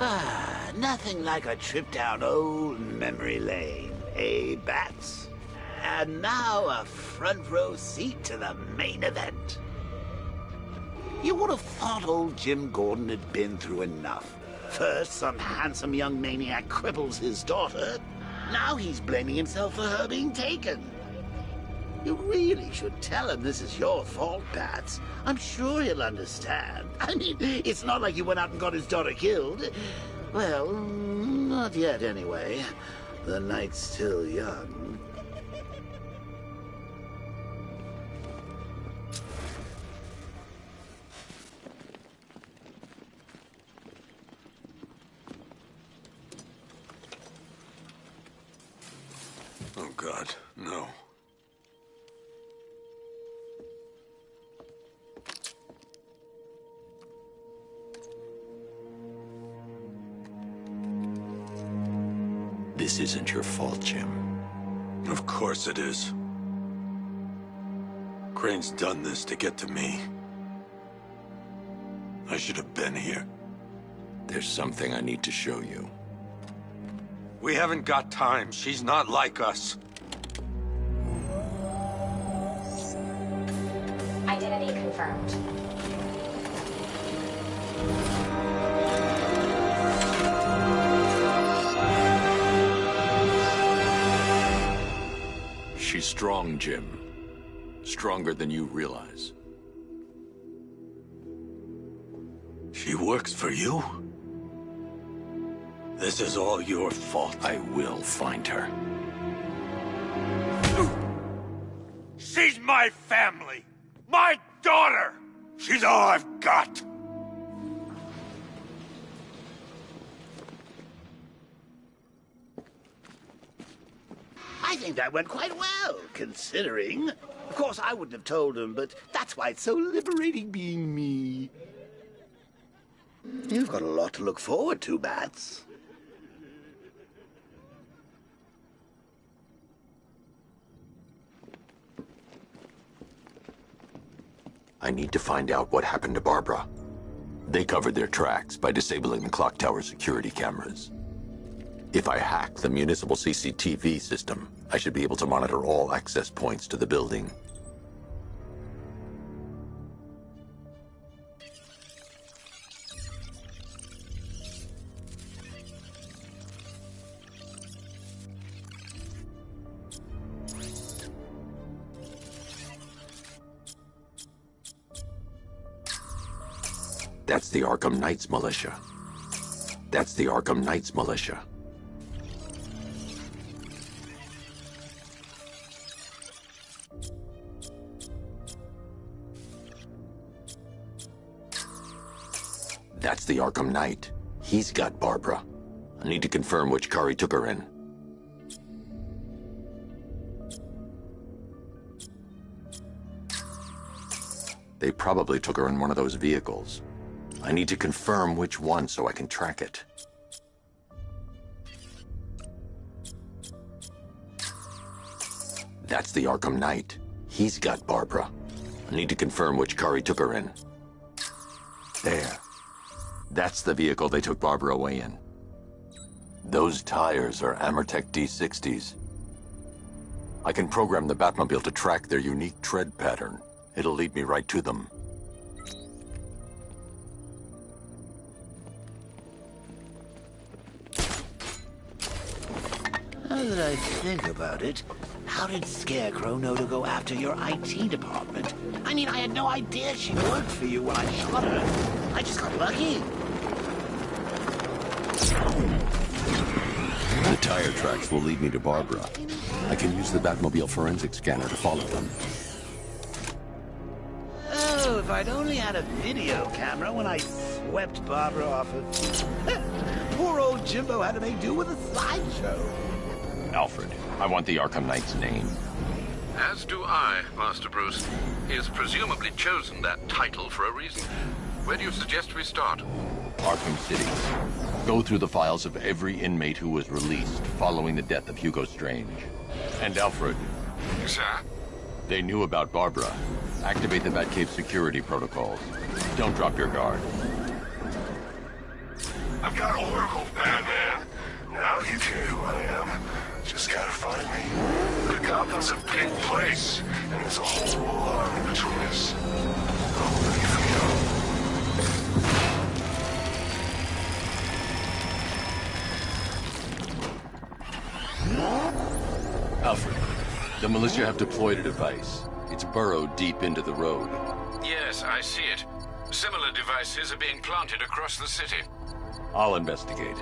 Nothing like a trip down old memory lane, eh, Bats? And now a front row seat to the main event. You would have thought old Jim Gordon had been through enough. First, some handsome young maniac cripples his daughter. Now he's blaming himself for her being taken. You really should tell him this is your fault, Bats. I'm sure he'll understand. I mean, it's not like you went out and got his daughter killed. Well, not yet anyway. The night's still young. Oh, God, no. This isn't your fault, Jim. Of course it is. Crane's done this to get to me. I should have been here. There's something I need to show you. We haven't got time. She's not like us. Identity confirmed. She's strong, Jim. Stronger than you realize. She works for you? This is all your fault. I will find her. She's my family! My daughter! She's all I've got! I think that went quite well, considering. Of course, I wouldn't have told him, but that's why it's so liberating being me. You've got a lot to look forward to, Bats. I need to find out what happened to Barbara. They covered their tracks by disabling the clock tower security cameras. If I hack the municipal CCTV system, I should be able to monitor all access points to the building. That's the Arkham Knights militia. That's the Arkham Knights militia. That's the Arkham Knight. He's got Barbara. I need to confirm which car he took her in. They probably took her in one of those vehicles. I need to confirm which one so I can track it. That's the Arkham Knight. He's got Barbara. I need to confirm which car he took her in. There. That's the vehicle they took Barbara away in. Those tires are Amertech D60s. I can program the Batmobile to track their unique tread pattern. It'll lead me right to them. Now that I think about it, how did Scarecrow know to go after your IT department? I mean, I had no idea she worked for you when I shot her. I just got lucky. The tire tracks will lead me to Barbara. I can use the Batmobile forensic scanner to follow them. Oh, if I'd only had a video camera when I swept Barbara off of... Poor old Jimbo had to make do with a slideshow. Alfred, I want the Arkham Knight's name. As do I, Master Bruce. He has presumably chosen that title for a reason. Where do you suggest we start? Arkham City. Go through the files of every inmate who was released following the death of Hugo Strange. And Alfred. Sir? They knew about Barbara. Activate the Batcave security protocols. Don't drop your guard. I've got Oracle, Batman. Now you care who I am. Just gotta find me. The Gotham's a big place, and there's a whole army between us. I'll ready for you. Alfred, the militia have deployed a device. It's burrowed deep into the road. Yes, I see it. Similar devices are being planted across the city. I'll investigate.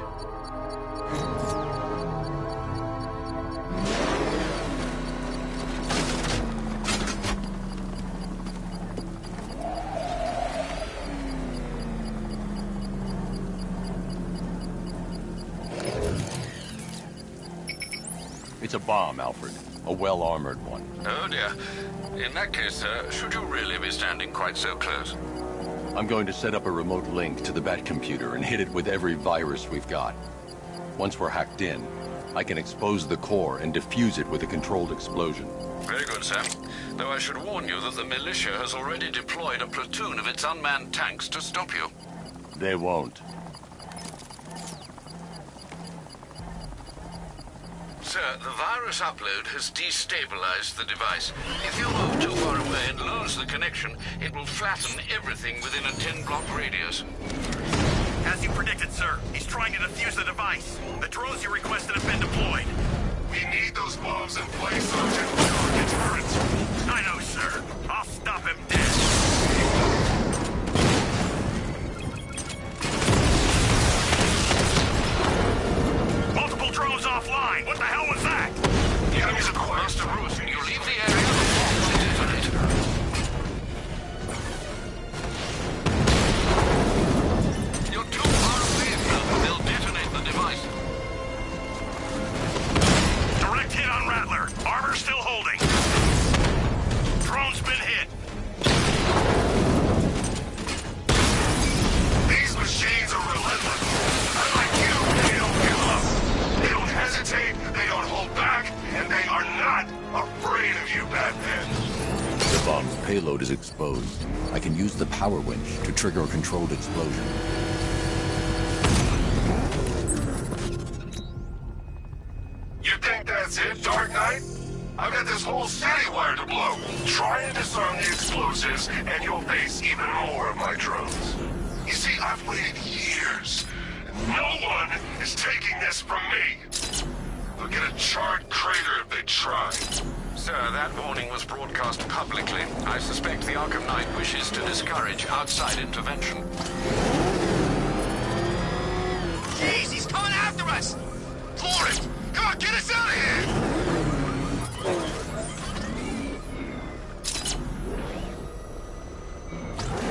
It's a bomb, Alfred. A well-armored one. Oh dear. In that case, should you really be standing quite so close? I'm going to set up a remote link to the Bat computer and hit it with every virus we've got. Once we're hacked in, I can expose the core and defuse it with a controlled explosion. Very good, sir. Though I should warn you that the militia has already deployed a platoon of its unmanned tanks to stop you. They won't. Sir, the virus upload has destabilized the device. If you move too far away and lose the connection, it will flatten everything within a 10-block radius. As you predicted, sir, he's trying to defuse the device. The drones you requested have been deployed. We need those bombs in place so General Khan gets hurt. I know, sir. I'll stop him dead. Multiple drones offline. What the hell was that? The enemy's acquired. Master Bruce, you leave the area, the bombs will detonate. You're too far away, sir. They'll detonate the device. Direct hit on Rattler. Armor still holding. Drone's been hit. These machines are relentless. Unlike you, they don't give up. They don't hesitate, they don't hold back, and they are not afraid of you, Batman. The bomb's payload is exposed. I can use the power winch to trigger a controlled explosion. You think that's it, Dark Knight? I've got this whole city wired to blow. Try and disarm the explosives, and you'll face even more of my drones. You see, I've waited years. No one is taking this from me. They'll get a charred crater if they try. Sir, that warning was broadcast publicly. I suspect the Arkham Knight wishes to discourage outside intervention. Jeez, he's coming after us! For it! Come on, get us out of here!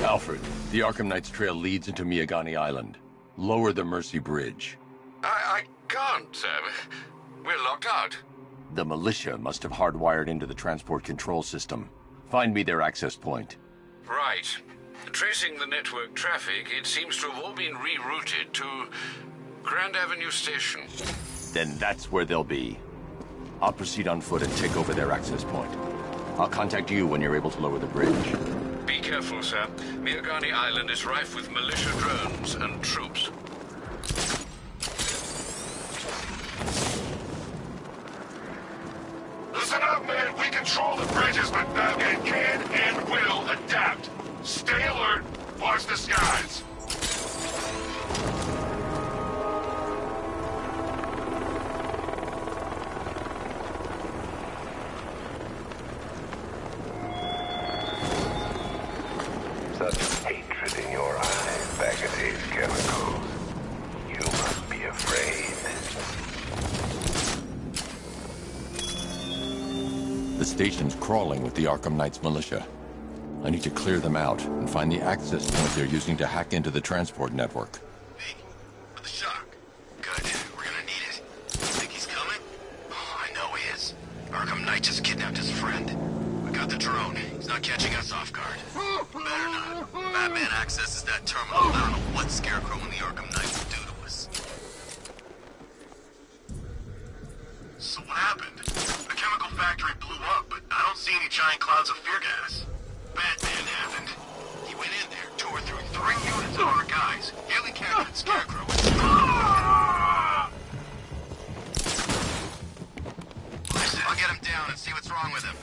Alfred, the Arkham Knight's trail leads into Miagani Island. Lower the Mercy Bridge. I can't, sir. We're locked out. The militia must have hardwired into the transport control system. Find me their access point. Right. Tracing the network traffic, it seems to have all been rerouted to Grand Avenue Station. Then that's where they'll be. I'll proceed on foot and take over their access point. I'll contact you when you're able to lower the bridge. Be careful, sir. Miagani Island is rife with militia drones and troops. Listen up, man. We control the bridges, but Batman can and will adapt. Stay alert. Watch the skies. Such hatred in your eyes, Bagada's chemicals. You must be afraid. The station's crawling with the Arkham Knight's militia. I need to clear them out and find the access point they're using to hack into the transport network. Hey, for the shock. Good. We're gonna need it. Think he's coming? Oh, I know he is. Arkham Knight just kidnapped his friend. We got the drone. He's not catching us off guard. Better not. Batman accesses that terminal. I don't know what Scarecrow and the Arkham Knight will do to us. So what happened? The chemical factory blew up, but I don't see any giant clouds of fear gas. Batman happened. He went in there, tore through 3 units of our guys, nearly captured Scarecrow. get him down and see what's wrong with him.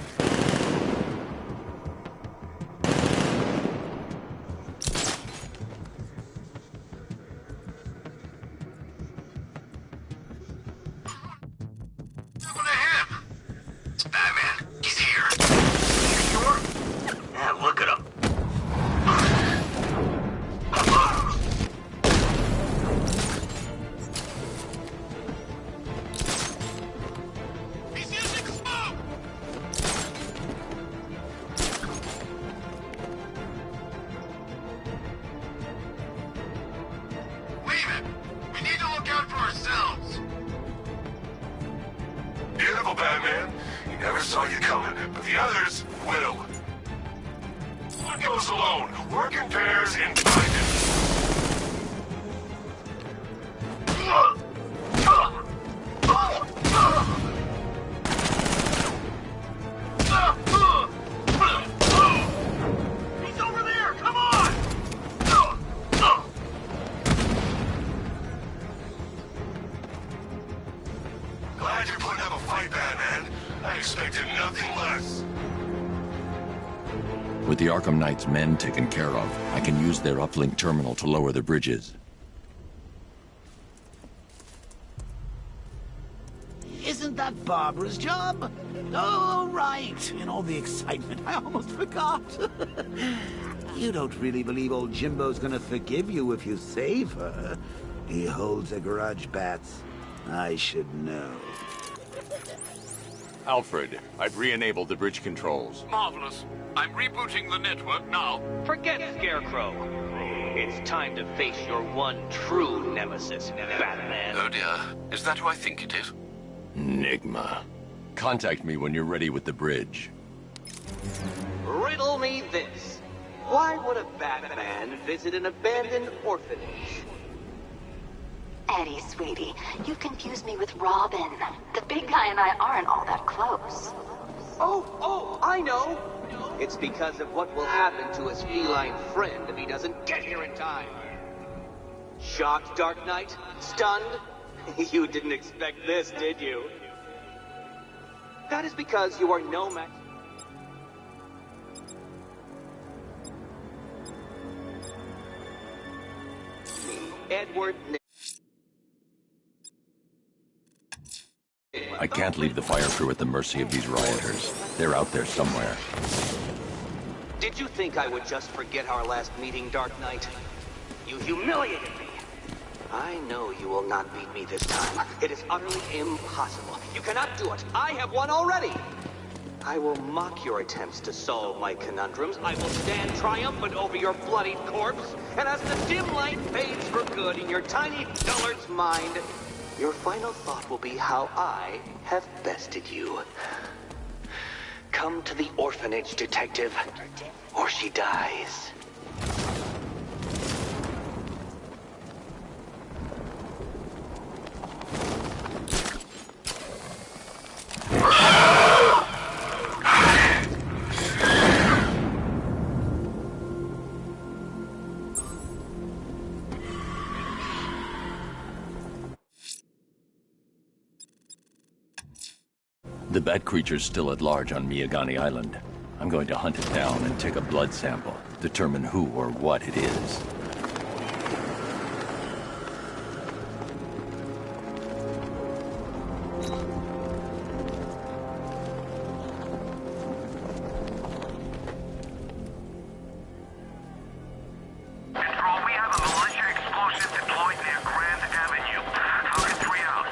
What to him? It's Batman. He's here. You sure? Yeah, look at him. He's using smoke! Leave it! We need to look out for ourselves! Beautiful, Batman. He never saw you coming, but the others will. One goes alone. Work in pairs and find it. He's over there! Come on! Glad you're putting up a fight, Batman. I expected nothing less. With the Arkham Knight's men taken care of, I can use their uplink terminal to lower the bridges. Isn't that Barbara's job? Oh, right. In all the excitement, I almost forgot. You don't really believe old Jimbo's gonna forgive you if you save her. He holds a grudge, Bats. I should know. Alfred, I've re-enabled the bridge controls. Marvelous. I'm rebooting the network now. Forget Scarecrow. It's time to face your one true nemesis, Batman. Oh dear. Is that who I think it is? Enigma. Contact me when you're ready with the bridge. Riddle me this. Why would a Batman visit an abandoned orphanage? Eddie, sweetie, you confused me with Robin. The big guy and I aren't all that close. Oh, I know. It's because of what will happen to his feline friend if he doesn't get here in time. Shocked, Dark Knight? Stunned? You didn't expect this, did you? That is because you are no match. Edward. I can't leave the fire crew at the mercy of these rioters. They're out there somewhere. Did you think I would just forget our last meeting, Dark Knight? You humiliated me. I know you will not beat me this time. It is utterly impossible. You cannot do it. I have won already. I will mock your attempts to solve my conundrums. I will stand triumphant over your bloodied corpse. And as the dim light fades for good in your tiny dullard's mind, your final thought will be how I have bested you. Come to the orphanage, detective, or she dies. The bat creature's still at large on Miyagani Island. I'm going to hunt it down and take a blood sample, determine who or what it is. Control, we have a militia explosive deployed near Grand Avenue. Falcon 3 out.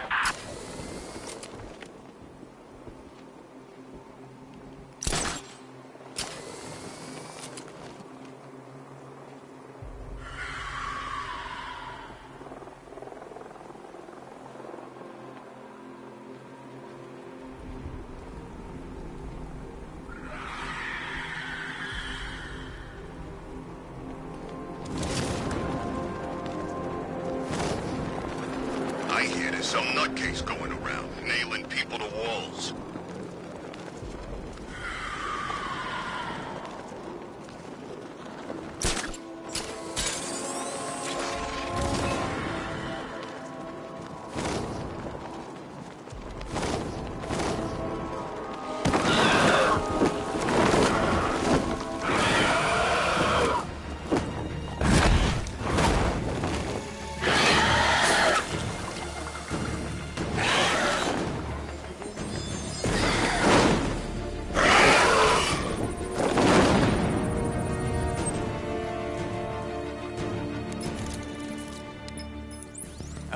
I hear there's some nutcase going around, nailing people to walls.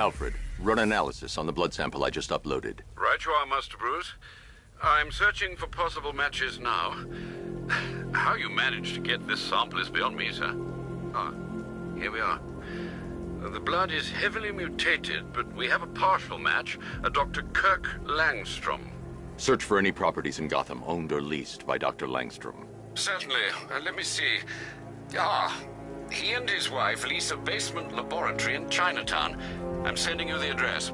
Alfred, run analysis on the blood sample I just uploaded. Right you are, Master Bruce. I'm searching for possible matches now. How you managed to get this sample is beyond me, sir. Ah, here we are. The blood is heavily mutated, but we have a partial match, a Dr. Kirk Langstrom. Search for any properties in Gotham owned or leased by Dr. Langstrom. Certainly. Let me see. Ah, he and his wife lease a basement laboratory in Chinatown. I'm sending you the address.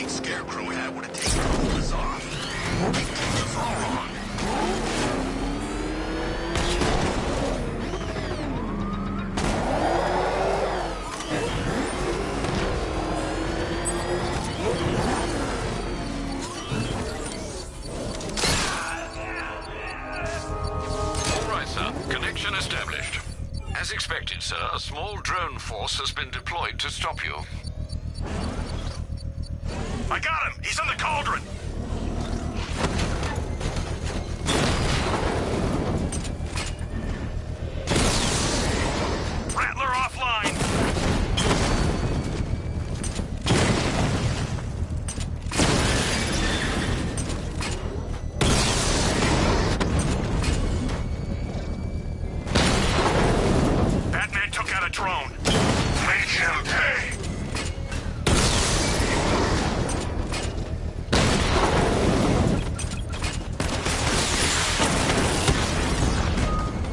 Scarecrow hat would have taken all this off. It's all wrong. All right, sir. Connection established. As expected, sir, a small drone force has been deployed to stop you. I got him! He's in the cauldron! Rattler offline! Batman took out a drone. Make him pay!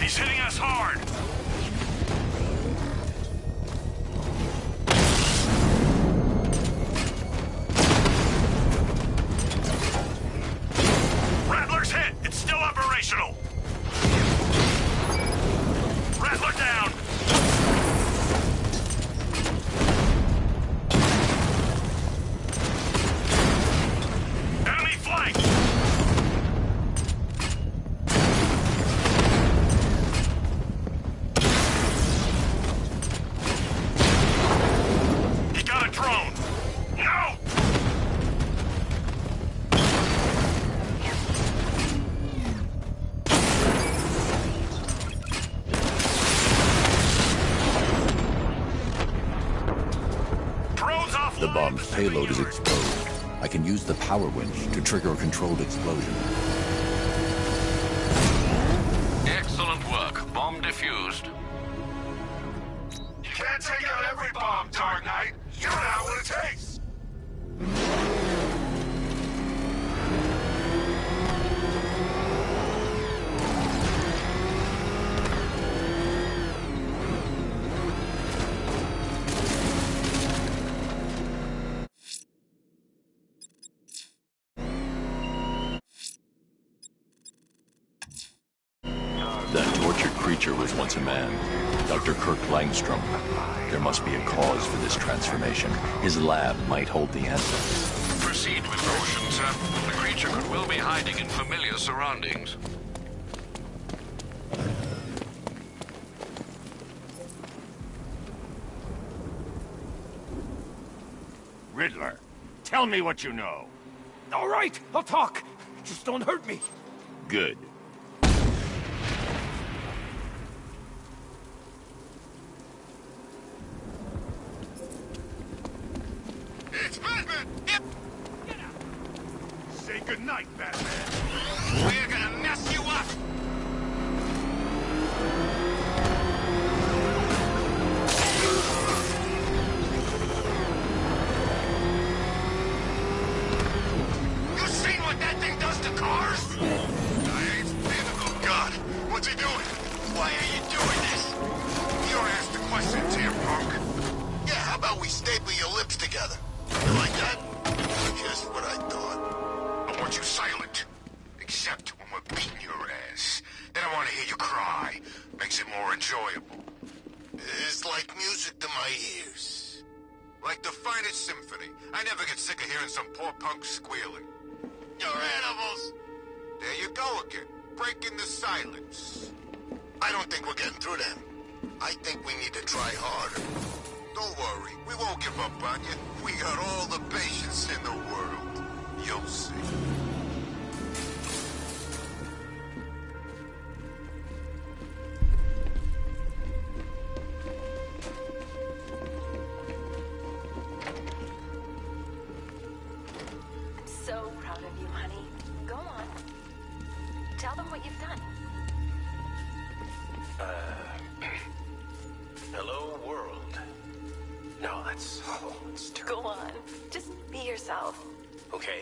Hitting us hard! Rattler's hit! It's still operational! Rattler down! Enemy flank! Drone! No! Drone's offline! The bomb's payload is exposed. I can use the power winch to trigger a controlled explosion. Excellent work. Bomb defused. You can't take out every bomb, Dark Knight. You don't know what it takes. That tortured creature was once a man. Dr. Kirk Langstrom. There must be a cause for this transformation. His lab might hold the answer. Proceed with caution, sir. The creature could well be hiding in familiar surroundings. Riddler, tell me what you know. All right, I'll talk. Just don't hurt me. Good. It's Batman! Yep. Say goodnight, Batman. We're gonna mess you up! You seen what that thing does to cars? Oh God, what's he doing? Why are you doing this? You don't ask the questions here, punk. Yeah, how about we staple your lips together? You like that? Just what I thought. I want you silent. Makes it more enjoyable. It's like music to my ears. Like the finest symphony. I never get sick of hearing some poor punk squealing. You're animals! There you go again, breaking the silence. I don't think we're getting through them. I think we need to try harder. Don't worry, we won't give up on you. We got all the patience in the world. You'll see. I'm so proud of you, honey. Go on. Tell them what you've done. Hello, world. No, that's terrible. Go on. Just be yourself. Okay.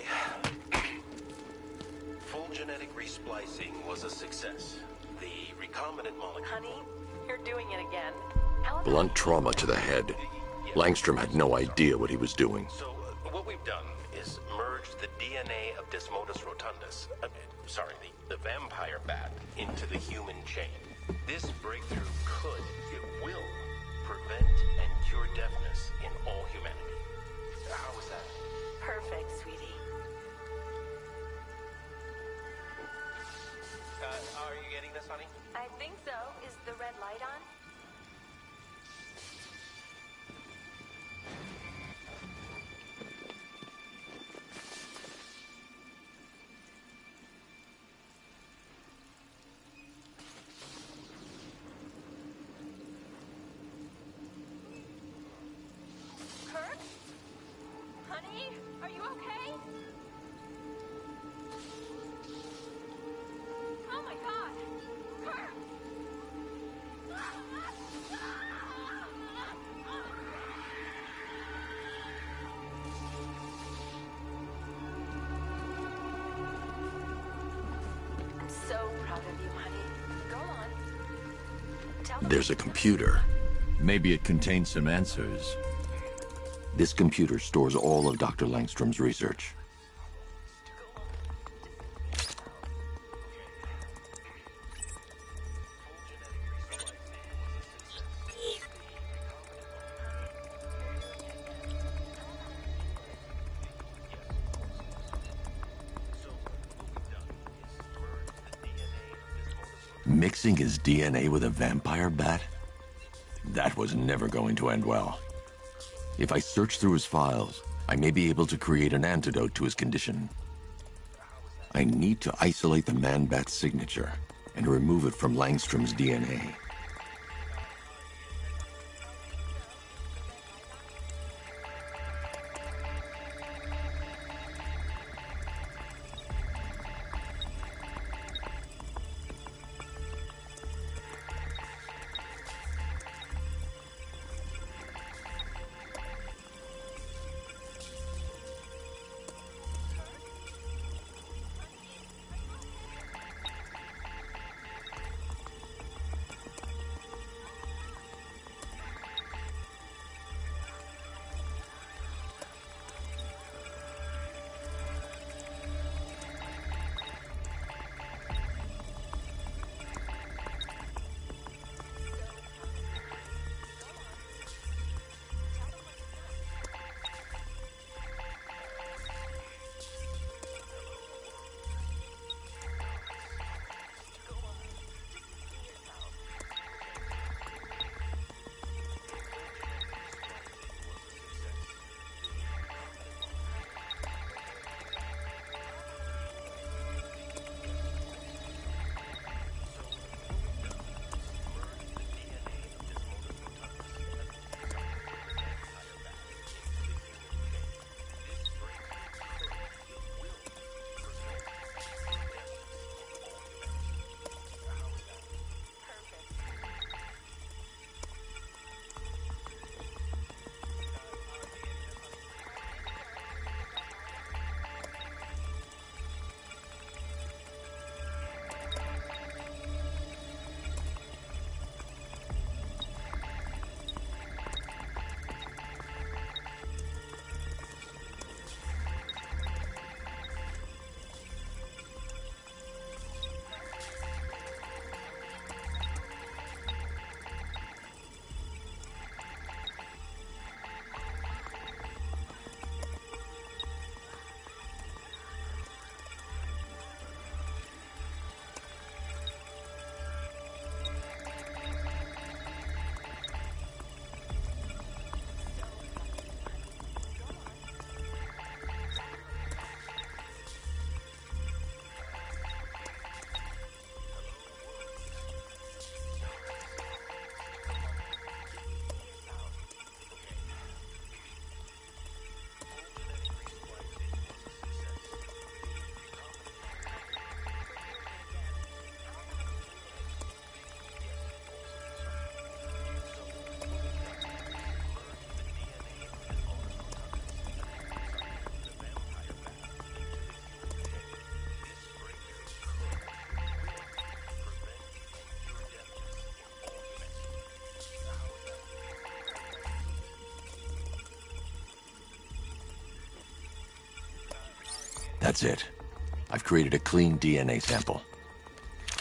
Full genetic resplicing was a success. The recombinant molecule... Honey, you're doing it again. Blunt trauma to the head. Langstrom had no idea what he was doing. So, what we've done is merged the DNA of Desmodus rotundus, the vampire bat, into the human chain. This breakthrough it will, prevent and cure deafness in all humanity. How was that? Perfect, sweetie. Are you getting this, honey? I think so. Is the red light on? Kirk? Honey? Are you okay? Oh my god! Kirk! I'm so proud of you, honey. Go on. Tell them. There's a computer. Maybe it contains some answers. This computer stores all of Dr. Langstrom's research. Mixing his DNA with a vampire bat? That was never going to end well. If I search through his files, I may be able to create an antidote to his condition. I need to isolate the man-bat signature and remove it from Langstrom's DNA. That's it. I've created a clean DNA sample.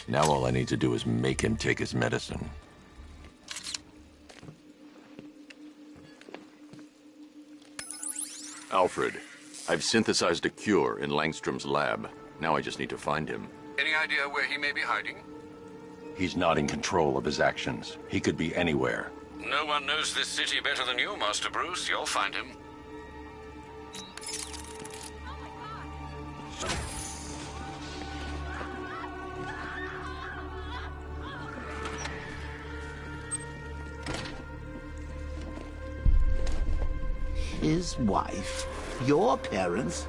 Now all I need to do is make him take his medicine. Alfred, I've synthesized a cure in Langstrom's lab. Now I just need to find him. Any idea where he may be hiding? He's not in control of his actions. He could be anywhere. No one knows this city better than you, Master Bruce. You'll find him. His wife? Your parents?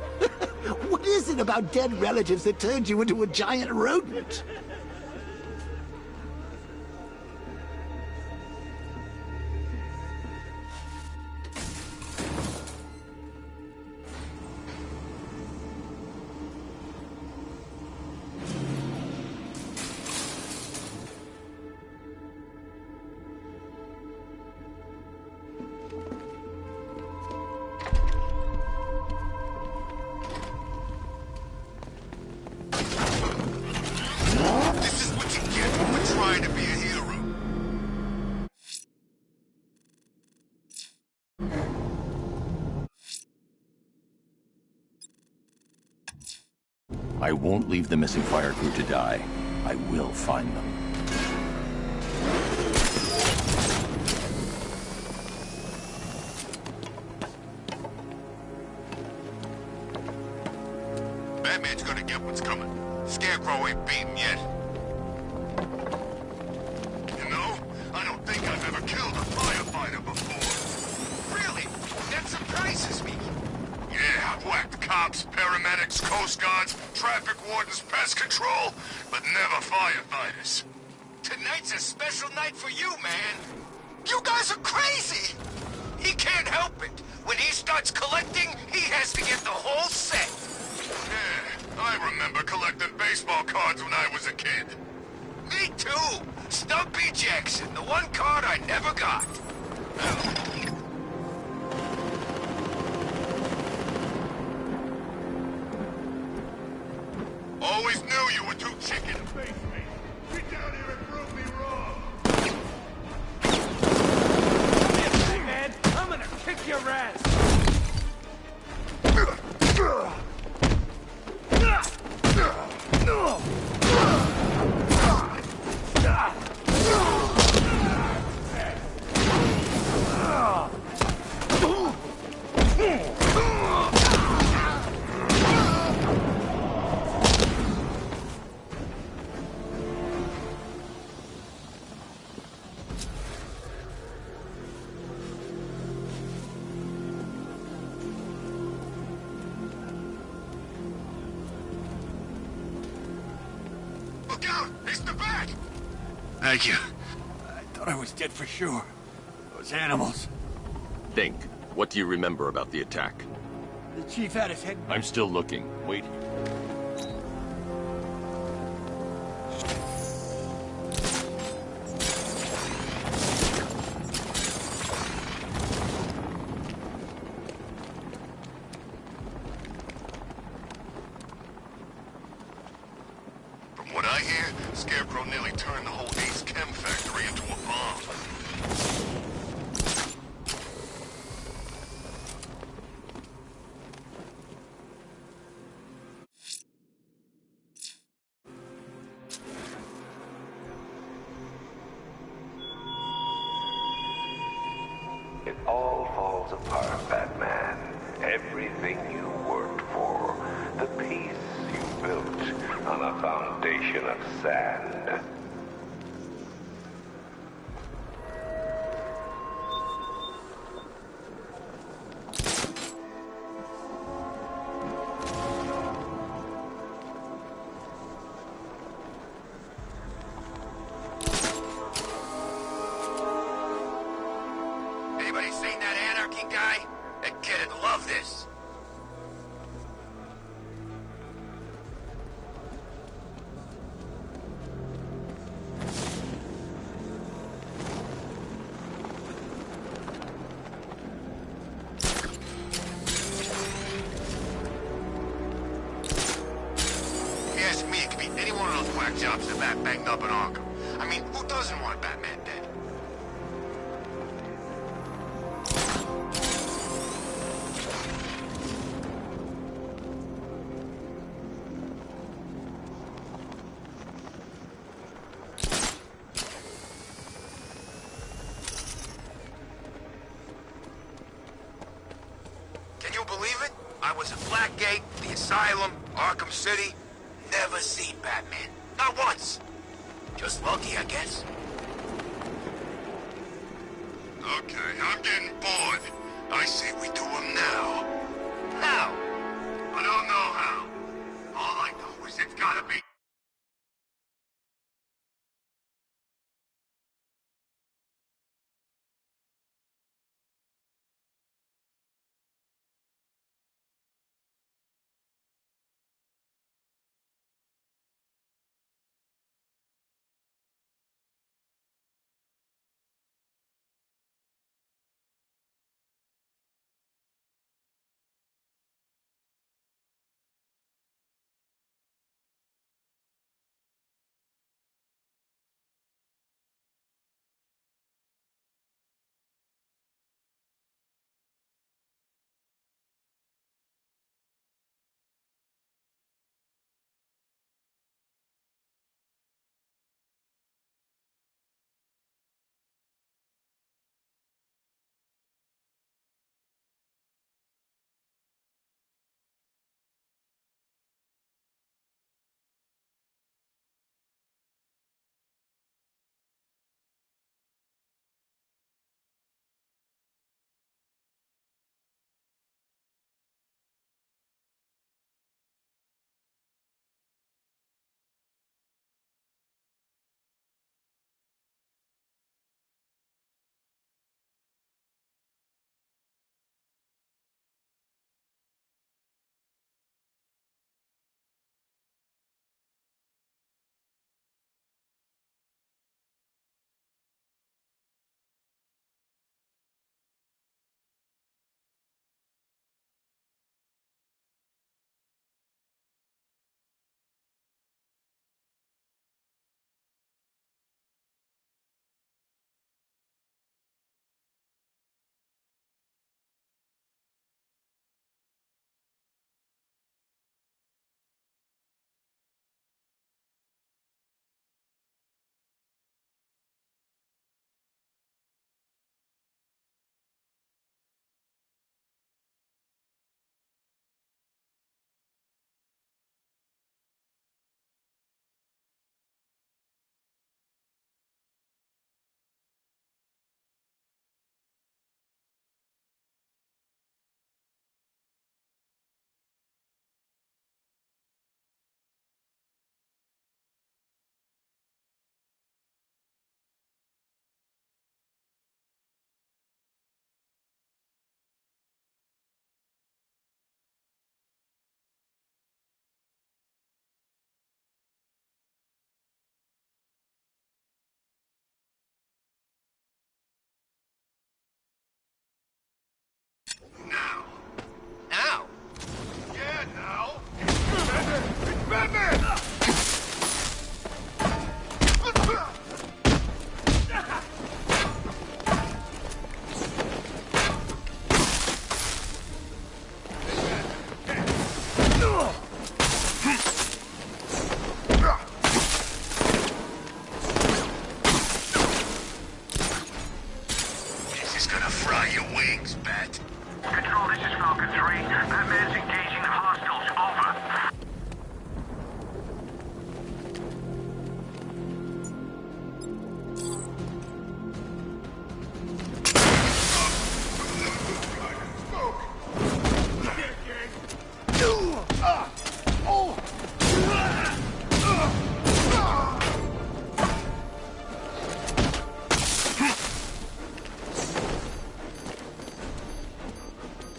What is it about dead relatives that turned you into a giant rodent? I won't leave the missing fire crew to die. I will find them. Batman's gonna get what's coming. Scarecrow ain't beaten yet. You know, I don't think I've ever killed a firefighter before. Really? That surprises me. Yeah, I've whacked cops, paramedics, coast guards, traffic wardens, pest control, but never firefighters. Tonight's a special night for you, man. You guys are crazy! He can't help it. When he starts collecting, he has to get the whole set. Yeah, I remember collecting baseball cards when I was a kid. Me too! Stumpy Jackson, the one card I never got. Always knew you were too chicken. Face me. Get down here and prove me wrong. Hey, man, I'm gonna kick your ass. Look out! It's the bat! Thank you. I thought I was dead for sure. Those animals. Think. What do you remember about the attack? The chief had his head... I'm still looking. Wait. From what I hear, Scarecrow nearly turned the whole Ace Chem factory into a bomb. It all falls apart, Batman. Everything you worked for. The peace you built on a foundation of sand. Anybody seen that anarchy guy? That kid'd love this. jobs the Bat banged up in Arkham. I mean, who doesn't want Batman dead? Can you believe it? I was at Blackgate, the Asylum, Arkham City. Never seen Batman. Not once. Just lucky, I guess. Okay, I'm getting bored. I say we do him now. How? I don't know how. All I know is it's gotta be... Now. Now? Yeah, now. It's Batman! This is gonna fry your wings, Bat. Control, this is Falcon 3. Batman's engaging the hostiles. Over.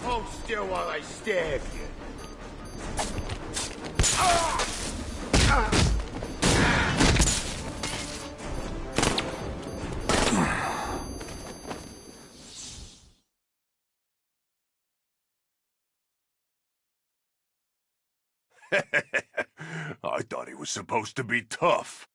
Hold still while I stab you. I thought he was supposed to be tough.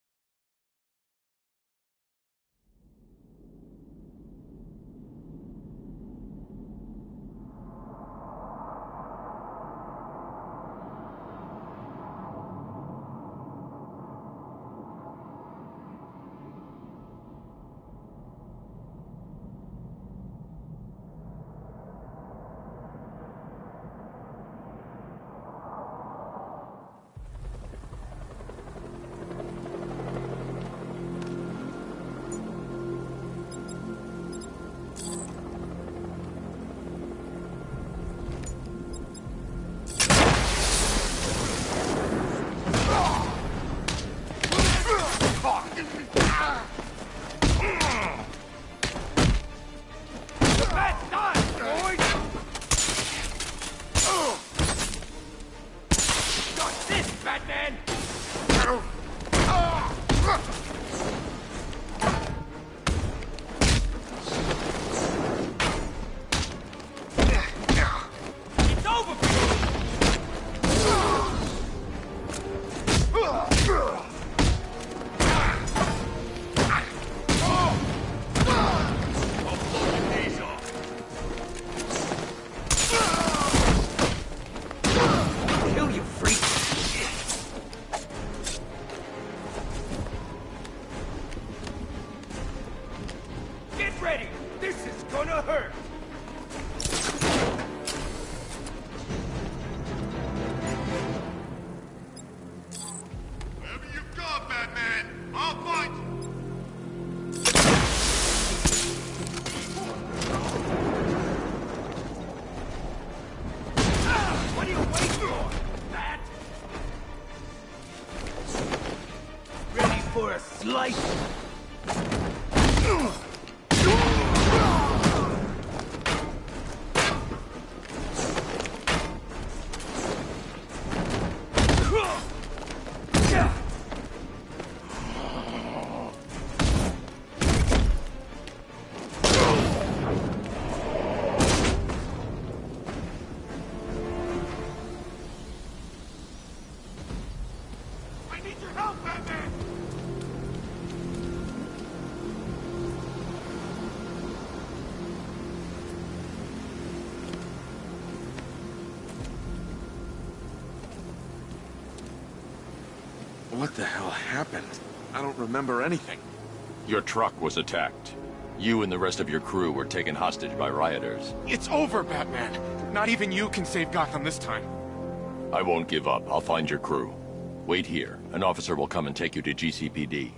What the hell happened? I don't remember anything. Your truck was attacked. You and the rest of your crew were taken hostage by rioters. It's over, Batman. Not even you can save Gotham this time. I won't give up. I'll find your crew. Wait here. An officer will come and take you to GCPD.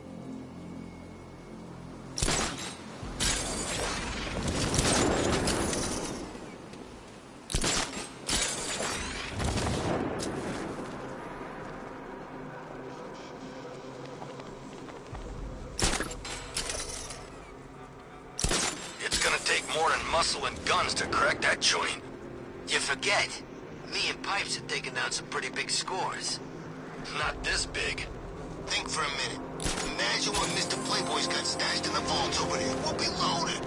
Muscle and guns to crack that joint. You forget, me and Pipes have taken down some pretty big scores. Not this big. Think for a minute. Imagine what Mr. Playboy's got stashed in the vaults over there. We'll be loaded.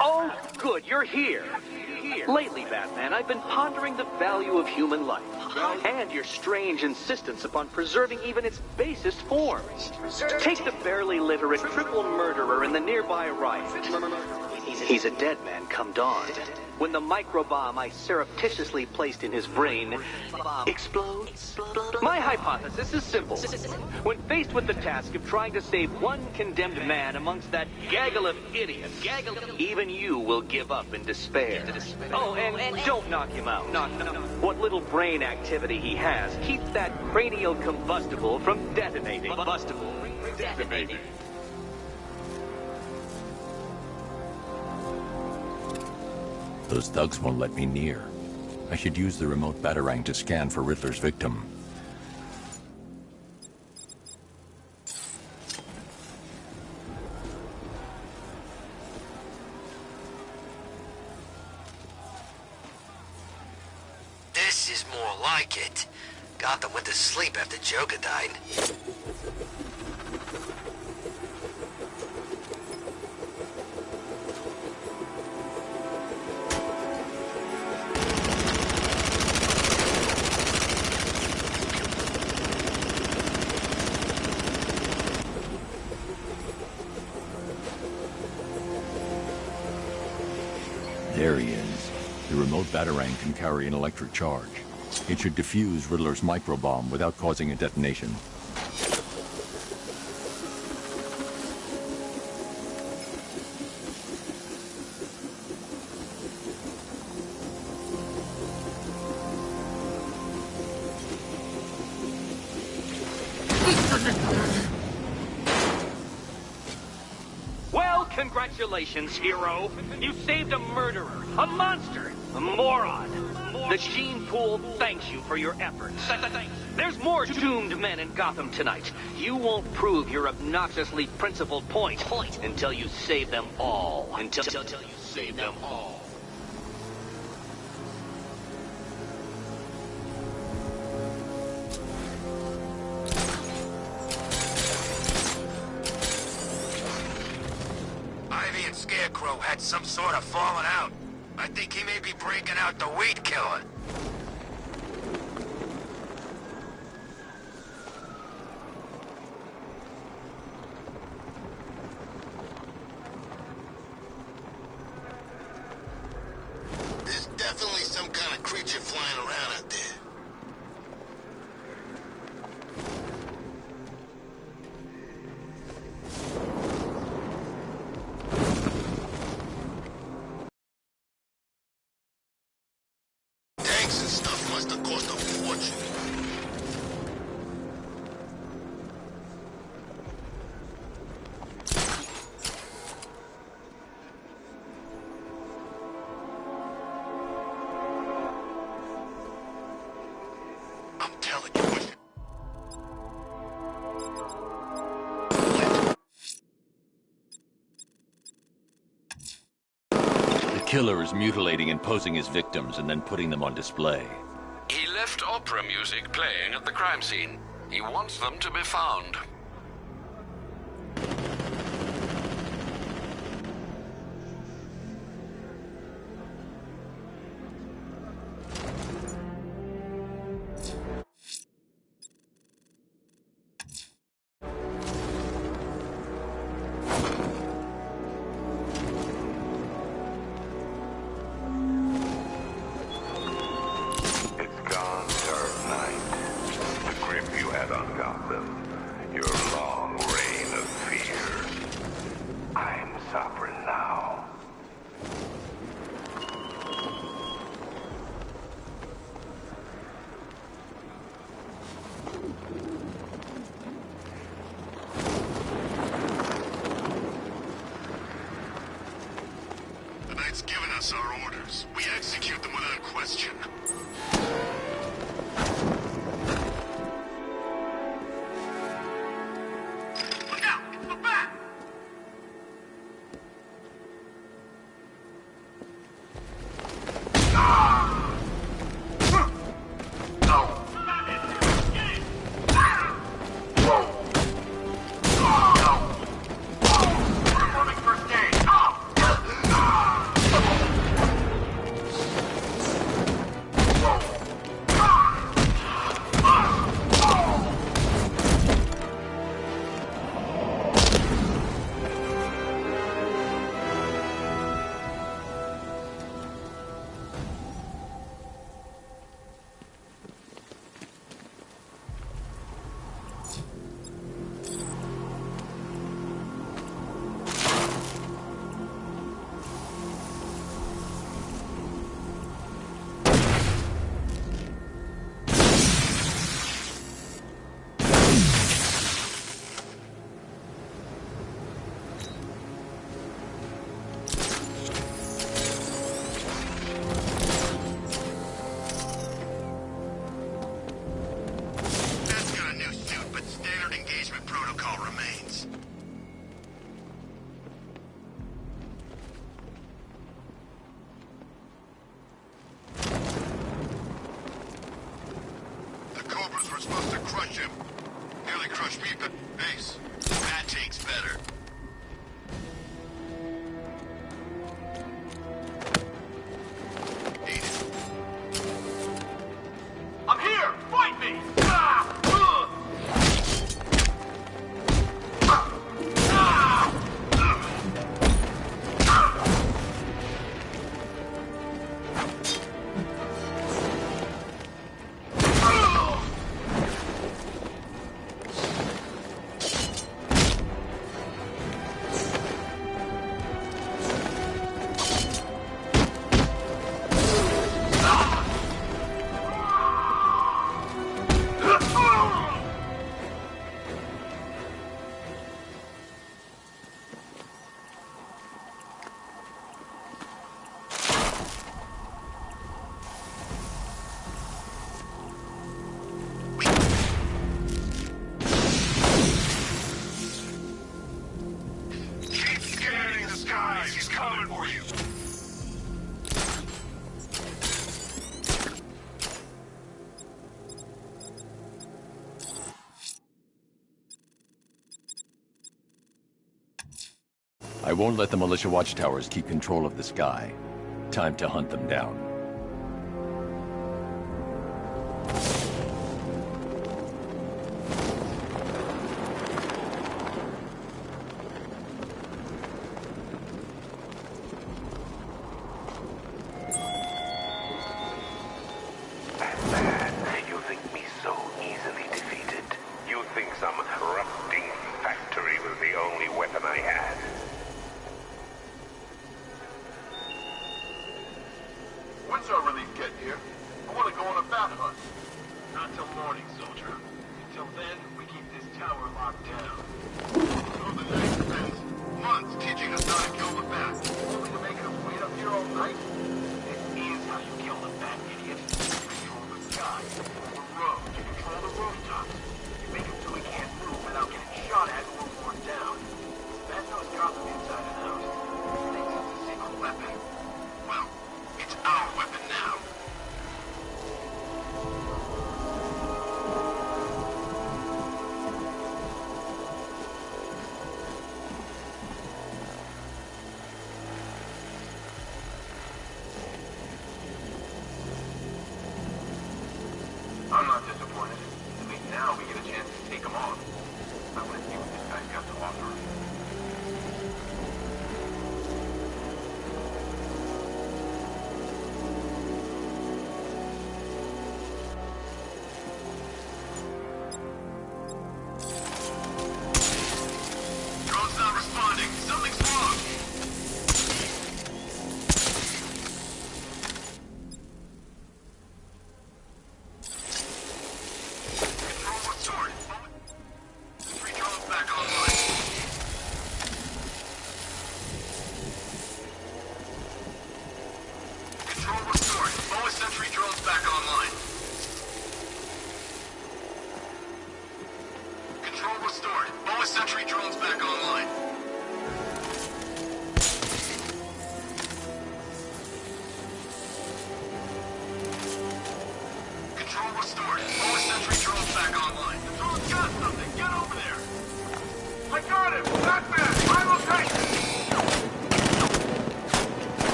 Oh, good, you're here. Lately, Batman, I've been pondering the value of human life, and your strange insistence upon preserving even its basest forms. Take the barely literate triple murderer in the nearby riot. He's a dead man come dawn. When the microbomb I surreptitiously placed in his brain explodes. My hypothesis is simple. When faced with the task of trying to save one condemned man amongst that gaggle of idiots, even you will give up in despair. Oh, and don't knock him out. What little brain activity he has keeps that cranial combustible from detonating. Detonating. Those thugs won't let me near. I should use the remote batarang to scan for Riddler's victim. This is more like it. Gotham went to sleep after Joker died. There he is. The remote batarang can carry an electric charge. It should defuse Riddler's microbomb without causing a detonation. Well, congratulations, hero. You saved a murderer, a monster, a moron. The gene pool thanks you for your efforts. There's more doomed men in Gotham tonight. You won't prove your obnoxiously principled point until you save them all. Until you save them all. Ivy and Scarecrow had some sort of falling out. I think he may be breaking out the weed killer. There's definitely some kind of creature flying around out there. Tanks and stuff must have cost a fortune. I'm telling you what. The killer is mutilating and posing his victims and then putting them on display. He left opera music playing at the crime scene. He wants them to be found. It's gone, Dark Knight. The grip you had on Gotham. Your long reign of fear. I'm sovereign now. The Knight's given us our orders. We execute them without question. Look out! It's the Bat! Performing first aid. That's got a new suit, but standard engagement protocol remains. The Cobras were supposed to crush him. Nearly crushed me, but Ace, that takes better. Eat it. I'm here! Fight me! won't let the militia watchtowers keep control of the sky. Time to hunt them down. When's our relief get here? I want to go on a bat hunt. Not till morning, soldier. Until then, we keep this tower locked down. So the night spends months teaching us how to kill the bat, only to make us wait up here all night? This is how you kill the bat, idiot. Control the sky, control the roads, you control the rooftops. You make him so he can't move without getting shot at or worn down. Bat knows dropping inside and out. Thinks it's a secret weapon. Well, it's our weapon now. I'm not disappointed. At least now we get a chance to take him on. I want to see what this guy's got to offer. Drone's not responding. Something's wrong. Control restored. Three drones back online. Control restored. Bonus sentry drones back online. Control restored. Bonus sentry drones back online. Control restored. Bonus sentry drones back online. The drone's got something. Get over there. I got him. Batman. My location.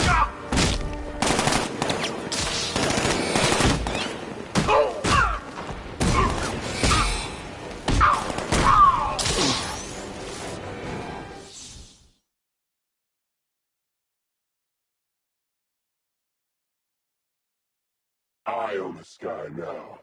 Stop. Eye on the sky now.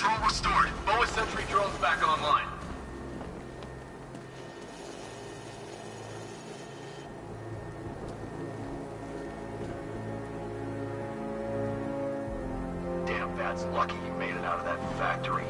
Control restored. Bonus Sentry drones back online. Damn, that's lucky you made it out of that factory.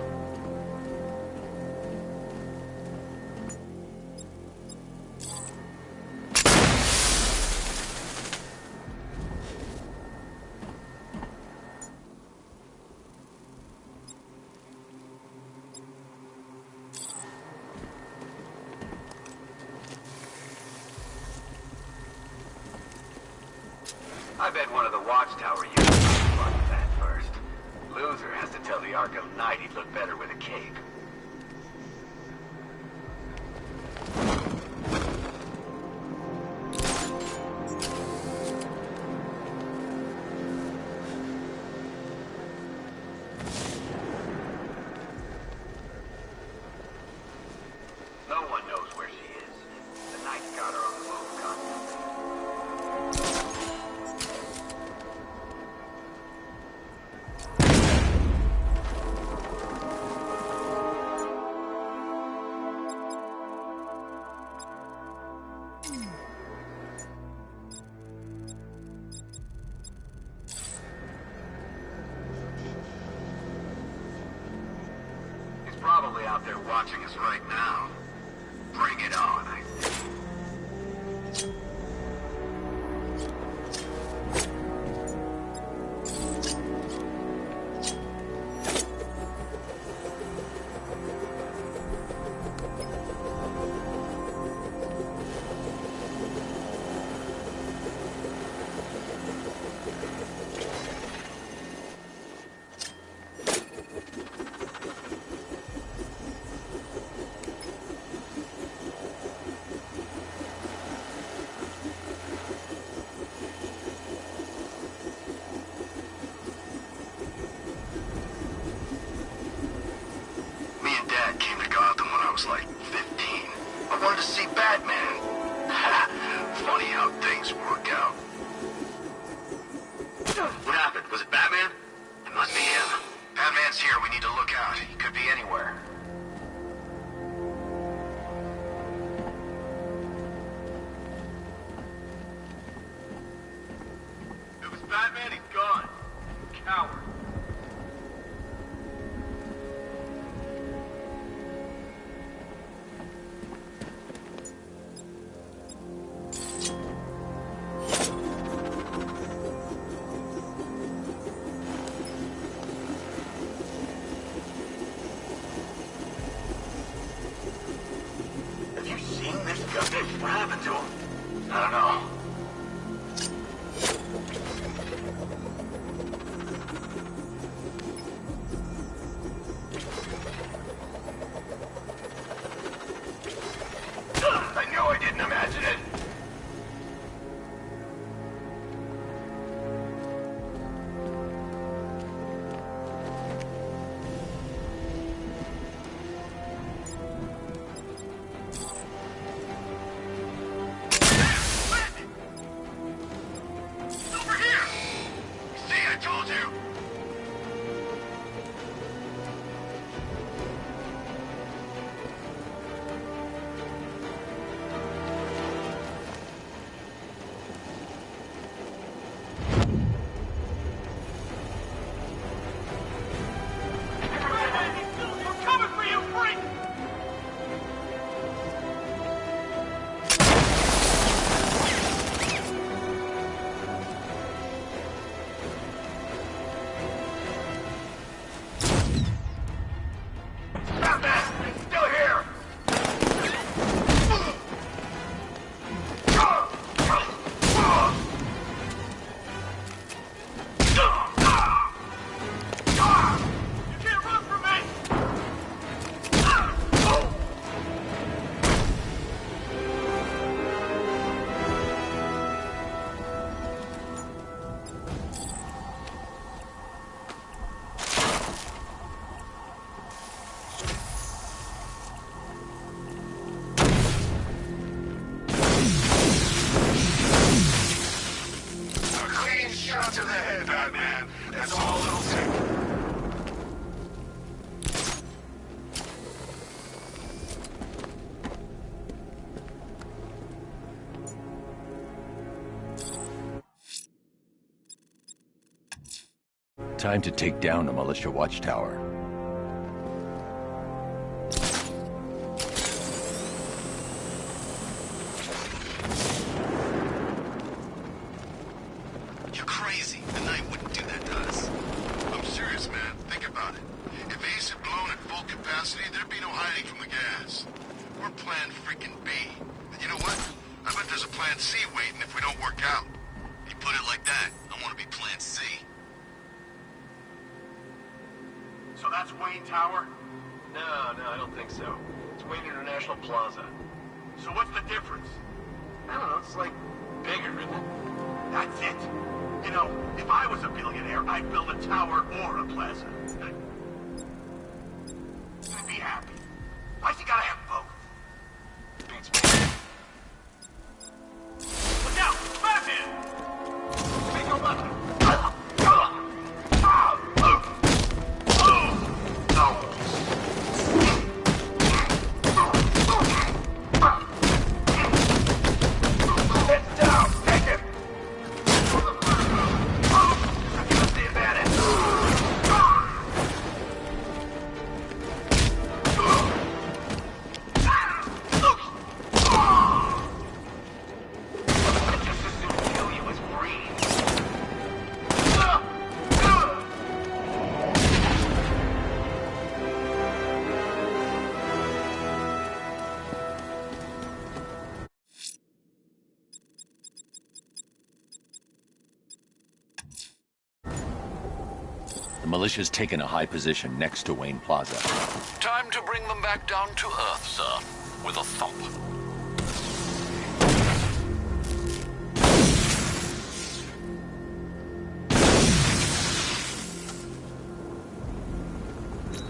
I bet one of the watchtower units fucked that first. Loser has to tell the Arkham Knight he'd look better with a cape. No one knows where she is. The Knight's got her on the move constantly. Probably out there watching us right now. Bring it on, I think. Like 15. I wanted to see Batman. Funny how things work out. What happened? Was it Batman? It must be him. Batman's here. We need to look out. He could be anywhere. If it was Batman, he's gone. Coward. What happened to him? I don't know. I knew I didn't imagine it. to the head, Batman. That's all it'll take. Time to take down a militia watchtower. You're crazy. The Knight wouldn't do that to us. I'm serious, man. Think about it. If Ace had blown at full capacity, there'd be no hiding from the gas. We're plan freaking B. And you know what? I bet there's a plan C waiting if we don't work out. You put it like that, I want to be plan C. So that's Wayne Tower? No, I don't think so. It's Wayne International Plaza. So what's the difference? I don't know, it's like bigger, isn't it? That's it. You know, if I was a billionaire, I'd build a tower or a plaza. I'd be happy. Why's he gotta have both? Beats me. Look out! Batman! Make a weapon! The militia's taken a high position next to Wayne Plaza. Time to bring them back down to earth, sir, with a thump.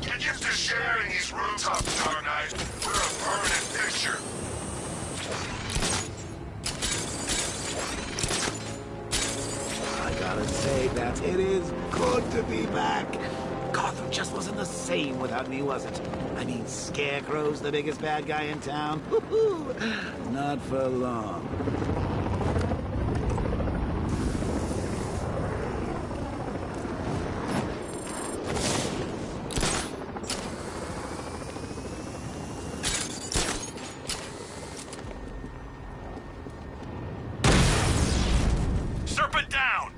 Get used to sharing these rooftops, Dark Knight. We're a permanent fixture. I gotta say that it is good to be back. Gotham just wasn't the same without me, was it? I mean, Scarecrow's the biggest bad guy in town. Not for long. Serpent down!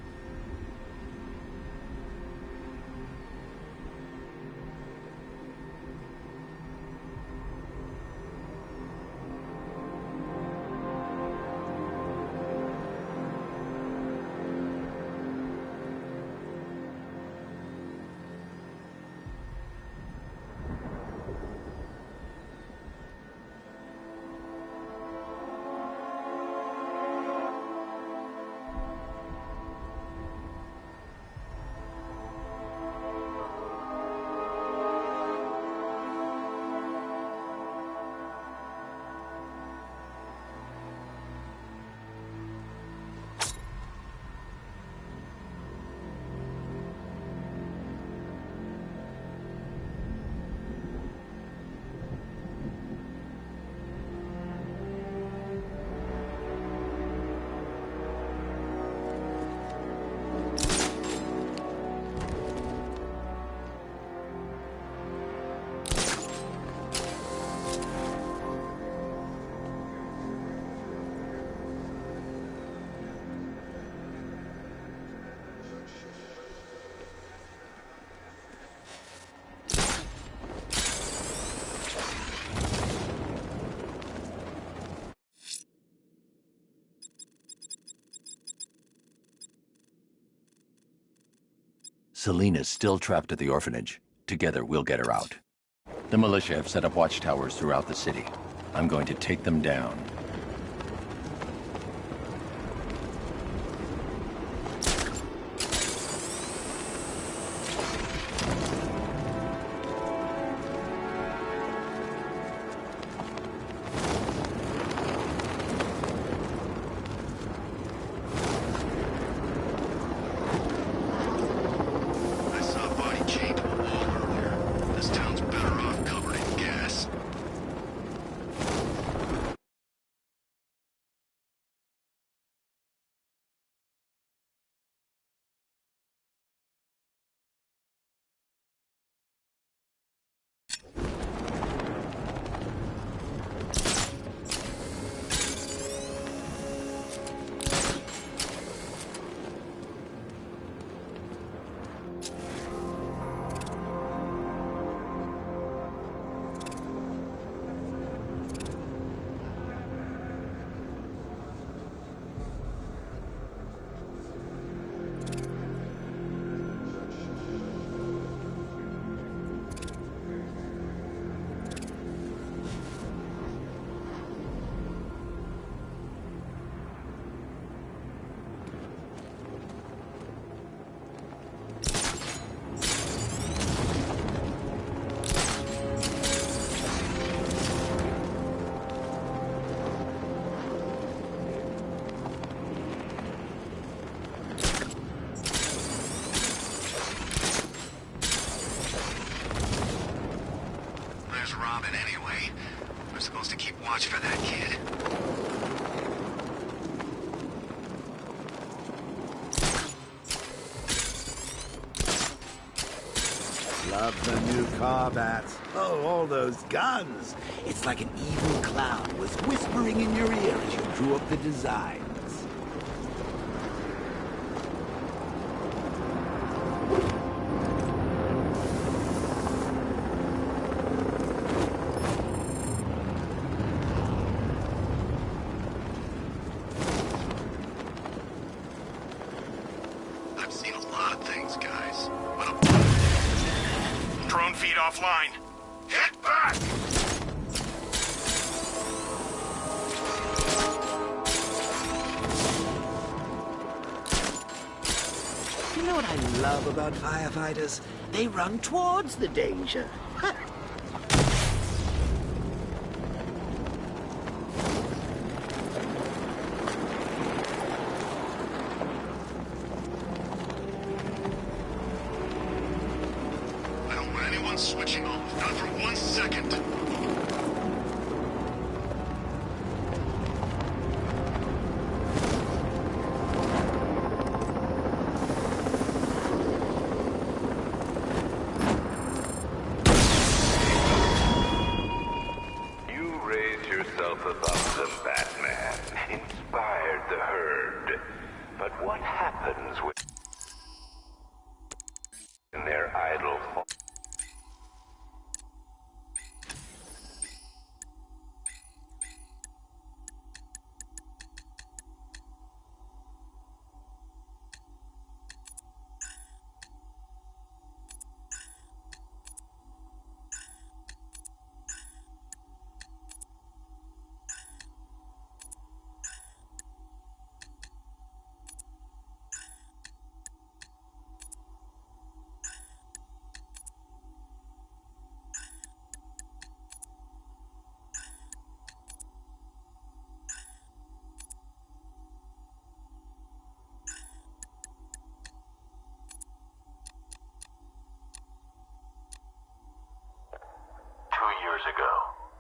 Selina's still trapped at the orphanage. Together, we'll get her out. The militia have set up watchtowers throughout the city. I'm going to take them down. Robin anyway? We're supposed to keep watch for that kid. Love the new car, Bats. Oh, all those guns. It's like an evil clown was whispering in your ear as you drew up the designs. I've seen a lot of things, guys. What a... Drone feed offline. Hit back! You know what I love about firefighters? They run towards the danger. I don't want anyone switching off, not for 1 second. You raised yourself above them, Batman. Inspired the herd. But what happens when their idol falls? Years ago,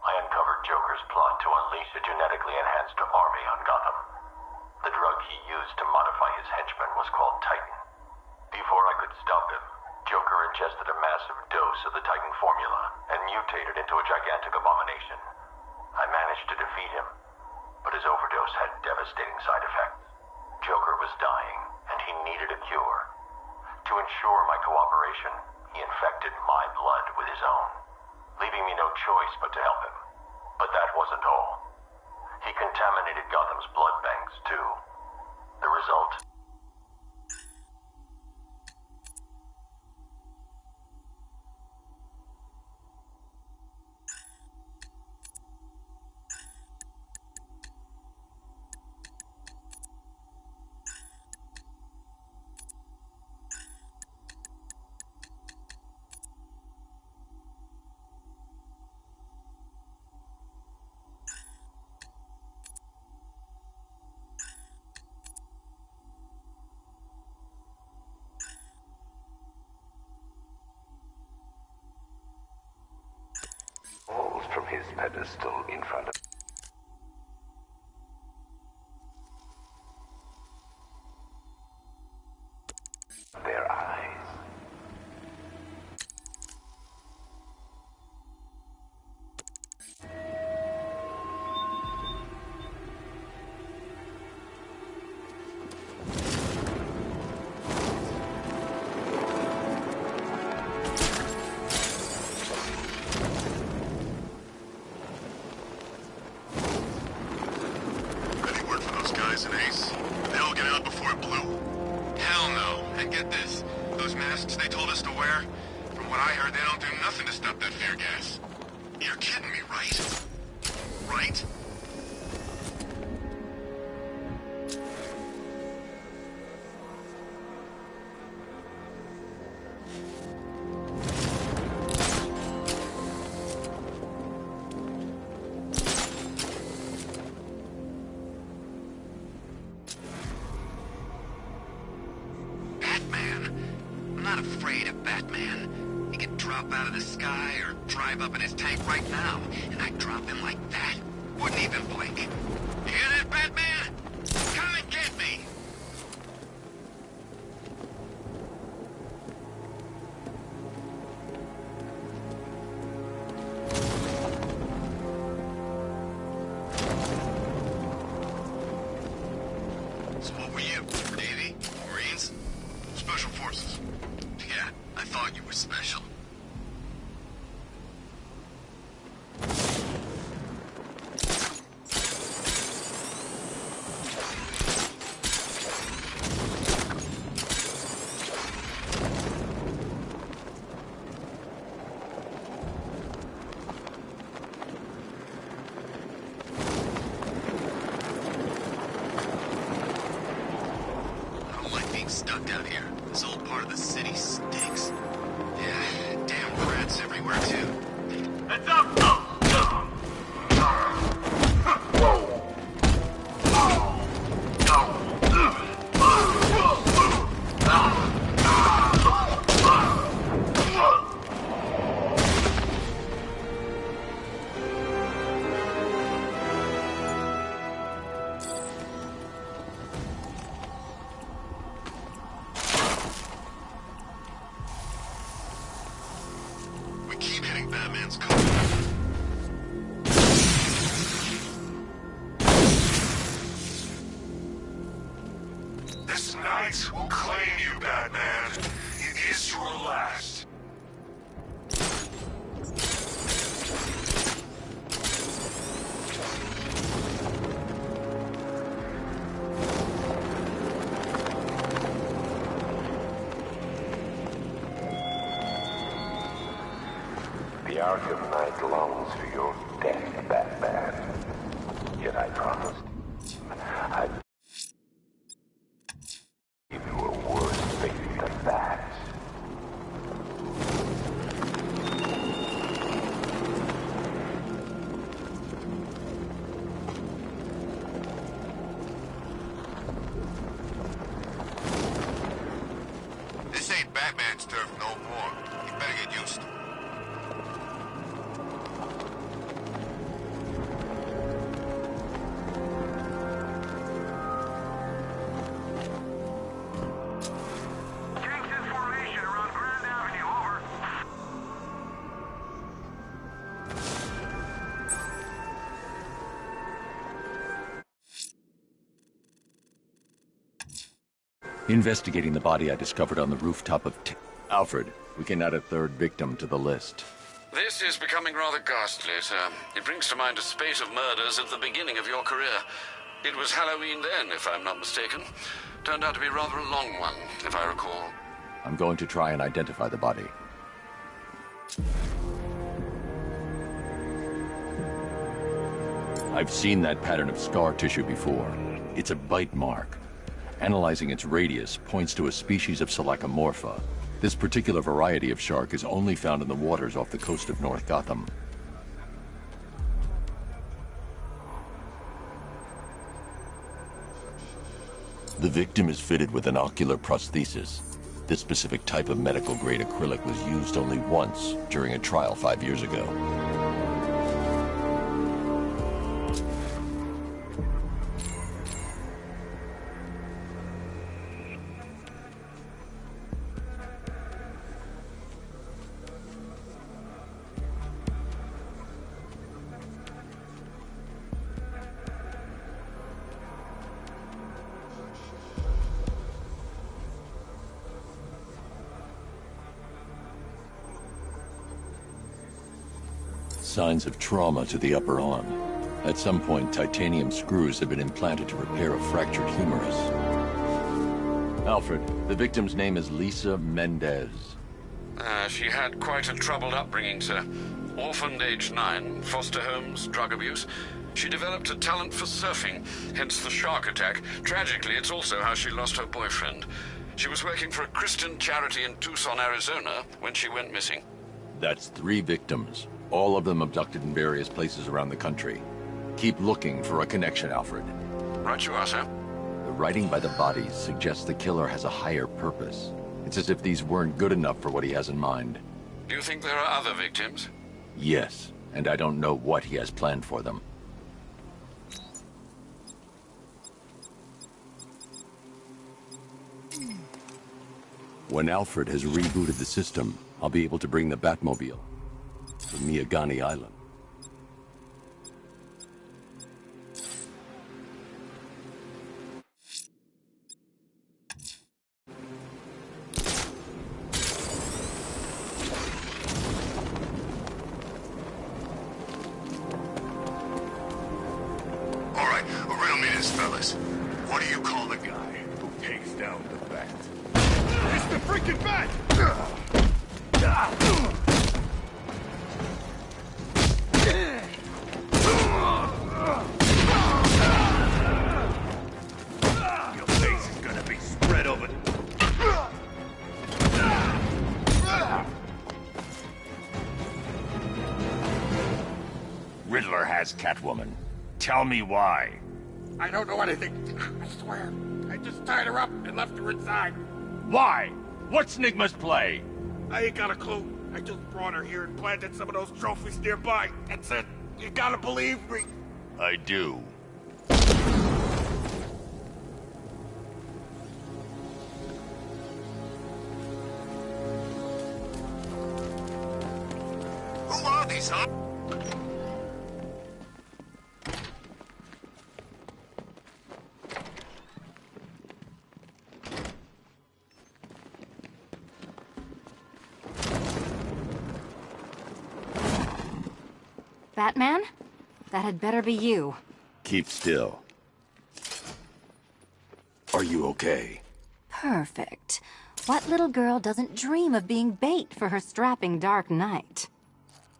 I uncovered Joker's plot to unleash a genetically enhanced army on Gotham. The drug he used to modify his henchmen was called Titan. Before I could stop him, Joker ingested a massive dose of the Titan formula and mutated into a gigantic abomination. I managed to defeat him, but his overdose had devastating side effects. Joker was dying, and he needed a cure. To ensure my cooperation, he infected my blood with his own, leaving me no choice but to help him. But that wasn't all. He contaminated Gotham's blood banks, too. The result? Falls from his pedestal in front of their eyes. An ace? They all get out before it blew? Hell no. And get this, those masks they told us to wear, from what I heard, they don't do nothing to stop that fear gas. You're kidding me, right? Right? drop out of the sky or drive up in his tank right now, and I'd drop him like that. Wouldn't even blink. You hear that, Batman? Come and get me! So what were you? Navy? Marines? Special Forces? Yeah, I thought you were special. Stuck down here. This old part of the city stinks. Yeah, damn rats everywhere, too. Heads up! Batman's car. This night will claim you, Batman. It is your last. The Arkham Knight longs for your death, Batman. Yet I promised I'd give you a worse fate than that. This ain't Batman's turf no more. You better get used to it. Investigating the body I discovered on the rooftop of Alfred, we can add a third victim to the list. This is becoming rather ghastly, sir. It brings to mind a spate of murders at the beginning of your career. It was Halloween then, if I'm not mistaken. Turned out to be rather a long one, if I recall. I'm going to try and identify the body. I've seen that pattern of scar tissue before. It's a bite mark. Analyzing its radius points to a species of Selachomorpha. This particular variety of shark is only found in the waters off the coast of North Gotham. The victim is fitted with an ocular prosthesis. This specific type of medical-grade acrylic was used only once during a trial 5 years ago. Signs of trauma to the upper arm. At some point, titanium screws have been implanted to repair a fractured humerus. Alfred, the victim's name is Lisa Mendez. She had quite a troubled upbringing, sir. Orphaned age 9, foster homes, drug abuse. She developed a talent for surfing, hence the shark attack. Tragically, it's also how she lost her boyfriend. She was working for a Christian charity in Tucson, Arizona, when she went missing. That's 3 victims. All of them abducted in various places around the country. Keep looking for a connection, Alfred. Right you are, sir. The writing by the bodies suggests the killer has a higher purpose. It's as if these weren't good enough for what he has in mind. Do you think there are other victims? Yes, and I don't know what he has planned for them. When Alfred has rebooted the system, I'll be able to bring the Batmobile to Miyagani Island. All right, riddle me this, fellas. What do you call the guy who takes down the bat? It's the freaking bat! Your face is gonna be spread over. Riddler has Catwoman. Tell me why. I don't know anything. I swear. I just tied her up and left her inside. Why? What's Nigma's play? I ain't got a clue. I just brought her here and planted some of those trophies nearby. That's it. You gotta believe me. I do. Who are these, huh? Batman? That had better be you. Keep still. Are you okay? Perfect. What little girl doesn't dream of being bait for her strapping Dark Knight?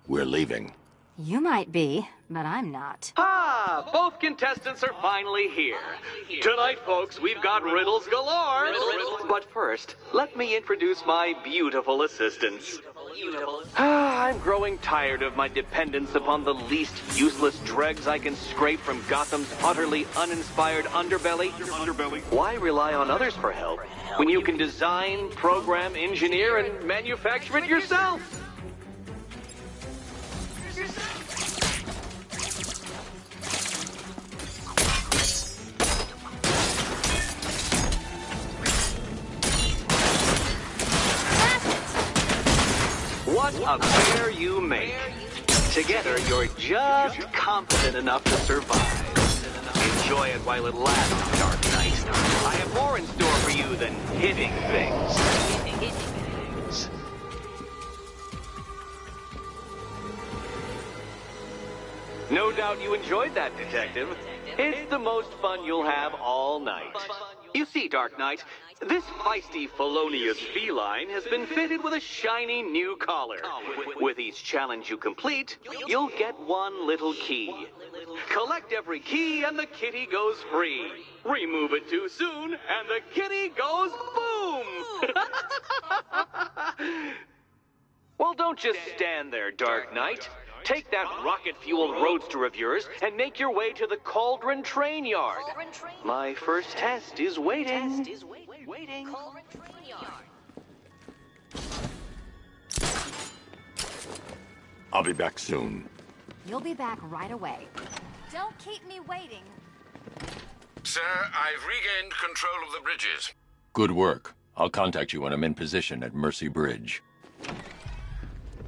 We're leaving. You might be, but I'm not. Ah, both contestants are finally here. Tonight, folks, we've got riddles galore. But first, let me introduce my beautiful assistants. I'm growing tired of my dependence upon the least useless dregs I can scrape from Gotham's utterly uninspired underbelly. Why rely on others for help when you can design, program, engineer, and manufacture it yourself? What a pair you make. Together, you're just confident enough to survive. Enjoy it while it lasts, Dark Knight. I have more in store for you than hitting things. No doubt you enjoyed that, Detective. It's the most fun you'll have all night. You see, Dark Knight, this feisty, felonious feline has been fitted with a shiny new collar. With each challenge you complete, you'll get one little key. Collect every key and the kitty goes free. Remove it too soon and the kitty goes boom! Well, don't just stand there, Dark Knight. Take that rocket-fueled roadster of yours and make your way to the Cauldron Train Yard. My first test is waiting. I'll be back soon. You'll be back right away. Don't keep me waiting. Sir, I've regained control of the bridges. Good work. I'll contact you when I'm in position at Mercy Bridge.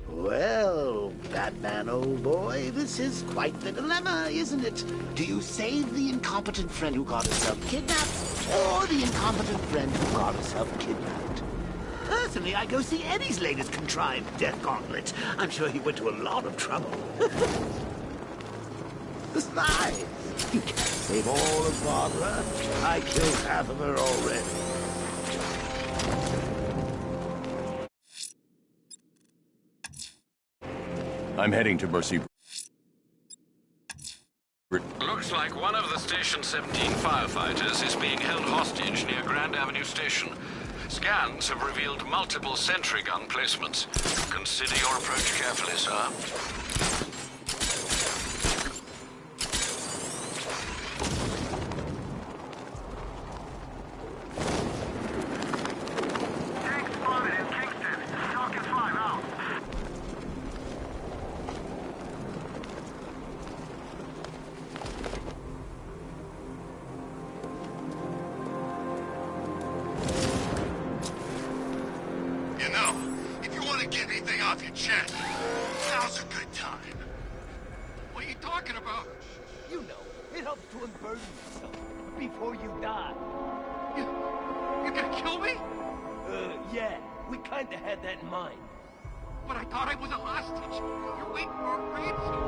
Well, Batman, old boy, this is quite the dilemma, isn't it? Do you save the incompetent friend who got herself kidnapped, or the incompetent friend who got herself kidnapped? Personally, I go see Eddie's latest contrived death gauntlet. I'm sure he went to a lot of trouble. Besides, you can't save all of Barbara. I killed half of her already. I'm heading to Mercy. Looks like one of the Station 17 firefighters is being held hostage near Grand Avenue Station. Scans have revealed multiple sentry gun placements. Consider your approach carefully, sir. You know, if you want to get anything off your chest, now's a good time. What are you talking about? You know, it helps to unburden yourself before you die. You're gonna kill me? Yeah. We kinda had that in mind. But I thought I was a hostage. You're waiting for a ransom.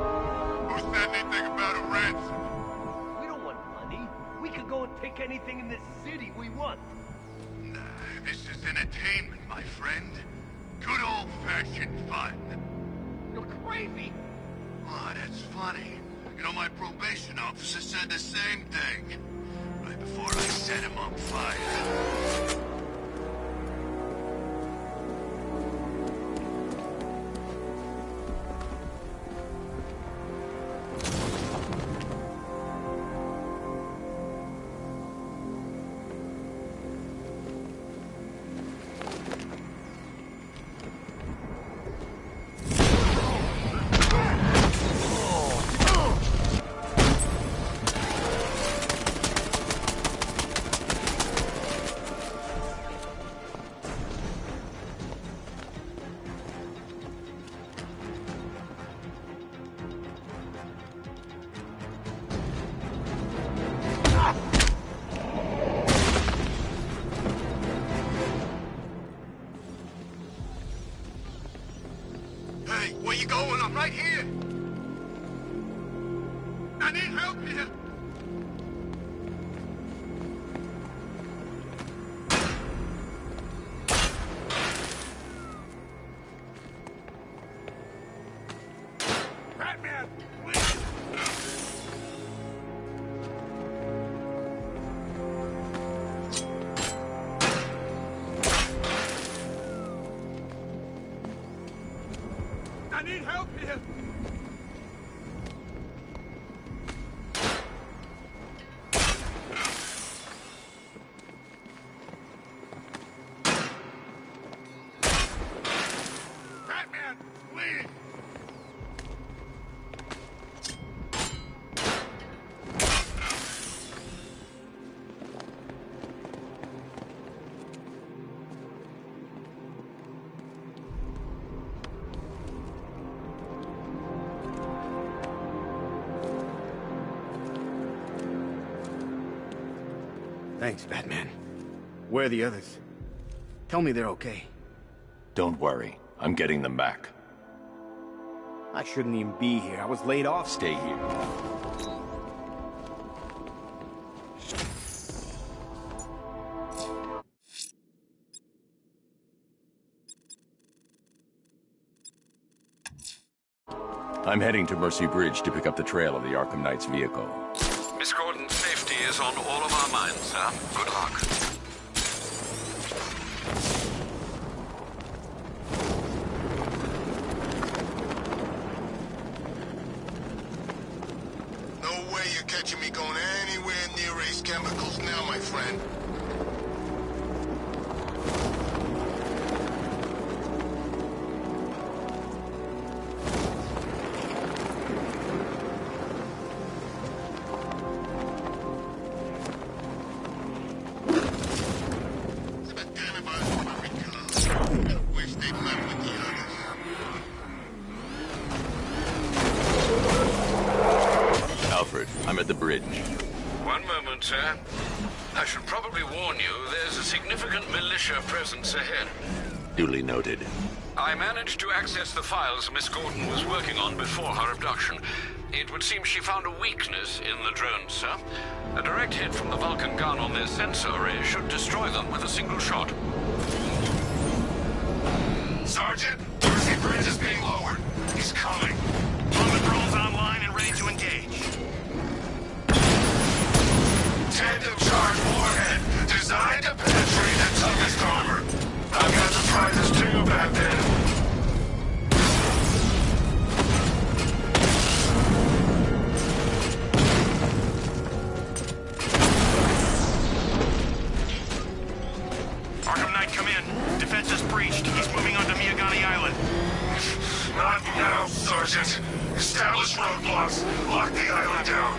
Who said anything about a ransom? We don't want money. We could go and take anything in this city we want. Nah, this is entertainment, my friend. Good old-fashioned fun. You're crazy. Oh, that's funny. You know, my probation officer said the same thing. Right before I set him on fire. Where you going? I'm right here. I need help here. Batman, please. I need help here! Batman, please! Thanks, Batman. Where are the others? Tell me they're okay. Don't worry. I'm getting them back. I shouldn't even be here. I was laid off. Stay here. I'm heading to Mercy Bridge to pick up the trail of the Arkham Knight's vehicle. Miss Gordon's safety is on all of our minds, sir. Good luck. No way you're catching me going anywhere near Ace Chemicals now, my friend. I'm at the bridge. One moment, sir. I should probably warn you, there's a significant militia presence ahead. Duly noted. I managed to access the files Miss Gordon was working on before her abduction. It would seem she found a weakness in the drones, sir. A direct hit from the Vulcan gun on their sensor array should destroy them with a single shot. Sergeant, Mercy Bridge is being lowered. He's coming. All the drones online and ready to engage. Tandem charge warhead, designed to penetrate the toughest armor. I've got surprises too back then. Arkham Knight, come in. Defense is breached. He's moving onto Miyagani Island. Not now, Sergeant. Establish roadblocks. Lock the island down.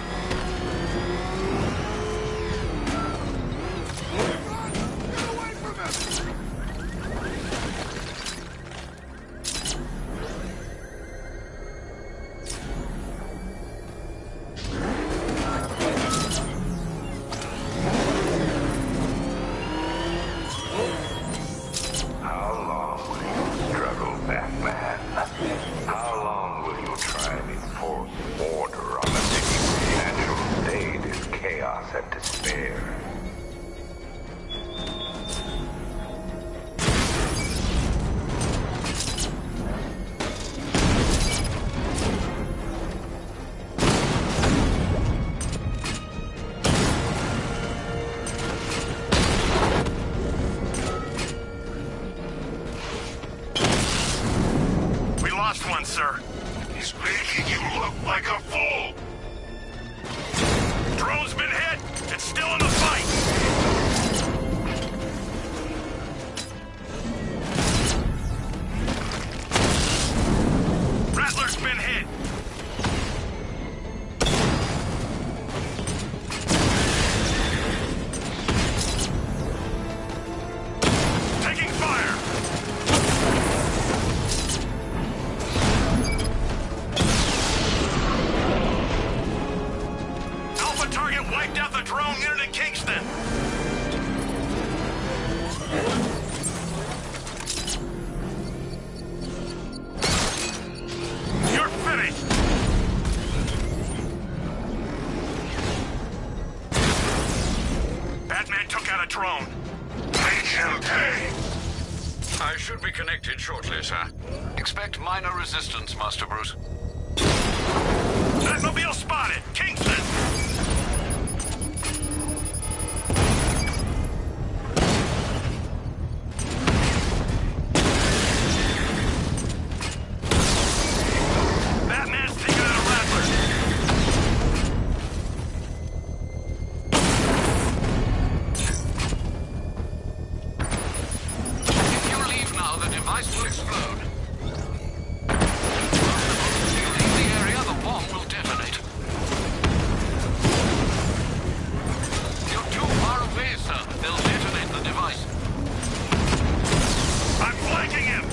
lost one, sir. He's making you look like a fool! Drone's been hit! It's still in the fight! Rattler's been hit! Taking fire! Alpha target wiped out the drone unit in Kingston! You're finished! Batman took out a drone. Make him pay! I should be connected shortly, sir. Expect minor resistance, Master Bruce. Batmobile spotted! Kingston! Batman's taking out a Rattler! If you leave now, the device will explode. If you leave the area, the bomb will detonate. You're too far away, sir. They'll detonate the device. I'm flanking him!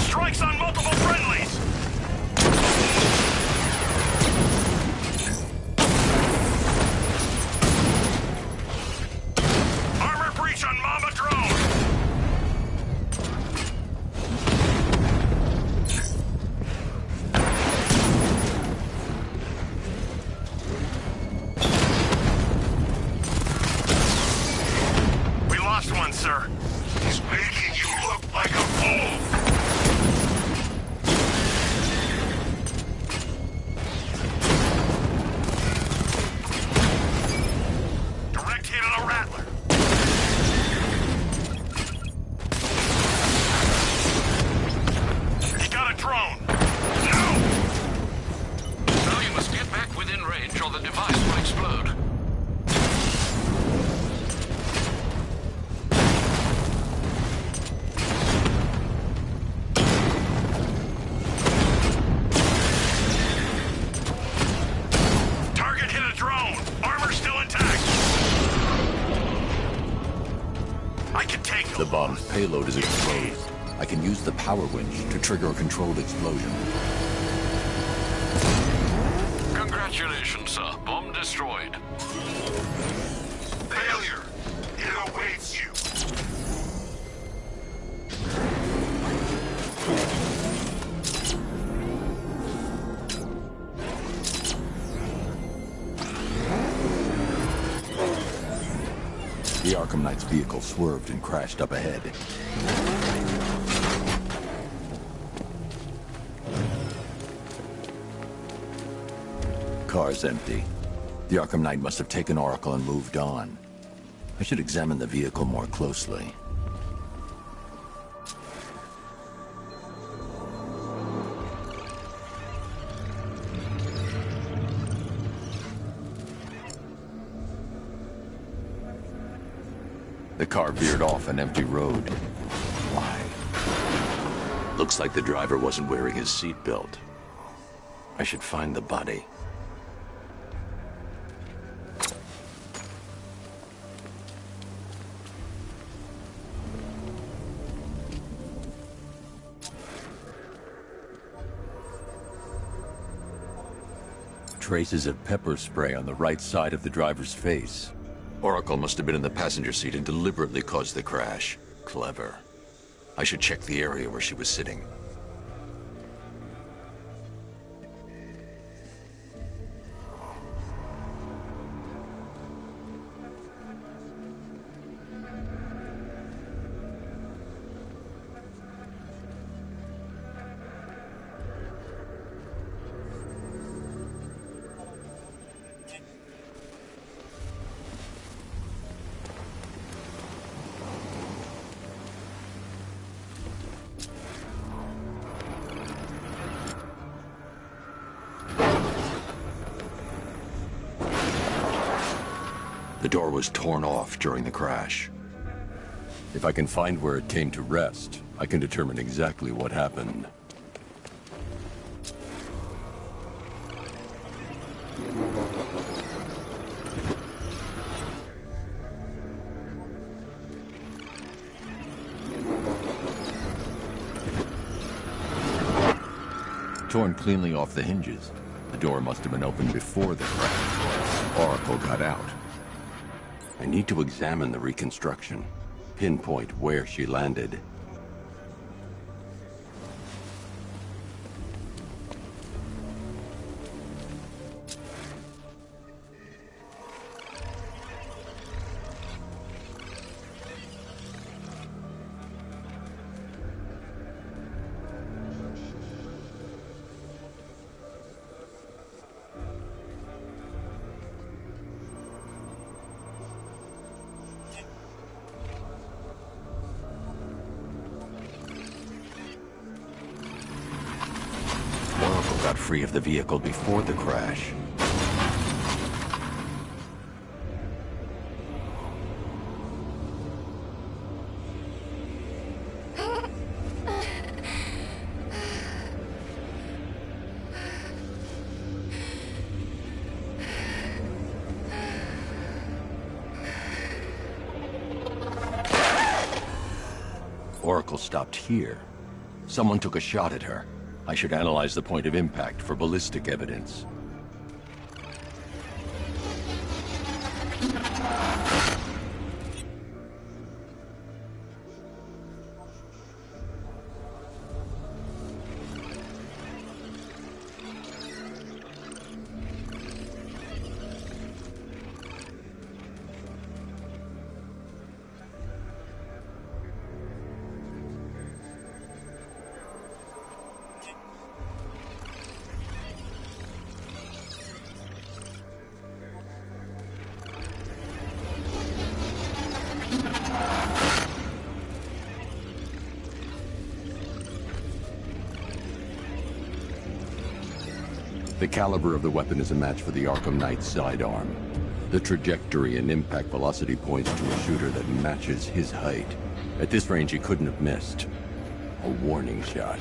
Strikes on multiple friendlies! Armor breach on Mama drone! We lost one, sir. He's making you look like a fool! Direct hit on a Rattler. He got a drone. No! Now you must get back within range or the device will explode. Target hit a drone. Armor still intact. I can take The bomb's payload is exposed. I can use the power winch to trigger a controlled explosion. Congratulations, sir. Bomb destroyed. Failure! It awaits you! The Arkham Knight's vehicle swerved and crashed up ahead. Car's empty. The Arkham Knight must have taken Oracle and moved on. I should examine the vehicle more closely. The car veered off an empty road. Why? Looks like the driver wasn't wearing his seatbelt. I should find the body. Traces of pepper spray on the right side of the driver's face. Oracle must have been in the passenger seat and deliberately caused the crash. Clever. I should check the area where she was sitting. The door was torn off during the crash. If I can find where it came to rest, I can determine exactly what happened. Torn cleanly off the hinges. The door must have been opened before the crash. Oracle got out. I need to examine the reconstruction, pinpoint where she landed. Got free of the vehicle before the crash. Oracle stopped here. Someone took a shot at her. I should analyze the point of impact for ballistic evidence. The caliber of the weapon is a match for the Arkham Knight's sidearm. The trajectory and impact velocity points to a shooter that matches his height. At this range, he couldn't have missed. A warning shot.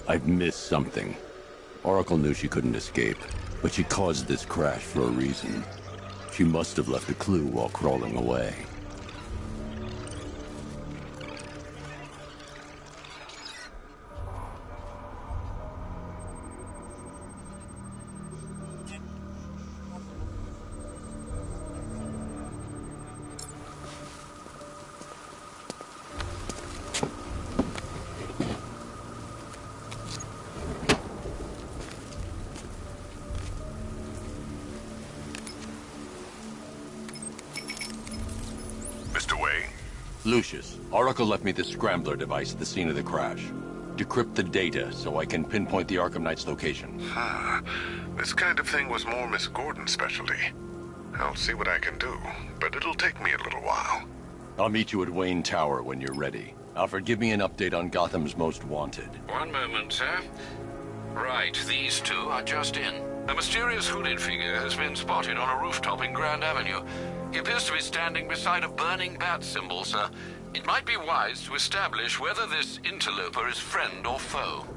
I've missed something. Oracle knew she couldn't escape, but she caused this crash for a reason. She must have left a clue while crawling away. Lucius, Oracle left me the scrambler device at the scene of the crash. Decrypt the data so I can pinpoint the Arkham Knight's location. This kind of thing was more Miss Gordon's specialty. I'll see what I can do, but it'll take me a little while. I'll meet you at Wayne Tower when you're ready. Alfred, give me an update on Gotham's Most Wanted. One moment, sir. Right, these two are just in. A mysterious hooded figure has been spotted on a rooftop in Grand Avenue. He appears to be standing beside a burning bat symbol, sir. It might be wise to establish whether this interloper is friend or foe.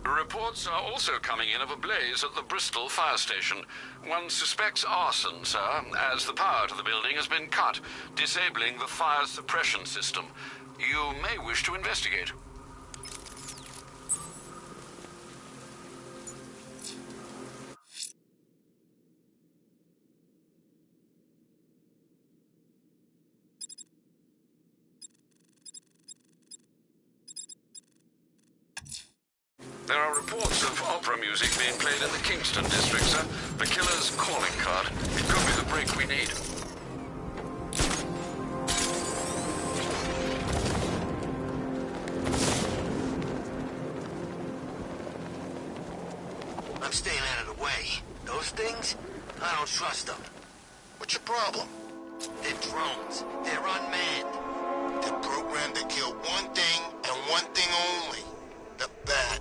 Reports are also coming in of a blaze at the Bristol fire station. One suspects arson, sir, as the power to the building has been cut, disabling the fire suppression system. You may wish to investigate. There are reports of opera music being played in the Kingston district, sir. The killer's calling card. It could be the break we need. I'm staying out of the way. Those things, I don't trust them. What's your problem? They're drones. They're unmanned. They're programmed to kill one thing and one thing only. The bat.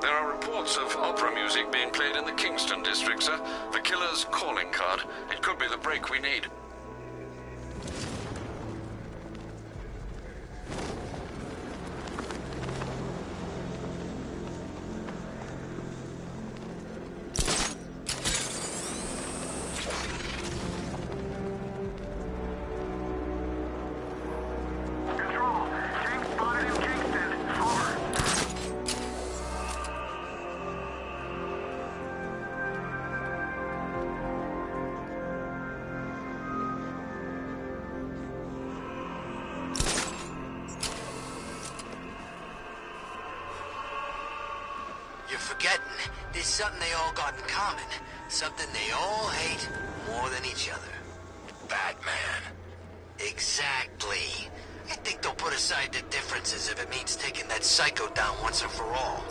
There are reports of opera music being played in the Kingston district, sir. The killer's calling card. It could be the break we need. You're forgetting, there's something they all got in common. Something they all hate more than each other. Batman. Exactly. I think they'll put aside their differences if it means taking that psycho down once and for all.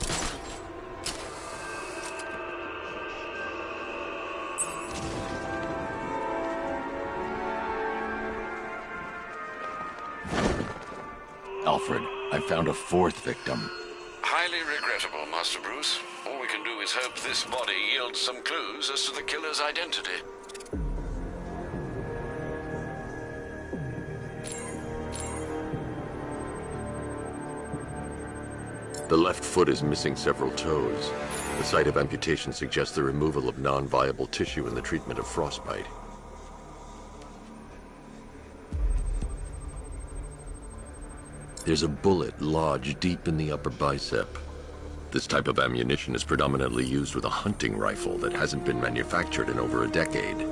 Alfred, I found a fourth victim. Highly regrettable, Master Bruce. All we can do is hope this body yields some clues as to the killer's identity. The left foot is missing several toes. The site of amputation suggests the removal of non-viable tissue in the treatment of frostbite. There's a bullet lodged deep in the upper bicep. This type of ammunition is predominantly used with a hunting rifle that hasn't been manufactured in over a decade.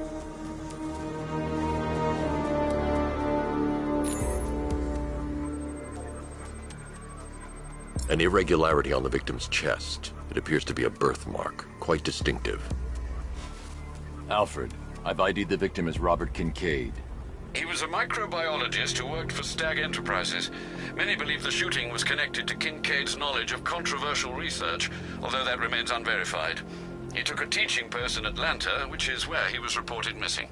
An irregularity on the victim's chest. It appears to be a birthmark, quite distinctive. Alfred, I've ID'd the victim as Robert Kincaid. He was a microbiologist who worked for Stag Enterprises. Many believe the shooting was connected to Kincaid's knowledge of controversial research, although that remains unverified. He took a teaching post in Atlanta, which is where he was reported missing.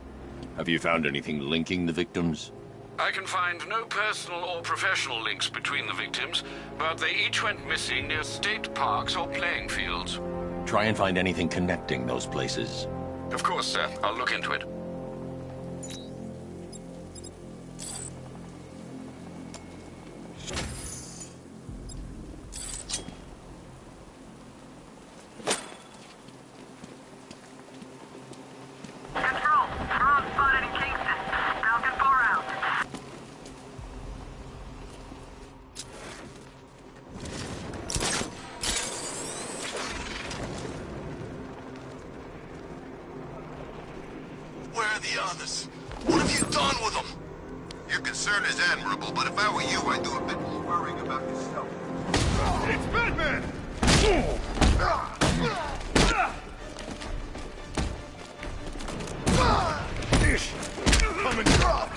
Have you found anything linking the victims? I can find no personal or professional links between the victims, but they each went missing near state parks or playing fields. Try and find anything connecting those places. Of course, sir. I'll look into it. Where are the others? What have you done with them? Your concern is admirable, but if I were you, I'd do a bit more worrying about yourself. It's Batman! Coming up!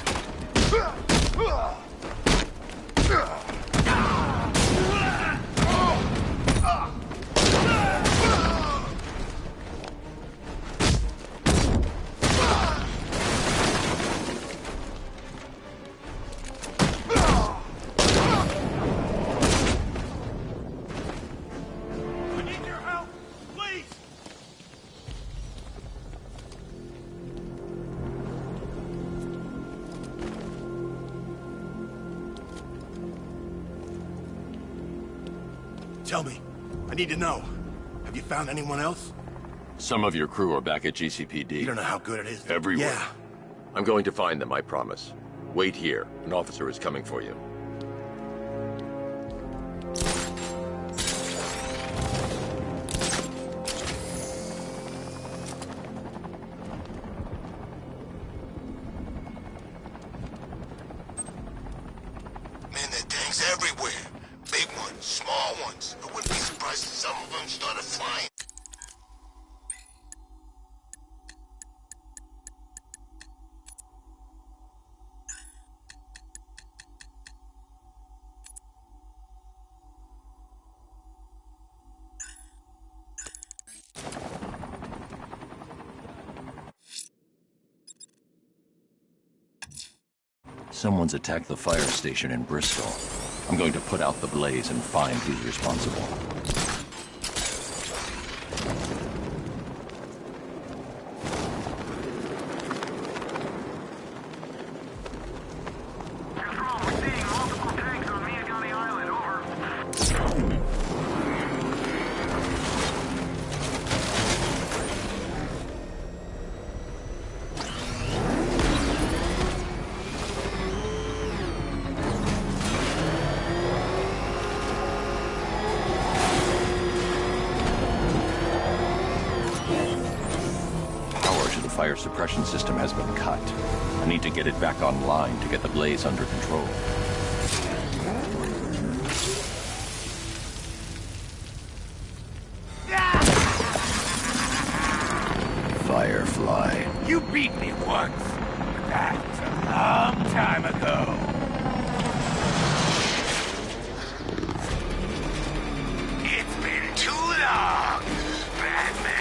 Tell me. I need to know. Have you found anyone else? Some of your crew are back at GCPD. You don't know how good it is. Everywhere. Yeah. I'm going to find them, I promise. Wait here. An officer is coming for you. Man, there are tanks everywhere. Big ones, small ones. I wouldn't be surprised if some of them started flying. Someone's attacked the fire station in Bristol. I'm going to put out the blaze and find who's responsible. Fire suppression system has been cut. I need to get it back online to get the blaze under control. Firefly. You beat me once, but that's a long time ago. It's been too long, Batman.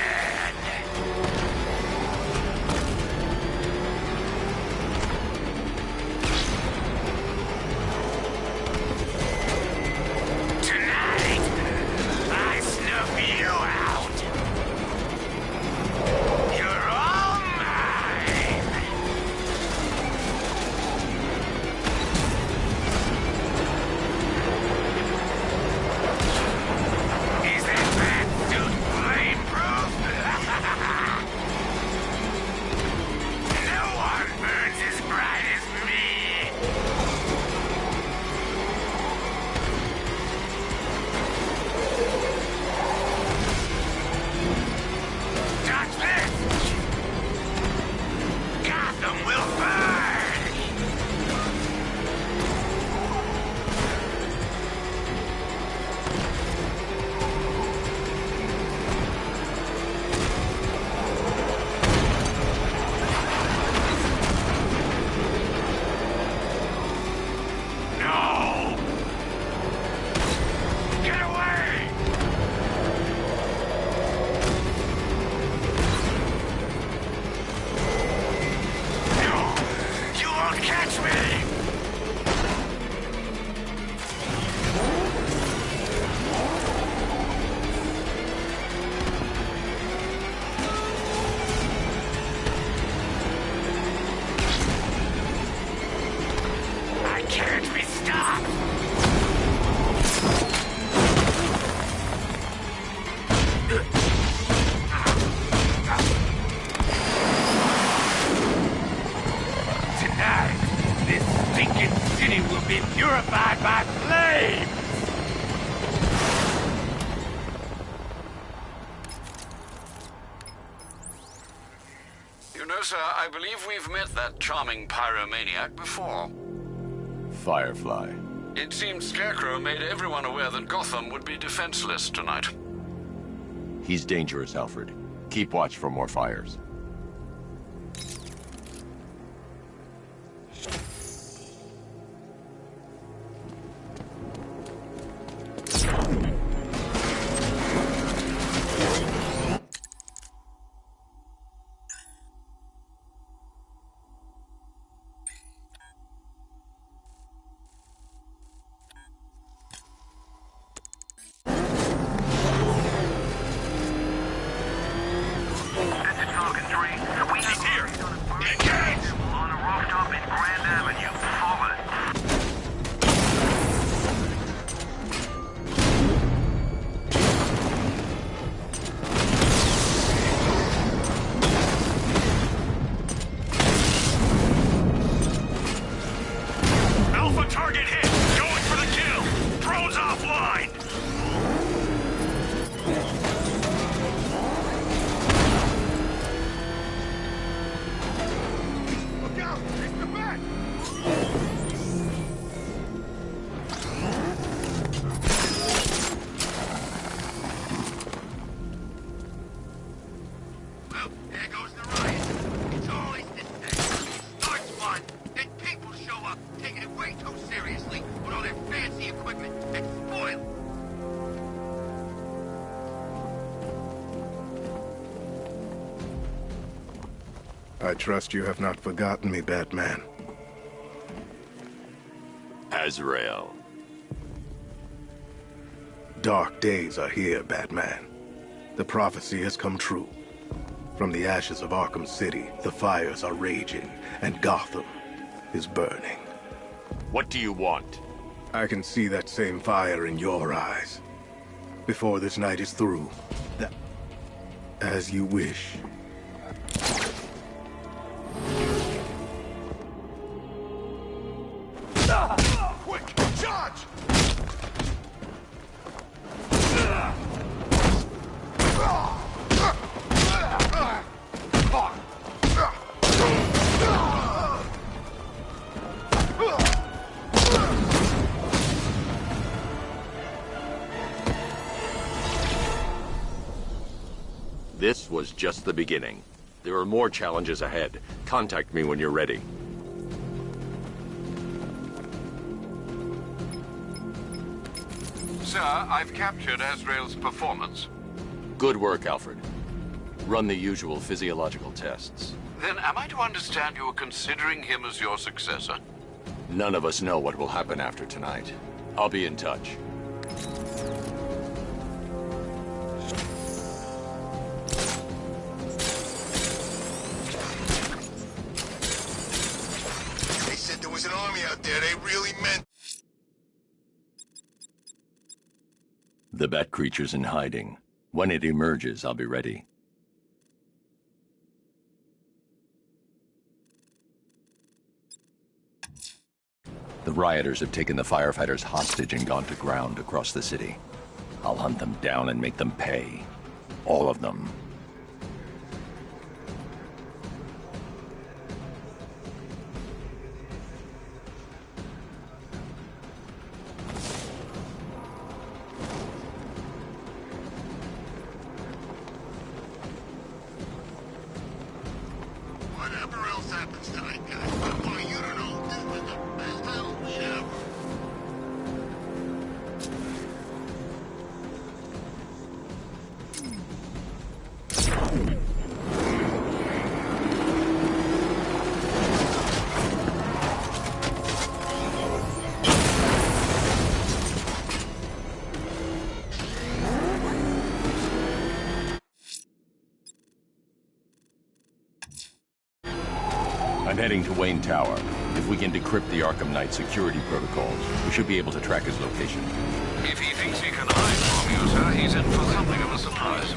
Purified by flame! You know, sir, I believe we've met that charming pyromaniac before. Firefly. It seems Scarecrow made everyone aware that Gotham would be defenseless tonight. He's dangerous, Alfred. Keep watch for more fires. I trust you have not forgotten me, Batman. Azrael. Dark days are here, Batman. The prophecy has come true. From the ashes of Arkham City, the fires are raging, and Gotham is burning. What do you want? I can see that same fire in your eyes. Before this night is through, as you wish. Quick, charge! This was just the beginning. There are more challenges ahead. Contact me when you're ready. Sir, I've captured Azrael's performance. Good work, Alfred. Run the usual physiological tests. Then am I to understand you are considering him as your successor? None of us know what will happen after tonight. I'll be in touch. They said there was an army out there. They really meant... The Bat creature's in hiding. When it emerges, I'll be ready. The rioters have taken the firefighters hostage and gone to ground across the city. I'll hunt them down and make them pay. All of them. Whatever else happens tonight, guys, I want you to know this was the best Halloween ever. I'm heading to Wayne Tower. If we can decrypt the Arkham Knight security protocols, we should be able to track his location. If he thinks he can hide from you, sir, he's in for something of a surprise.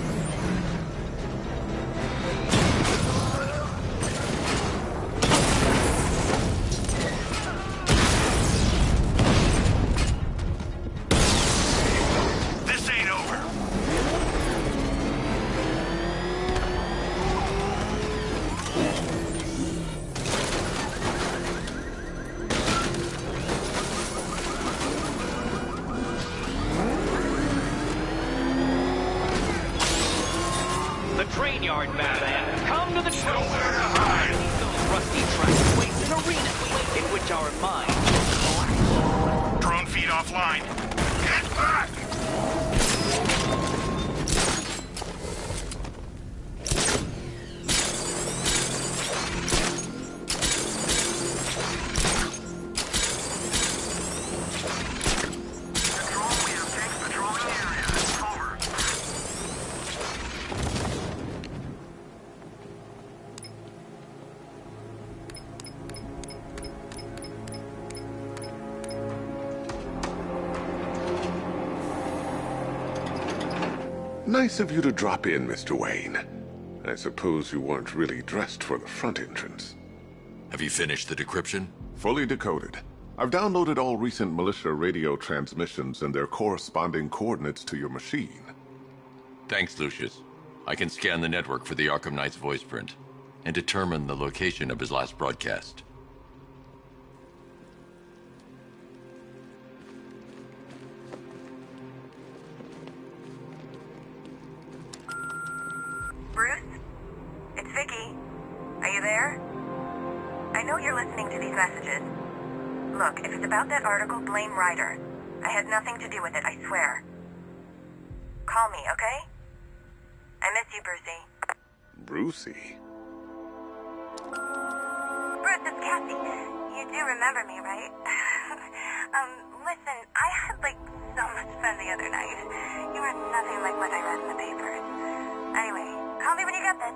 This ain't over. The train yard, Batman. Come to the train. Nowhere to hide. Those rusty tracks waste an arena in which our minds will collapse. Drone feed offline. Get back! Nice of you to drop in, Mr. Wayne. I suppose you weren't really dressed for the front entrance. Have you finished the decryption? Fully decoded. I've downloaded all recent militia radio transmissions and their corresponding coordinates to your machine. Thanks, Lucius. I can scan the network for the Arkham Knight's voice print and determine the location of his last broadcast. Bruce? It's Vicky. Are you there? I know you're listening to these messages. Look, if it's about that article, blame Ryder. I had nothing to do with it, I swear. Call me, okay? I miss you, Brucey. Brucey? Bruce, it's Cassie. You do remember me, right? Listen, I had, so much fun the other night. You are nothing like what I read in the papers. Anyway, call me when you get this.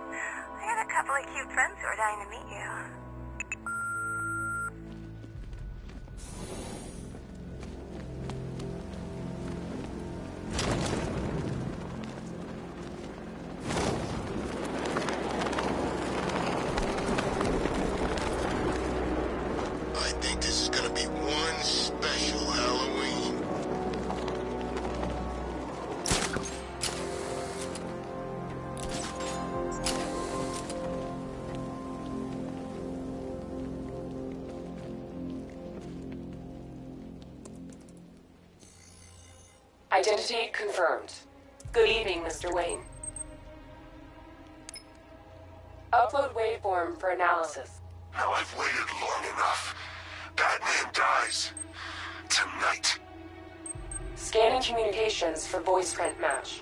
I got a couple of cute friends who are dying to meet you. I think this is gonna be one special Halloween. Identity confirmed. Good evening, Mr. Wayne. Upload waveform for analysis. Now I've waited long enough. Batman dies. Tonight. Scanning communications for voice print match.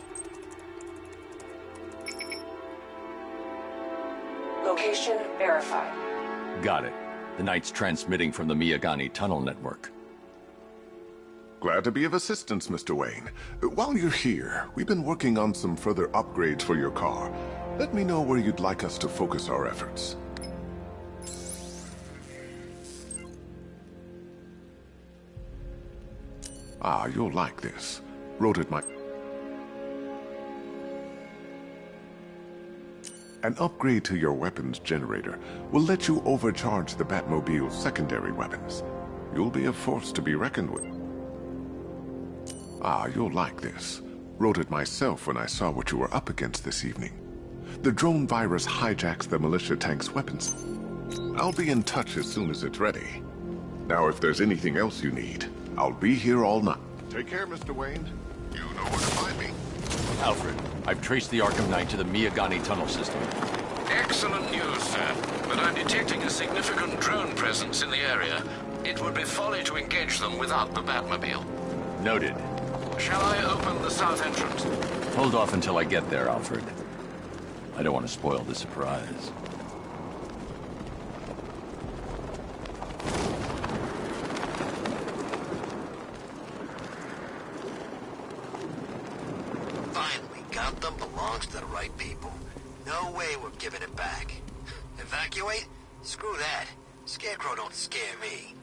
Location verified. Got it. The Knight's transmitting from the Miyagani tunnel network. Glad to be of assistance, Mr. Wayne. While you're here, we've been working on some further upgrades for your car. Let me know where you'd like us to focus our efforts. Ah, you'll like this. Wrote it An upgrade to your weapons generator will let you overcharge the Batmobile's secondary weapons. You'll be a force to be reckoned with. Ah, you'll like this. Wrote it myself when I saw what you were up against this evening. The drone virus hijacks the militia tank's weapons. I'll be in touch as soon as it's ready. Now, if there's anything else you need, I'll be here all night. Take care, Mr. Wayne. You know where to find me. Alfred, I've traced the Arkham Knight to the Miyagani tunnel system. Excellent news, sir. But I'm detecting a significant drone presence in the area. It would be folly to engage them without the Batmobile. Noted. Shall I open the south entrance? Hold off until I get there, Alfred. I don't want to spoil the surprise. Finally, got them. Belongs to the right people. No way we're giving it back. Evacuate? Screw that. Scarecrow don't scare me.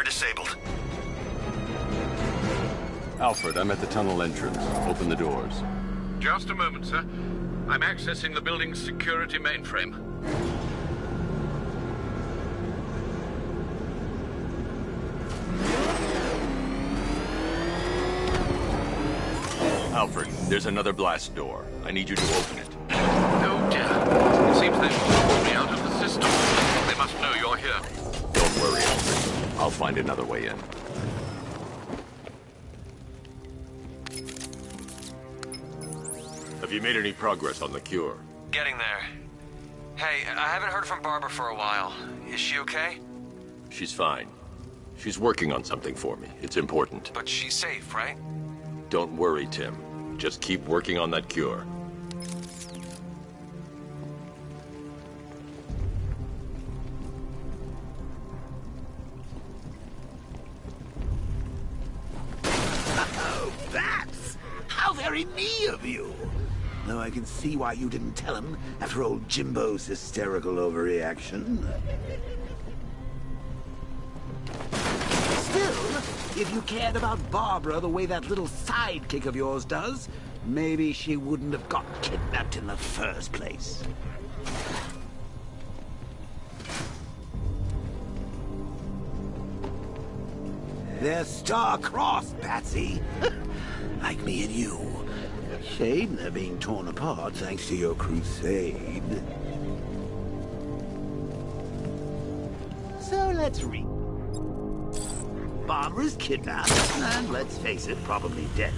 Disabled. Alfred, I'm at the tunnel entrance. Open the doors. Just a moment, sir. I'm accessing the building's security mainframe. Alfred, there's another blast door. I need you to open it. Oh dear. It seems they've pulled me out of the system. They must know you're here. Don't worry, Alfred. I'll find another way in. Have you made any progress on the cure? Getting there. Hey, I haven't heard from Barbara for a while. Is she okay? She's fine. She's working on something for me. It's important. But she's safe, right? Don't worry, Tim. Just keep working on that cure. Oh, bats! How very me of you! Though I can see why you didn't tell him after old Jimbo's hysterical overreaction. Still, if you cared about Barbara the way that little sidekick of yours does, maybe she wouldn't have got kidnapped in the first place. They're star-crossed, Patsy. Like me and you. Shame they're being torn apart thanks to your crusade. So let's read. Barbara's kidnapped, and let's face it, probably dead.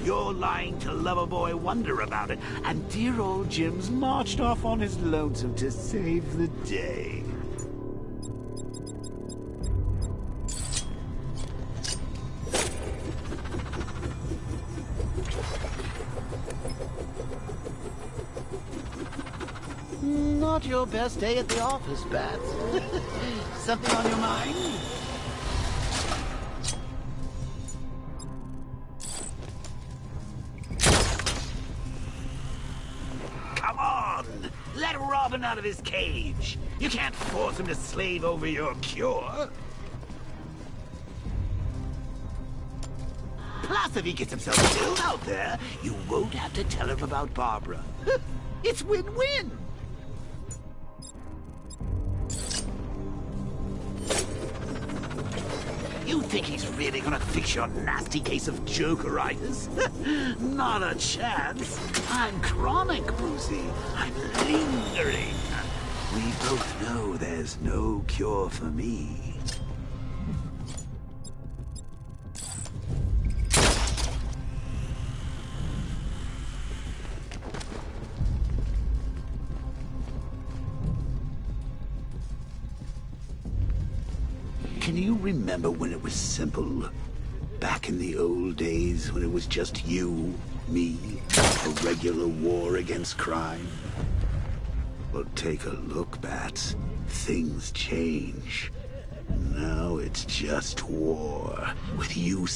You're lying to Loverboy Wonder about it, and dear old Jim's marched off on his lonesome to save the day. Not your best day at the office, Bats. Something on your mind? Come on! Let Robin out of his cage! You can't force him to slave over your cure! Plus, if he gets himself killed out there, you won't have to tell him about Barbara. It's win-win! You think he's really gonna fix your nasty case of jokeritis? Not a chance. I'm chronic, Brucey. I'm lingering. We both know there's no cure for me. Can you remember when it was simple? Back in the old days when it was just you, me, a regular war against crime? Well, take a look, Bats. Things change. Now it's just war, with you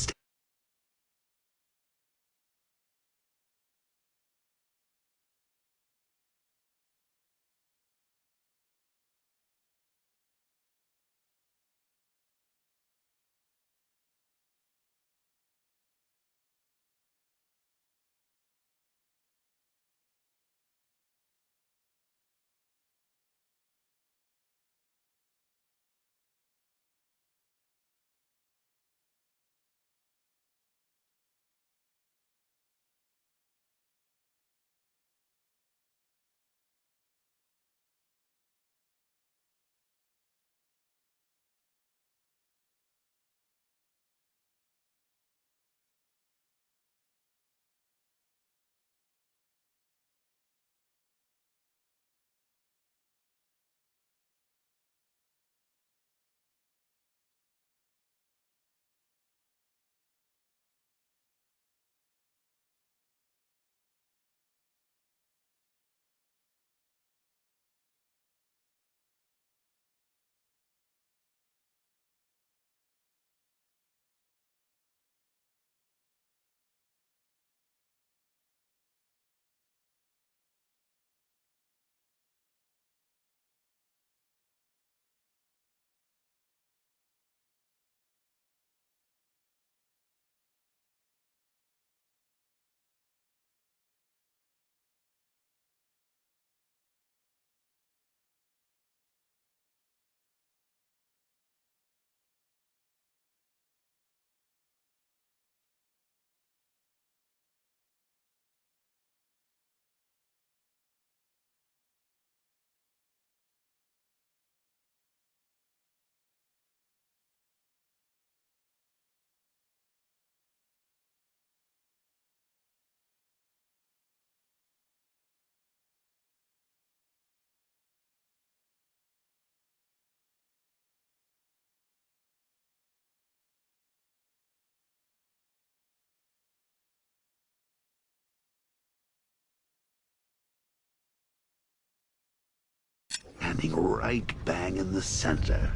standing right bang in the center.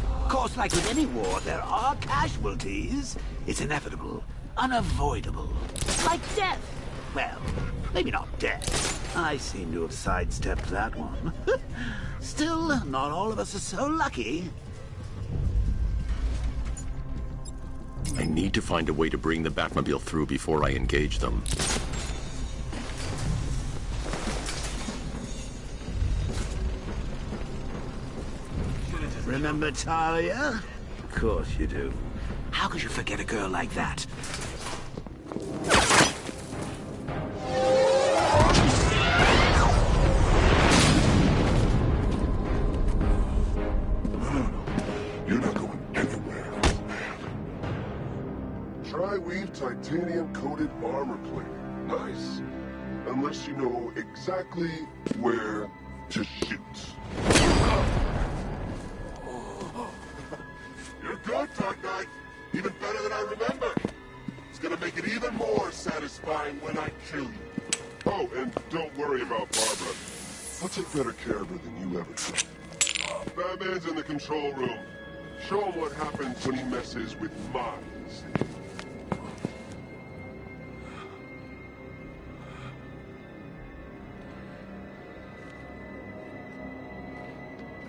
Of course, like with any war, there are casualties. It's inevitable, unavoidable. Like death. Well, maybe not death. I seem to have sidestepped that one. Still, not all of us are so lucky. I need to find a way to bring the Batmobile through before I engage them. Remember Talia? Of course you do. How could you forget a girl like that? You're not going anywhere, man. Tri-weave titanium-coated armor plating. Nice. Unless you know exactly where to shoot. You're good, Dark Knight. Even better than I remember. It's gonna make it even more satisfying when I kill you. Oh, and don't worry about Barbara. I'll take better care of her than you ever did. Batman's in the control room. Show him what happens when he messes with minds.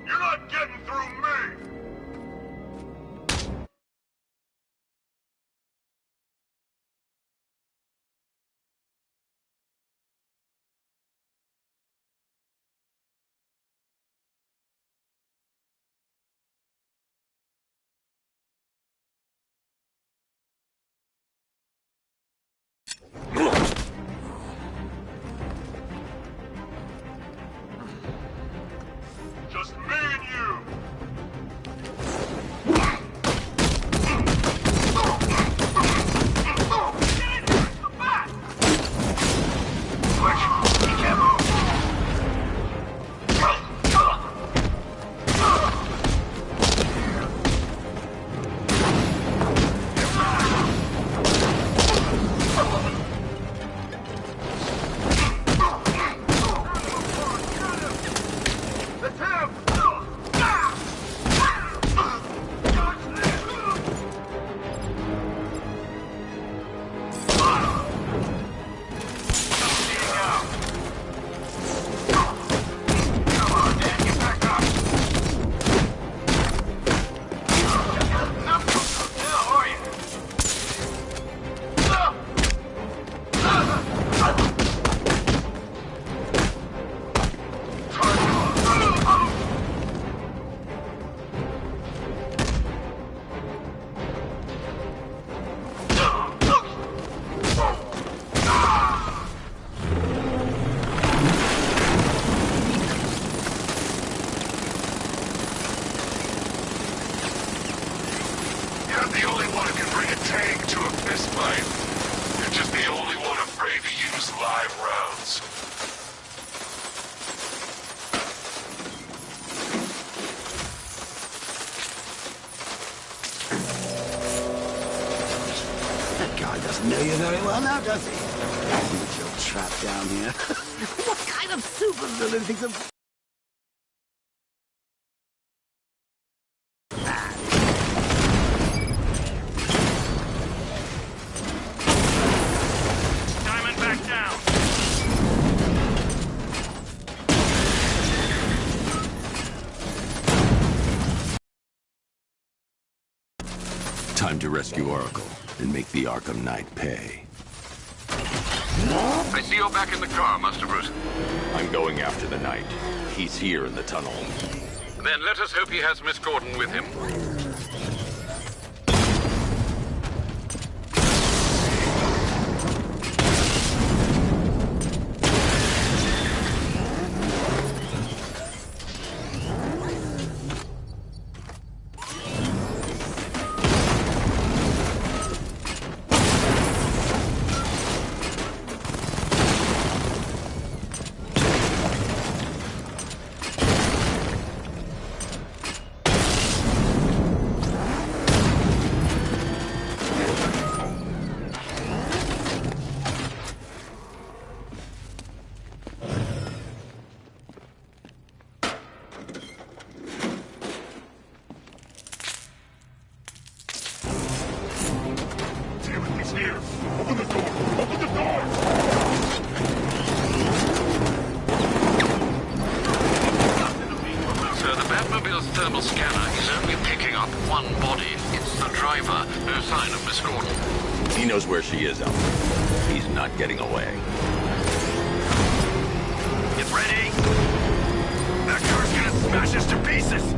You're not getting through me! Just me and you! Know you very well now, does he? With your trap down here. What kind of supervillain thinks of... Diamond back down. Time to rescue Oracle and make the Arkham Knight pay. I see you're back in the car, Master Bruce. I'm going after the Knight. He's here in the tunnel. Then let us hope he has Miss Gordon with him. thermal scanner is only picking up one body. It's the driver. No sign of Miss Gordon. He knows where she is, Alfred. He's not getting away. Get ready! That car's gonna smash us to pieces!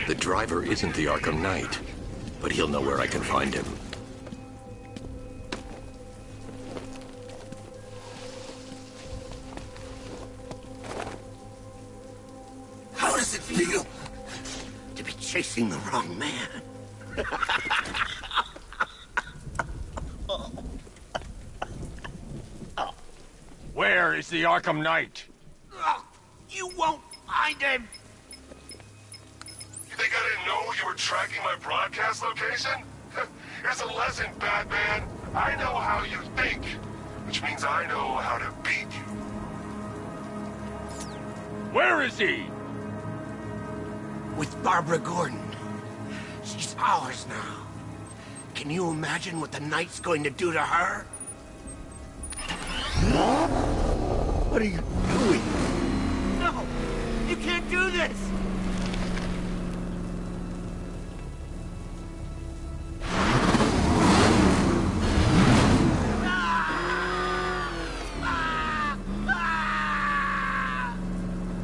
The driver isn't the Arkham Knight, but he'll know where I can find him. How does it feel to be chasing the wrong man? Where is the Arkham Knight? You won't find him! You think I didn't know you were tracking my broadcast location? Here's a lesson, Batman. I know how you think, which means I know how to beat you. Where is he? With Barbara Gordon. She's ours now. Can you imagine what the Knight's going to do to her? What are you doing? No! You can't do this!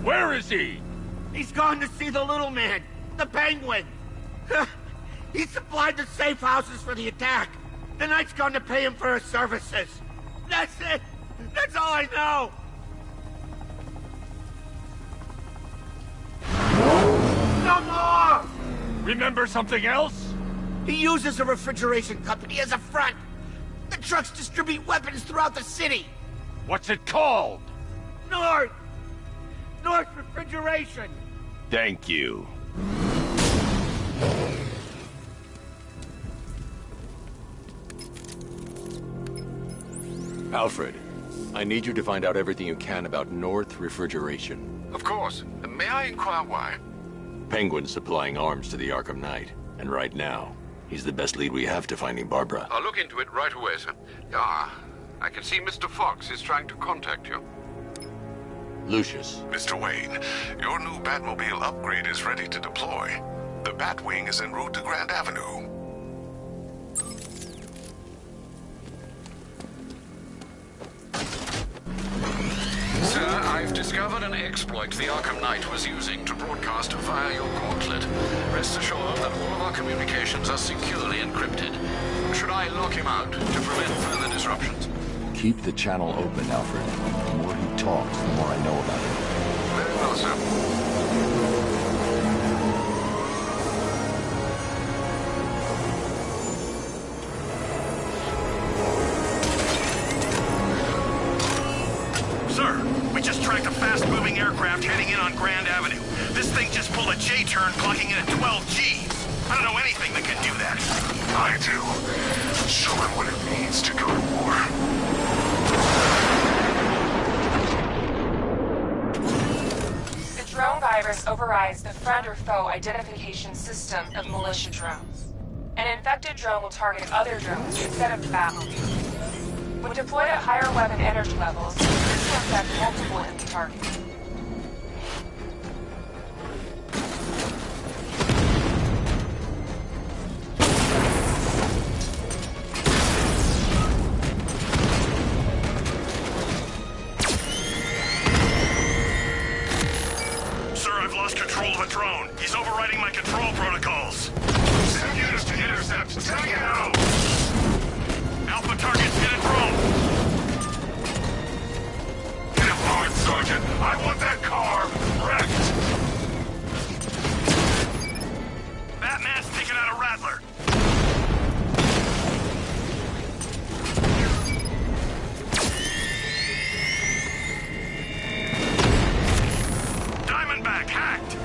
Where is he? He's gone to see the little man, the Penguin. He supplied the safe houses for the attack. The Knight's gone to pay him for his services. That's it. That's all I know. No more! Remember something else? He uses a refrigeration company as a front. The trucks distribute weapons throughout the city. What's it called? North Refrigeration. Thank you. Alfred, I need you to find out everything you can about North Refrigeration. Of course. May I inquire why? Penguin's supplying arms to the Arkham Knight, and right now, he's the best lead we have to finding Barbara. I'll look into it right away, sir. Ah, I can see Mr. Fox is trying to contact you. Lucius. Mr. Wayne, your new Batmobile upgrade is ready to deploy. The Batwing is en route to Grand Avenue. Sir, I've discovered an exploit the Arkham Knight was using to broadcast via your gauntlet. Rest assured that all of our communications are securely encrypted. Should I lock him out to prevent further disruptions? Keep the channel open, Alfred. The more he talks, the more I know about him. Very well, sir. We just tracked a fast-moving aircraft heading in on Grand Avenue. This thing just pulled a J-turn, clocking in at 12 Gs. I don't know anything that can do that. I do. Show him what it means to go to war. The drone virus overrides the friend or foe identification system of militia drones. An infected drone will target other drones instead of the Batmobile. When deployed at higher weapon energy levels, this will affect multiple enemy targets. Sir, I've lost control of a drone. He's overriding my control protocols. Send units to Intercept, take it out! Alpha targets hit a drone! Get it moving, Sergeant! I want that car wrecked! Batman's taking out a Rattler! Diamondback hacked!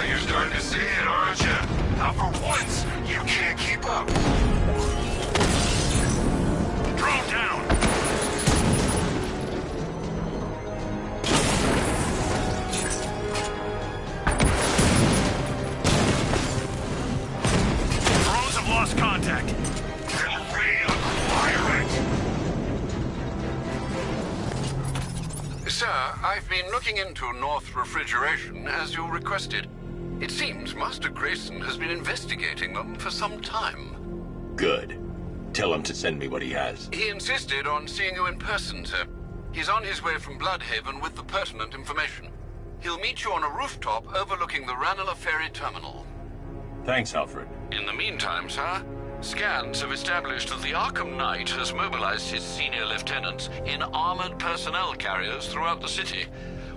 You're starting to see it, aren't you? Now for once, you can't keep up. Drone down! Drones have lost contact. Then reacquire it. Sir, I've been looking into North Refrigeration as you requested. It seems Master Grayson has been investigating them for some time. Good. Tell him to send me what he has. He insisted on seeing you in person, sir. He's on his way from Bloodhaven with the pertinent information. He'll meet you on a rooftop overlooking the Ranelagh Ferry Terminal. Thanks, Alfred. In the meantime, sir, scans have established that the Arkham Knight has mobilized his senior lieutenants in armored personnel carriers throughout the city.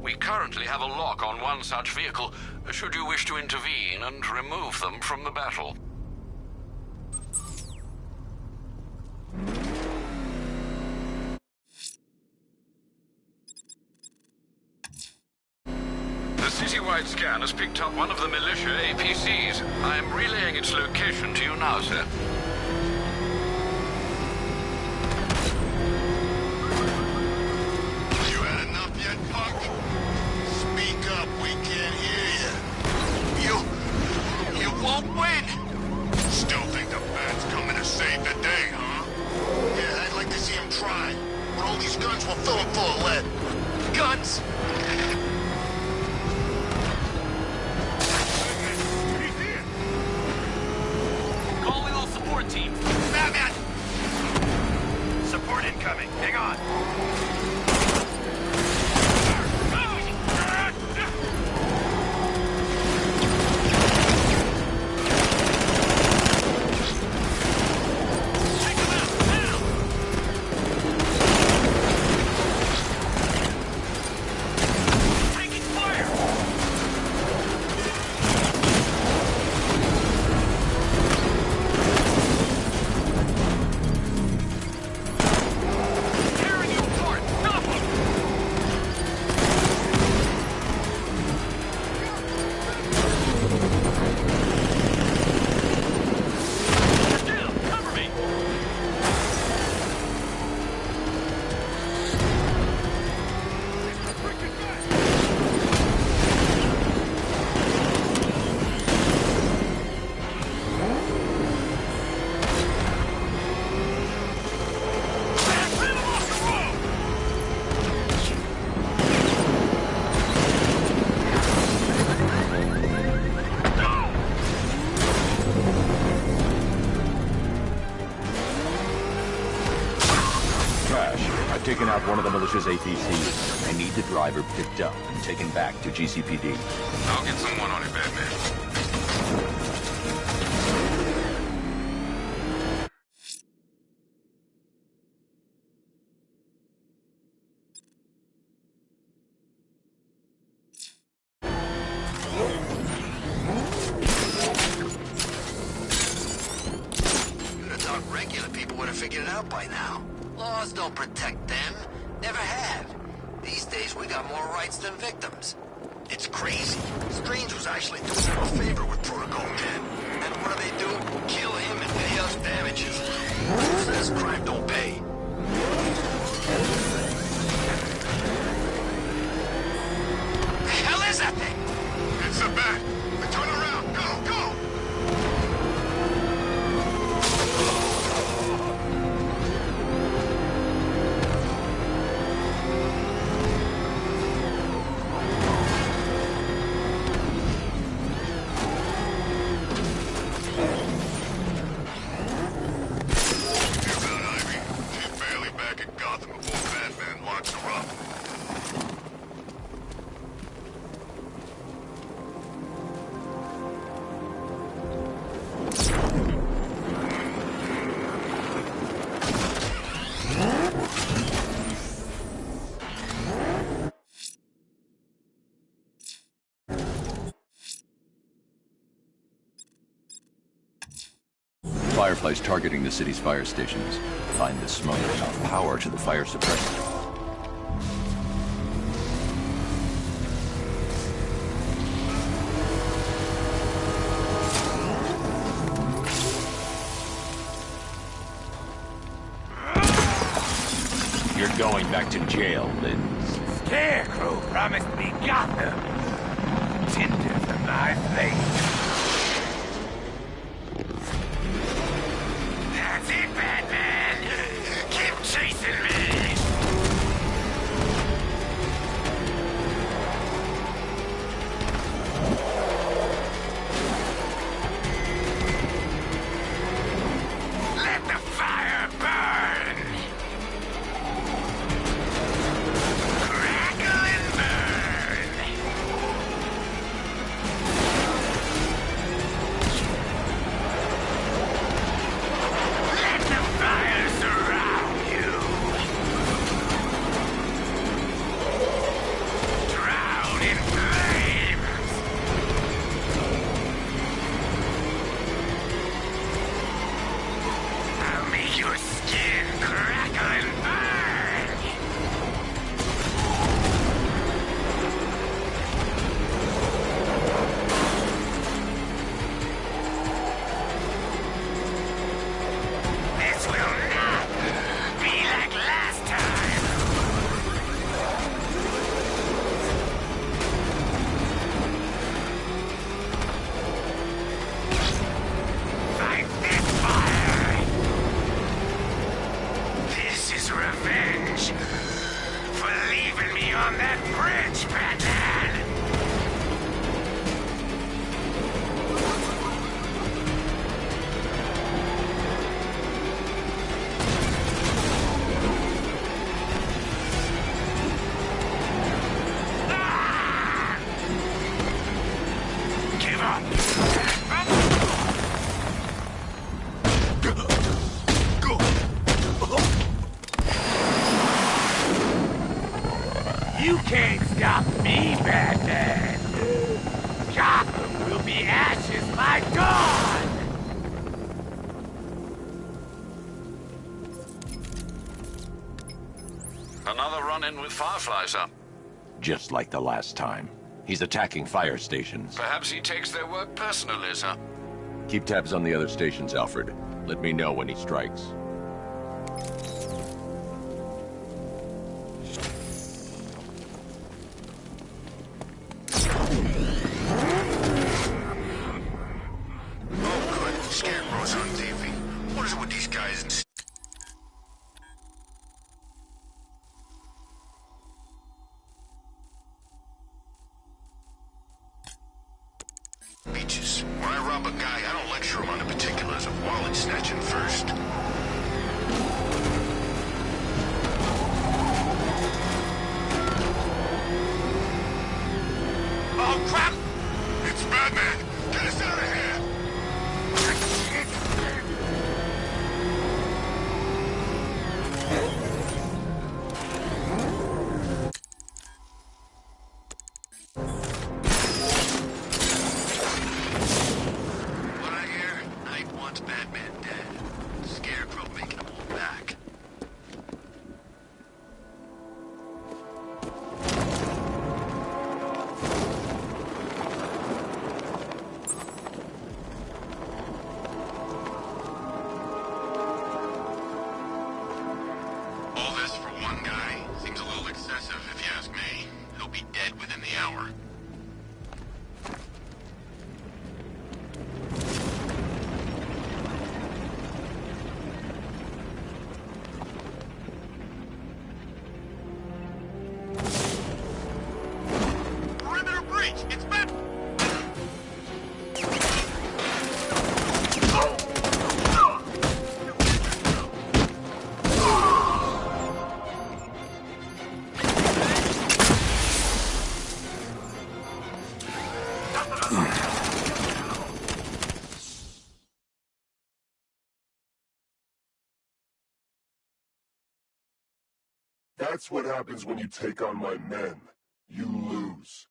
We currently have a lock on one such vehicle, should you wish to intervene and remove them from the battle. The citywide scan has picked up one of the militia APCs. I am relaying its location to you now, sir. You had enough yet, punk? Speak up, we can't hear you. You won't win! Still think the Bat's coming to save the day, huh? Yeah, I'd like to see him try. But all these guns will fill him full of lead. Guns? Calling all support teams. Batman! Support incoming. Hang on. Taken out one of the militia's APCs. I need the driver picked up and taken back to GCPD. I'll get someone on it, Batman. You'd have thought regular people would have figured it out by now. Laws don't protect them. Never have. These days we got more rights than victims. It's crazy. Strange was actually doing him a favor with Protocol 10. And what do? Kill him and pay us damages. Who says crime don't pay? The hell is that thing? It's a bat. Turn around. Go, go! Firefly's targeting the city's fire stations. Find the smoke and power to the fire suppressor. You're going back to jail, Lynn. Scarecrow promised me Gotham. Tinder for my flame. That's it, Batman! Keep chasing me! Let the fire burn! Crackle and burn! Let the fire surround you! Drown in flames! I'll make your skin crackle and burn! This will not be like last time! Fight this fire! This is revenge for leaving me on that bridge, Batman! Give up! You can't stop me, Batman! Gotham will be ashes by dawn! Another run-in with Firefly, sir. Just like the last time. He's attacking fire stations. Perhaps he takes their work personally, sir. Keep tabs on the other stations, Alfred. Let me know when he strikes. Oh, good. Scarecrow's on TV. What is it with these guys and beaches? When I rob a guy, I don't lecture him on the particulars of wallet snatching first. Oh, crap! It's Batman! Get us out of here! What I hear? Knight wants Batman dead. Scarecrow making him hold back. All this for one guy seems a little excessive, if you ask me. He'll be dead within the hour. Perimeter breach! It's Bat... That's what happens when you take on my men. You lose.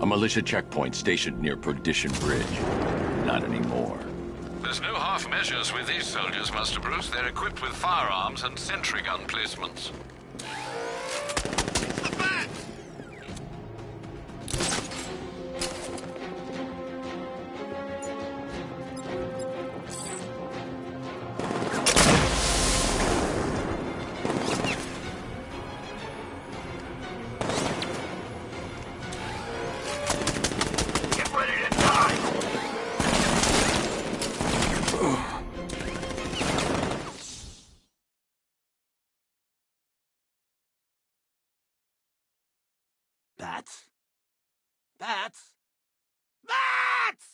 A militia checkpoint stationed near Perdition Bridge. Not anymore. There's no half measures with these soldiers, Master Bruce. They're equipped with firearms and sentry gun placements. Bats? Bats? Bats!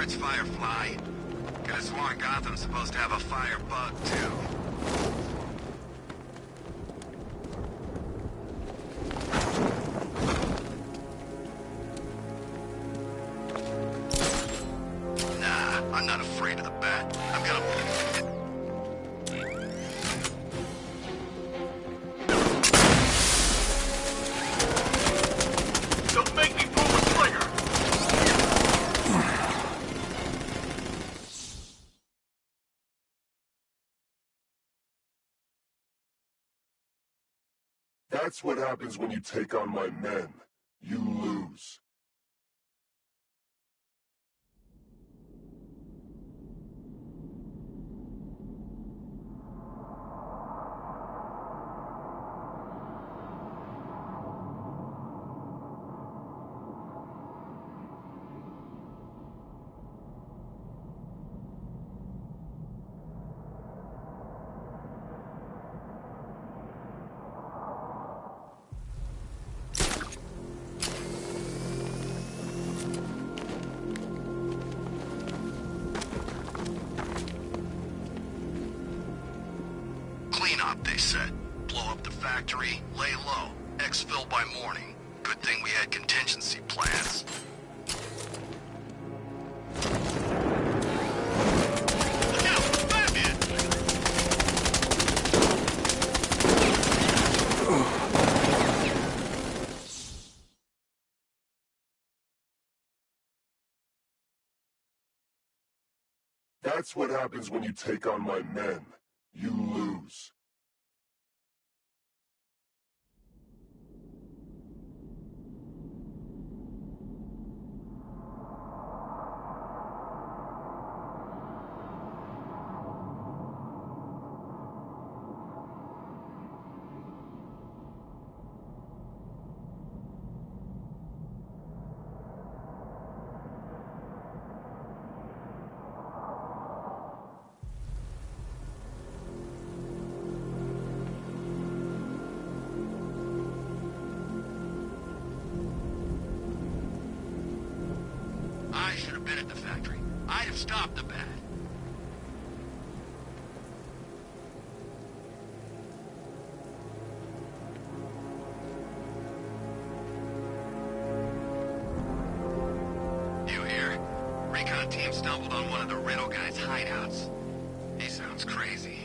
It's Firefly. Could have sworn Gotham's supposed to have a fire bug, too. Nah, I'm not afraid of the bat. I'm gonna... Don't make me pull the trigger! That's what happens when you take on my men. You lose. They said. Blow up the factory, lay low, exfil by morning. Good thing we had contingency plans. Look out! Batman! That's what happens when you take on my men. You lose. I should have been at the factory. I'd have stopped the bat. You hear? Recon team stumbled on one of the Riddle guy's hideouts. He sounds crazy.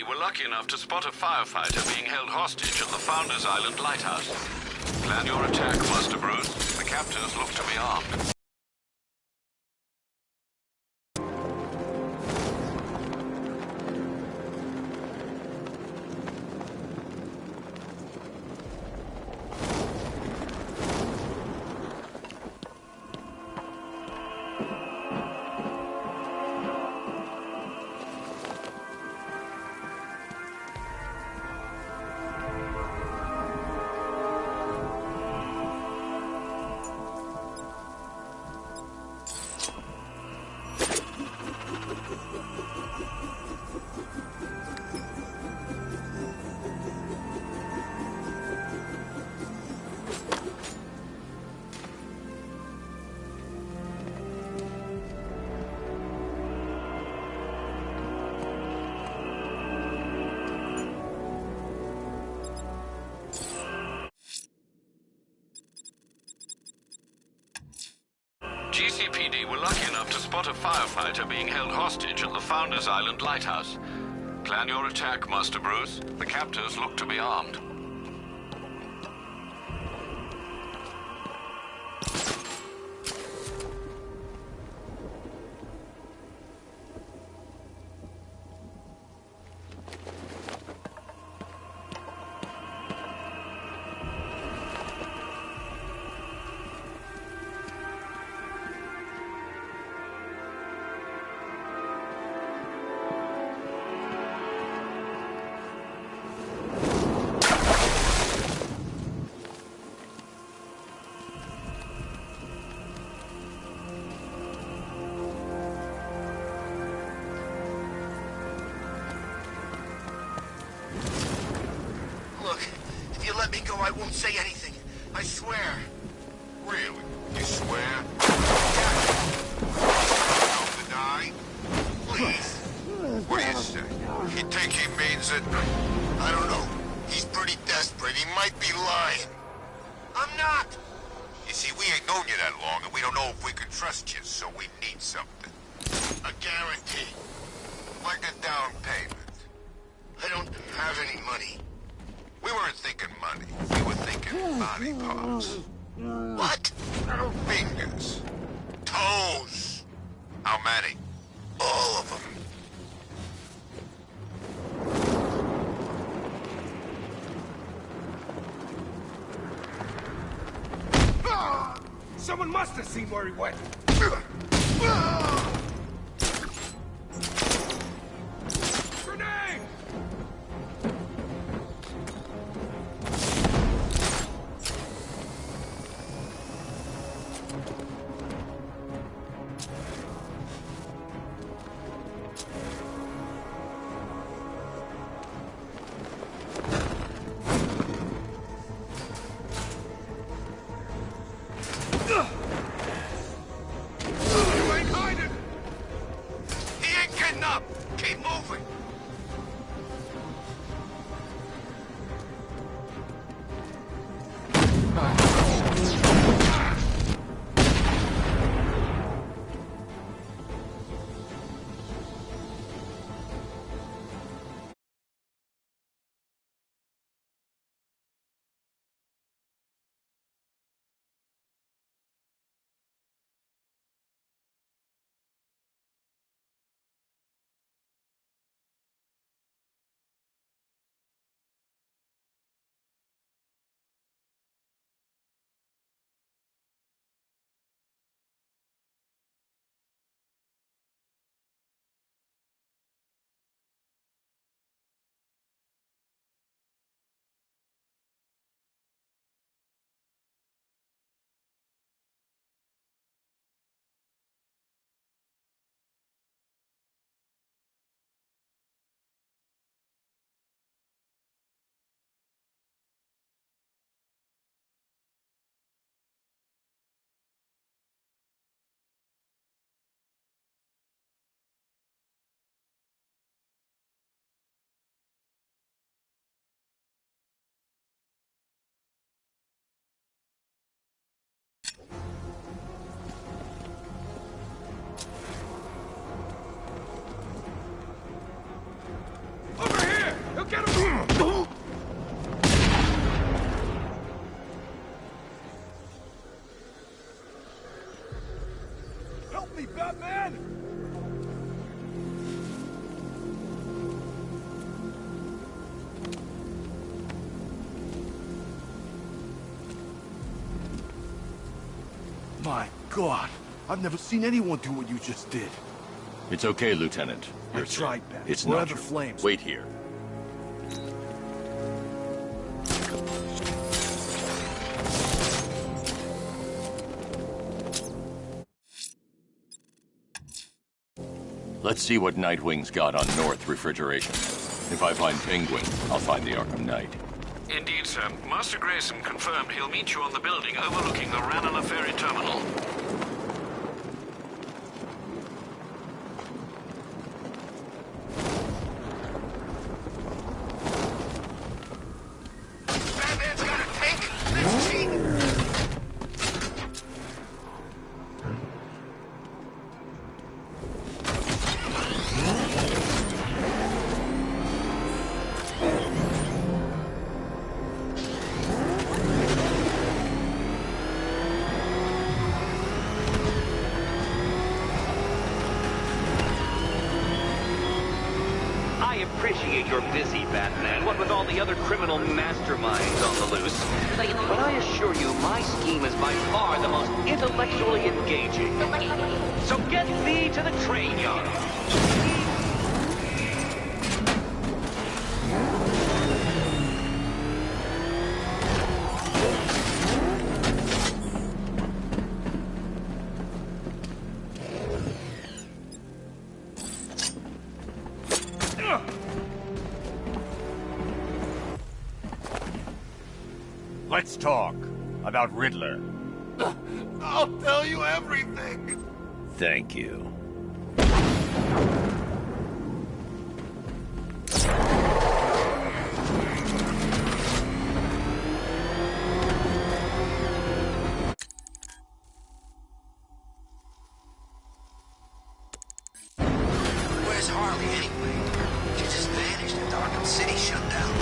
Were lucky enough to spot a firefighter being held hostage at the Founders Island lighthouse. Plan your attack, Master Bruce. The captors look to be armed. SCPD were lucky enough to spot a firefighter being held hostage at the Founders Island lighthouse. Plan your attack, Master Bruce. The captors look to be armed. Let me go, I won't say anything. I swear. Really? You swear? Don't deny? Please. What do you say? You think he means it? I don't know. He's pretty desperate. He might be lying. I'm not. You see, we ain't known you that long, and we don't know if we can trust you, so we need something. A guarantee. Like a down payment. I don't have any money. We weren't thinking money. We were thinking body parts. What? Fingers. Toes. How many? All of them. Someone must have seen where he went. Grenade! Get him! Help me, Batman! My God, I've never seen anyone do what you just did. It's okay, Lieutenant. I tried, Bat. It's Where not are the your... flames? Wait here. Let's see what Nightwing's got on North Refrigeration. If I find Penguin, I'll find the Arkham Knight. Indeed, sir. Master Grayson confirmed he'll meet you on the building overlooking the Ranelagh Ferry Terminal. Batman's got a tank! Let's cheat! appreciate you're busy, Batman, what with all the other criminal masterminds on the loose. But I assure you, my scheme is by far the most intellectually engaging. So get thee to the train yard. Let's talk about Riddler. I'll tell you everything. Thank you. Where's Harley anyway? She just vanished after Arkham City shut down.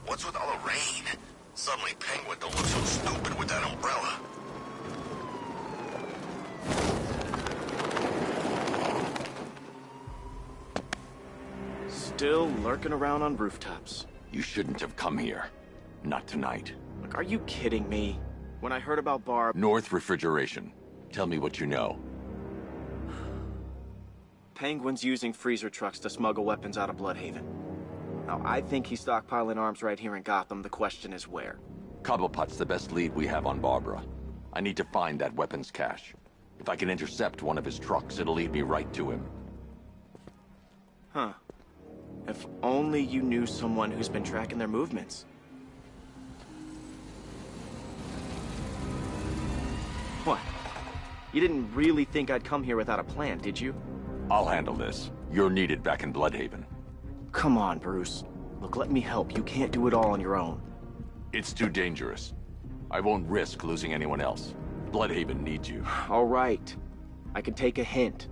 What's with all the rain? Suddenly Penguin don't look so stupid with that umbrella. Still lurking around on rooftops. You shouldn't have come here. Not tonight. Look, are you kidding me? When I heard about Barb... North Refrigeration. Tell me what you know. Penguin's using freezer trucks to smuggle weapons out of Bloodhaven. Now, I think he's stockpiling arms right here in Gotham. The question is where. Cobblepot's the best lead we have on Barbara. I need to find that weapons cache. If I can intercept one of his trucks, it'll lead me right to him. Huh. If only you knew someone who's been tracking their movements. What? You didn't really think I'd come here without a plan, did you? I'll handle this. You're needed back in Bloodhaven. Come on, Bruce. Look, let me help. You can't do it all on your own. It's too dangerous. I won't risk losing anyone else. Bloodhaven needs you. All right. I can take a hint.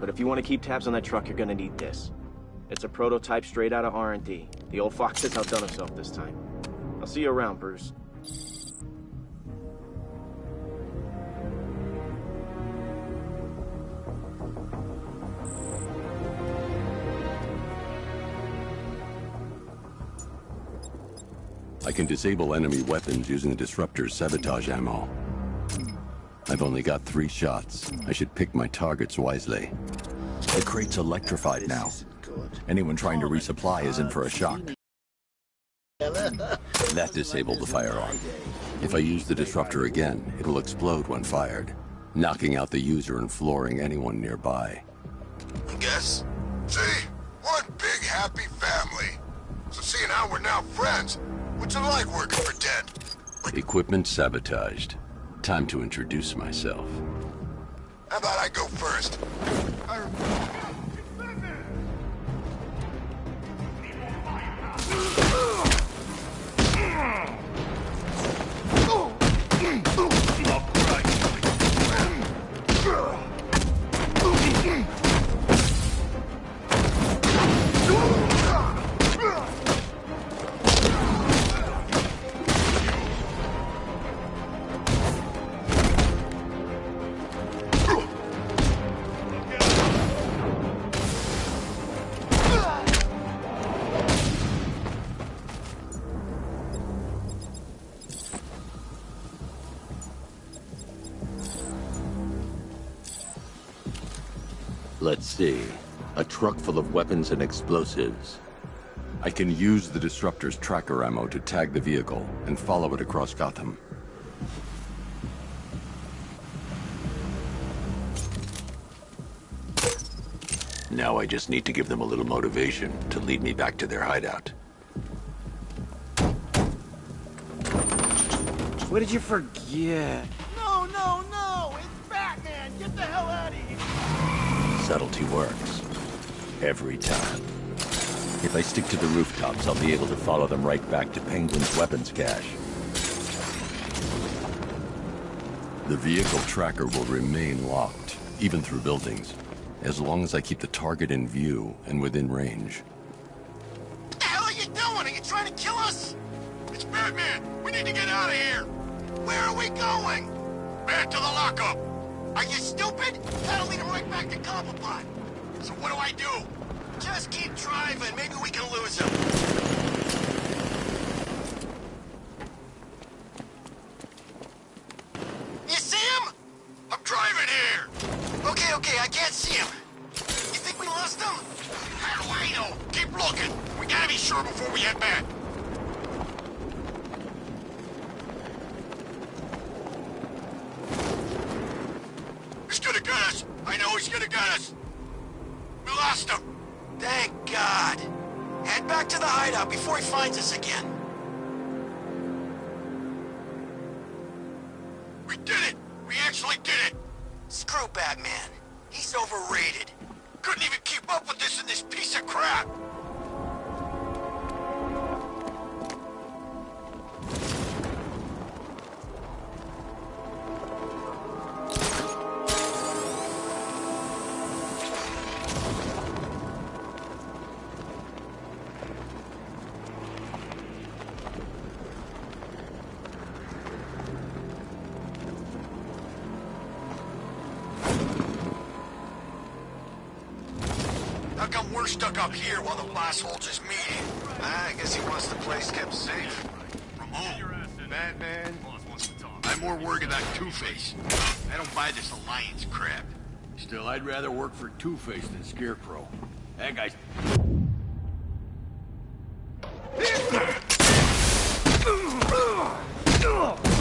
But if you want to keep tabs on that truck, you're gonna need this. It's a prototype straight out of R&D. The old fox has outdone himself this time. I'll see you around, Bruce. I can disable enemy weapons using the disruptor's sabotage ammo. I've only got 3 shots. I should pick my targets wisely. The crate's electrified now. Anyone trying to resupply is in for a shock. That disabled the firearm. If I use the disruptor again, it will explode when fired, knocking out the user and flooring anyone nearby. Guess? See? One big happy family. So seeing how we're now friends, what's it like working for Dent? Equipment sabotaged. Time to introduce myself. How about I go first? Let's see. A truck full of weapons and explosives. I can use the disruptor's tracker ammo to tag the vehicle and follow it across Gotham. Now I just need to give them a little motivation to lead me back to their hideout. What did you forget? No, no, no! It's Batman! Get the hell out of here! Subtlety works. Every time. If I stick to the rooftops, I'll be able to follow them right back to Penguin's weapons cache. The vehicle tracker will remain locked, even through buildings, as long as I keep the target in view and within range. Hell you doing? Are you trying to kill us? It's Batman! We need to get out of here! Where are we going? Back to the lockup! Are you stupid? That'll lead him right back to Cobblepot. So what do I do? Just keep driving. Maybe we can lose him. You see him? I'm driving here! Okay, I can't see him. You think we lost him? How do I know? Keep looking. We gotta be sure before we head back. He's gonna get us! I know he's gonna get us! We lost him! Thank God. Head back to the hideout before he finds us again. We did it! We actually did it! Screw Batman. He's overrated. Couldn't even keep up with this in this piece of crap! How come we're stuck up here while the boss holds his meeting? I guess he wants the place kept safe. Ramon, Batman. I'm more worried about Two-Face. I don't buy this alliance crap. Still, I'd rather work for Two-Face than Scarecrow. That guy's...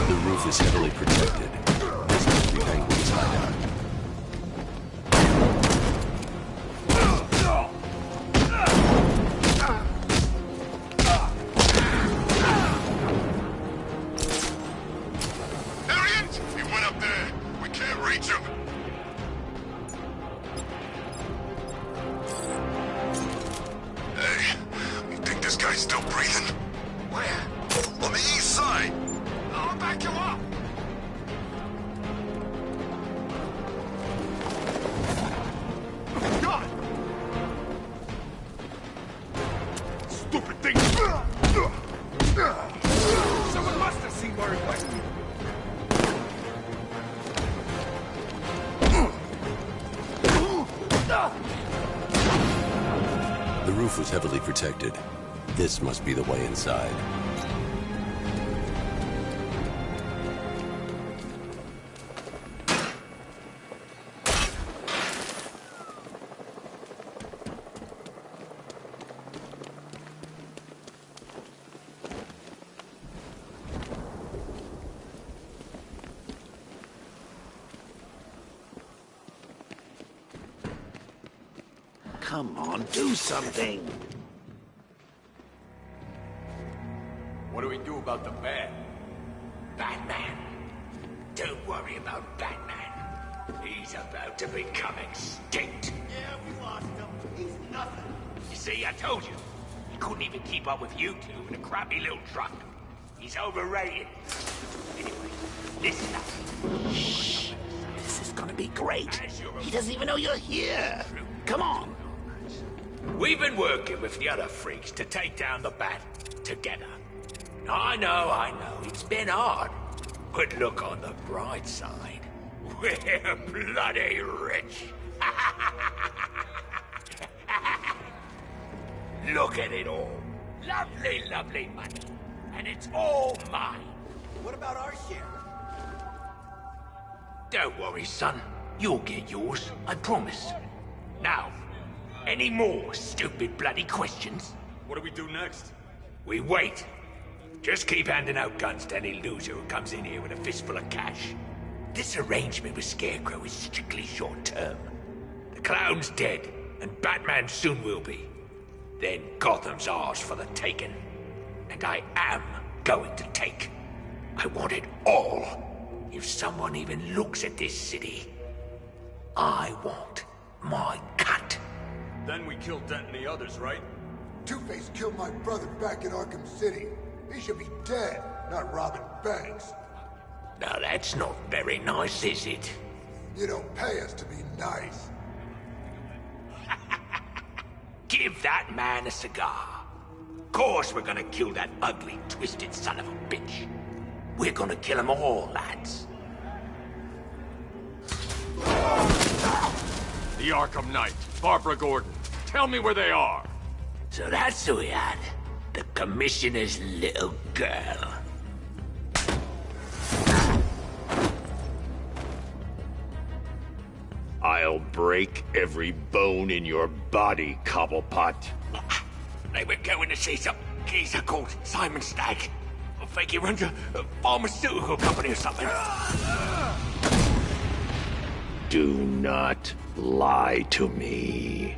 The roof is heavily protected. This must be Penguin's hideout. Harriet! He went up there. We can't reach him. Hey, you think this guy's still breathing? Where? On the east side. I'll back you up. God! Stupid thing! Someone must have seen where it went. The roof was heavily protected. This must be the way inside. Come on, do something. What do we do about the bat? Batman. Don't worry about Batman. He's about to become extinct. Yeah, we lost him. He's nothing. You see, I told you. He couldn't even keep up with you two in a crappy little truck. He's overrated. Anyway, listen up. Shh. This is gonna be great. He doesn't even know you're here. Come on. We've been working with the other freaks to take down the Bat together. I know, it's been hard. But look on the bright side. We're bloody rich. Look at it all. Lovely, lovely money. And it's all mine. What about our share? Don't worry, son. You'll get yours, I promise. Now, any more stupid bloody questions? What do we do next? We wait. Just keep handing out guns to any loser who comes in here with a fistful of cash. This arrangement with Scarecrow is strictly short-term. The Clown's dead, and Batman soon will be. Then Gotham's ours for the taking. And I am going to take. I want it all. If someone even looks at this city, I want my cut. Then we kill Dent and the others, right? Two-Face killed my brother back in Arkham City. He should be dead, not robbing banks. Now that's not very nice, is it? You don't pay us to be nice. Give that man a cigar. course we're gonna kill that ugly, twisted son of a bitch. We're gonna kill them all, lads. The Arkham Knight, Barbara Gordon. Tell me where they are. So that's who we had. The Commissioner's little girl. I'll break every bone in your body, Cobblepot. They were going to see some geezer called Simon Stagg. I think he runs a pharmaceutical company or something. Do not lie to me.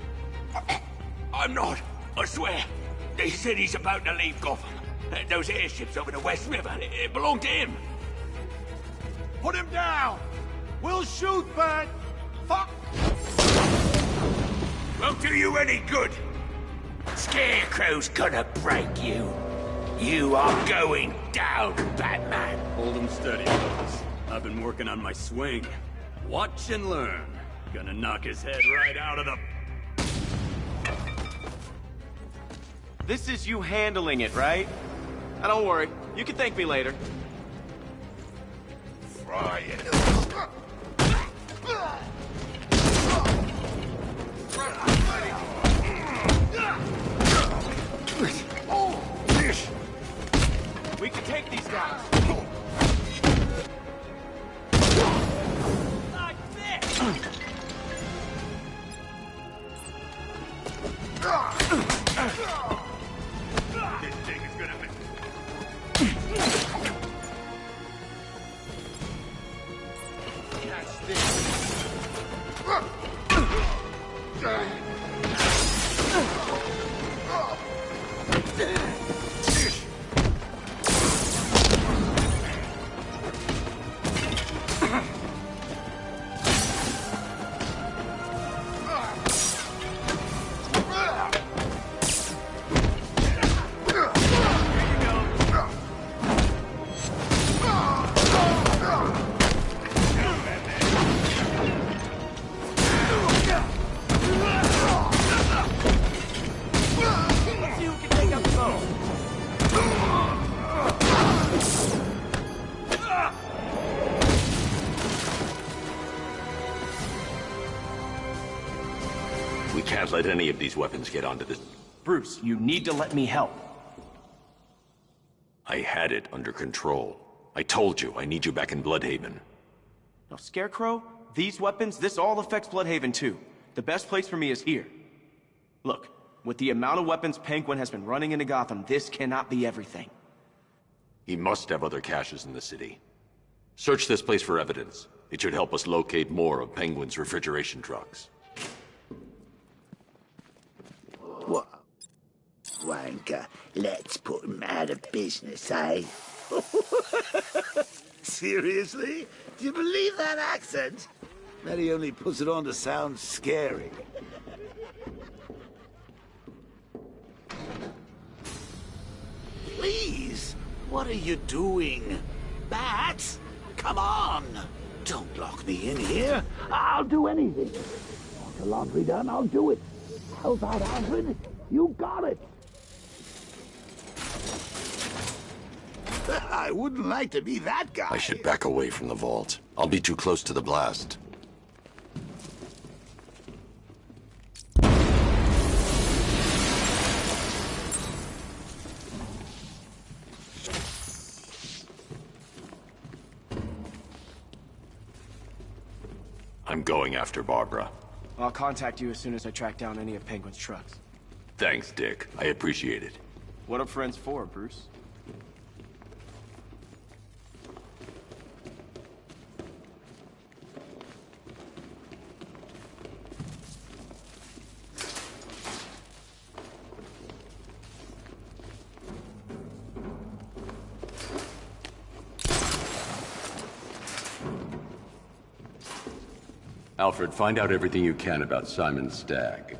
I'm not, I swear. They said he's about to leave Gotham. Those airships over the West River, it belonged to him. Put him down! We'll shoot, Bat! Fuck! Won't do you any good. Scarecrow's gonna break you. You are going down, Batman. Hold him steady, fellas. I've been working on my swing. Watch and learn. Gonna knock his head right out of the... This is you handling it, right? Now don't worry. You can thank me later. Fry it. We can take these guys. Like this! This thing is gonna be... Catch this. We can't let any of these weapons get onto this. Bruce, you need to let me help. I had it under control. I told you, I need you back in Bloodhaven. Now, Scarecrow, these weapons, this all affects Bloodhaven too. The best place for me is here. Look, with the amount of weapons Penguin has been running into Gotham, this cannot be everything. He must have other caches in the city. Search this place for evidence. It should help us locate more of Penguin's refrigeration trucks. What? Wanker, let's put him out of business, eh? Seriously? Do you believe that accent? That he only puts it on to sound scary. Please, what are you doing? Bats, come on! Don't lock me in here. I'll do anything. Want the laundry done, I'll do it. Help out, Alfred. You got it. I wouldn't like to be that guy. I should back away from the vault. I'll be too close to the blast. I'm going after Barbara. I'll contact you as soon as I track down any of Penguin's trucks. Thanks, Dick. I appreciate it. What are friends for, Bruce? Alfred, find out everything you can about Simon Stagg.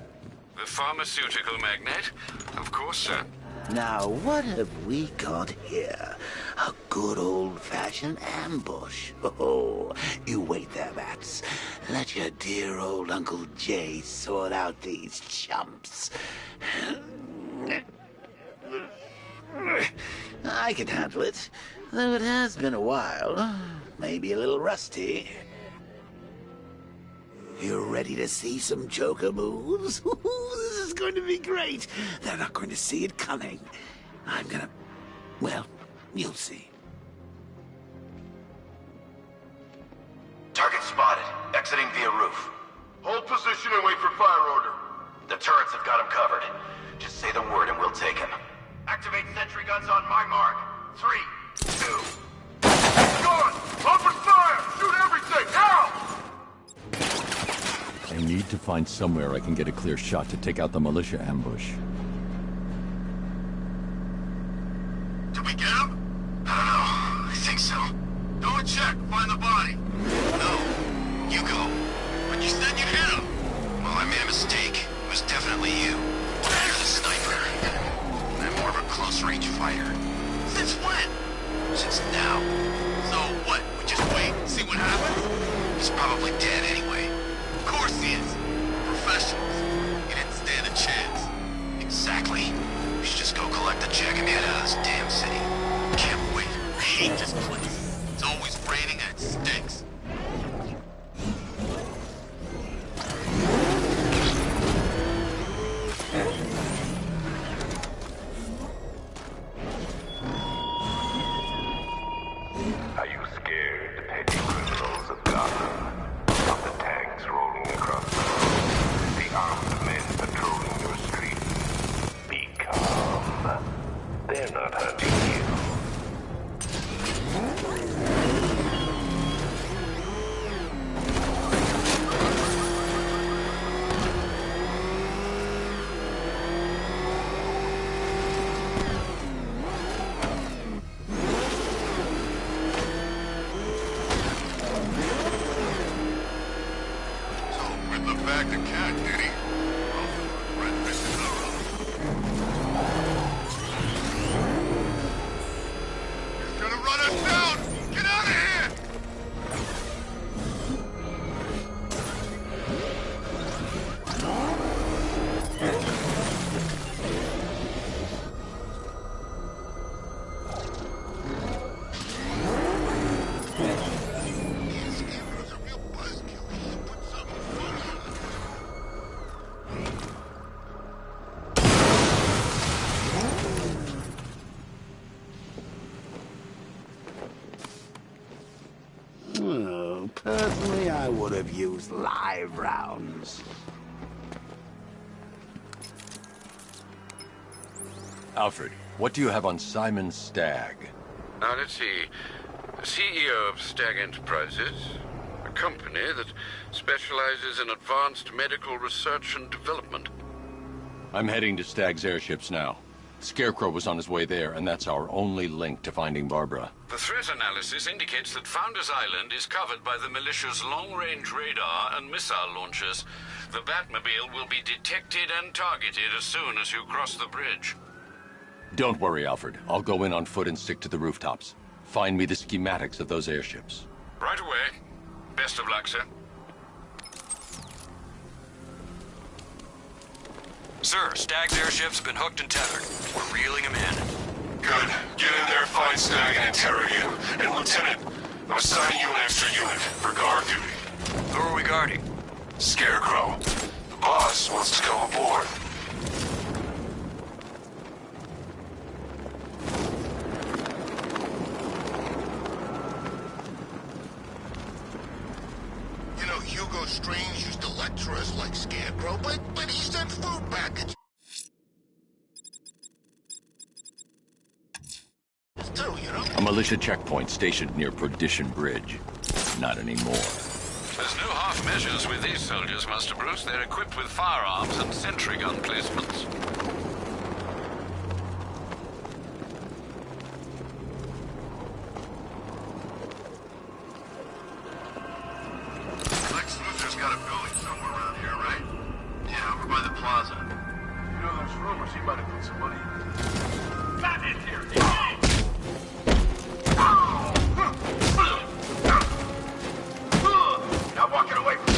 The pharmaceutical magnate? Of course, sir. Now, what have we got here? A good old-fashioned ambush. Oh, you wait there, Bats. Let your dear old Uncle Jay sort out these chumps. I can handle it, though it has been a while. Maybe a little rusty. You ready to see some Joker moves? This is going to be great. They're not going to see it coming. I'm gonna... well, you'll see. Target spotted. Exiting via roof. Hold position and wait for fire order. The turrets have got him covered. Just say the word and we'll take him. Activate sentry guns on my mark. 3, 2... Gun! Open fire! Shoot everything! Now! I need to find somewhere I can get a clear shot to take out the militia ambush. Did we get him? I don't know. I think so. Go and check. Find the body. No. You go. But you said you'd hit him. Well, I made a mistake. It was definitely you. You're the sniper. I'm more of a close-range fighter. Since when? Since now. So what? We just wait and see what happens? He's probably dead anyway. Of course he is. Professionals. He didn't stand a chance. Exactly. We should just go collect the check and head out of this damn city. Can't wait. I hate this place. It's always raining and it stinks. Are you scared, petty criminals of Gotham? Of the tanks rolling across the road? The armed men patrolling your streets? Be calm. They're not hunting you. Back the cat, did he? He's gonna run us down! Get out of here! Oh, personally, I would have used live rounds. Alfred, what do you have on Simon Stagg? Now, let's see. CEO of Stagg Enterprises, a company that specializes in advanced medical research and development. I'm heading to Stagg's airships now. Scarecrow was on his way there, and that's our only link to finding Barbara. The threat analysis indicates that Founders Island is covered by the militia's long-range radar and missile launchers. The Batmobile will be detected and targeted as soon as you cross the bridge. Don't worry, Alfred. I'll go in on foot and stick to the rooftops. Find me the schematics of those airships. Right away. Best of luck, sir. Sir, Stagg's airship's been hooked and tethered. We're reeling him in. Good. Get in there, find Stagg, and interrogate him. And Lieutenant, I'm assigning you an extra unit for guard duty. Who are we guarding? Scarecrow. The boss wants to go aboard. You know, Hugo Strange used to lecture us like Scarecrow, but he sent food package. Too, you know? A militia checkpoint stationed near Perdition Bridge. Not anymore. There's no half measures with these soldiers, Master Bruce. They're equipped with firearms and sentry gun placements. Lex Luthor's got a building somewhere around here, right? Yeah, over by the plaza. You know, there's rumors he might have put some money in. Got in here! Now walking away from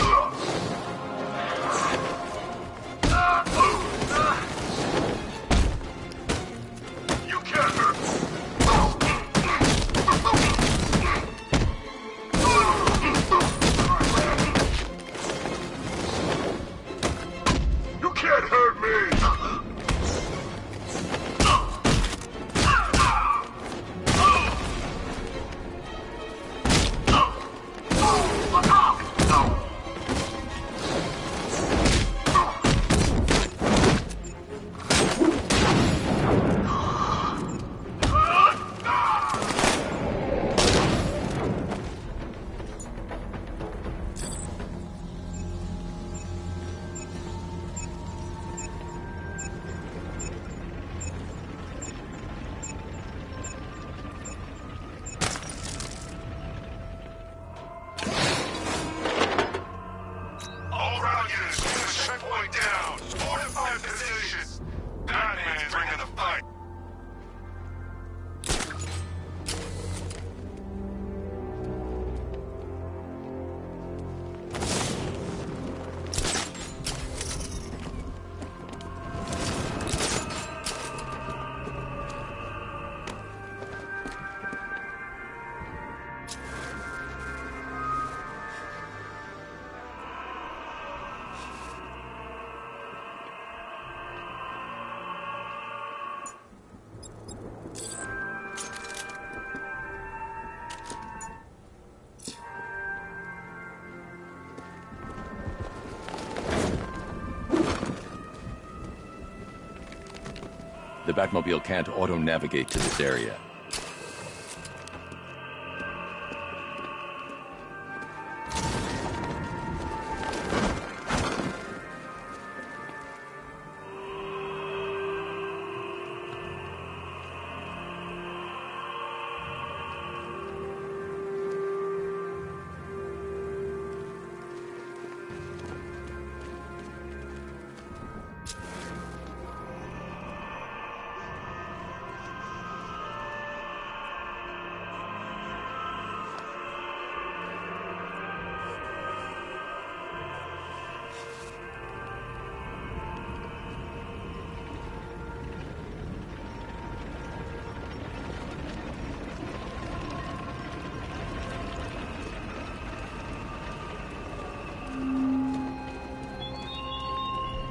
Batmobile can't auto-navigate to this area.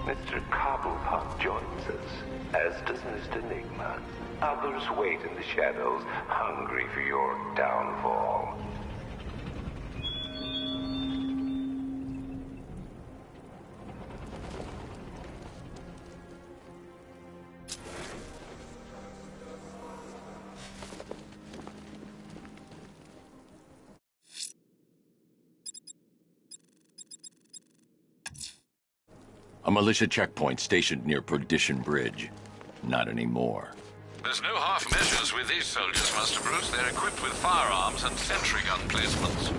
Mr. Cobblepot joins us, as does Mr. Nigma. Others wait in the shadows, hungry for your downfall. A militia checkpoint stationed near Perdition Bridge. Not anymore. There's no half measures with these soldiers, Master Bruce. They're equipped with firearms and sentry gun placements.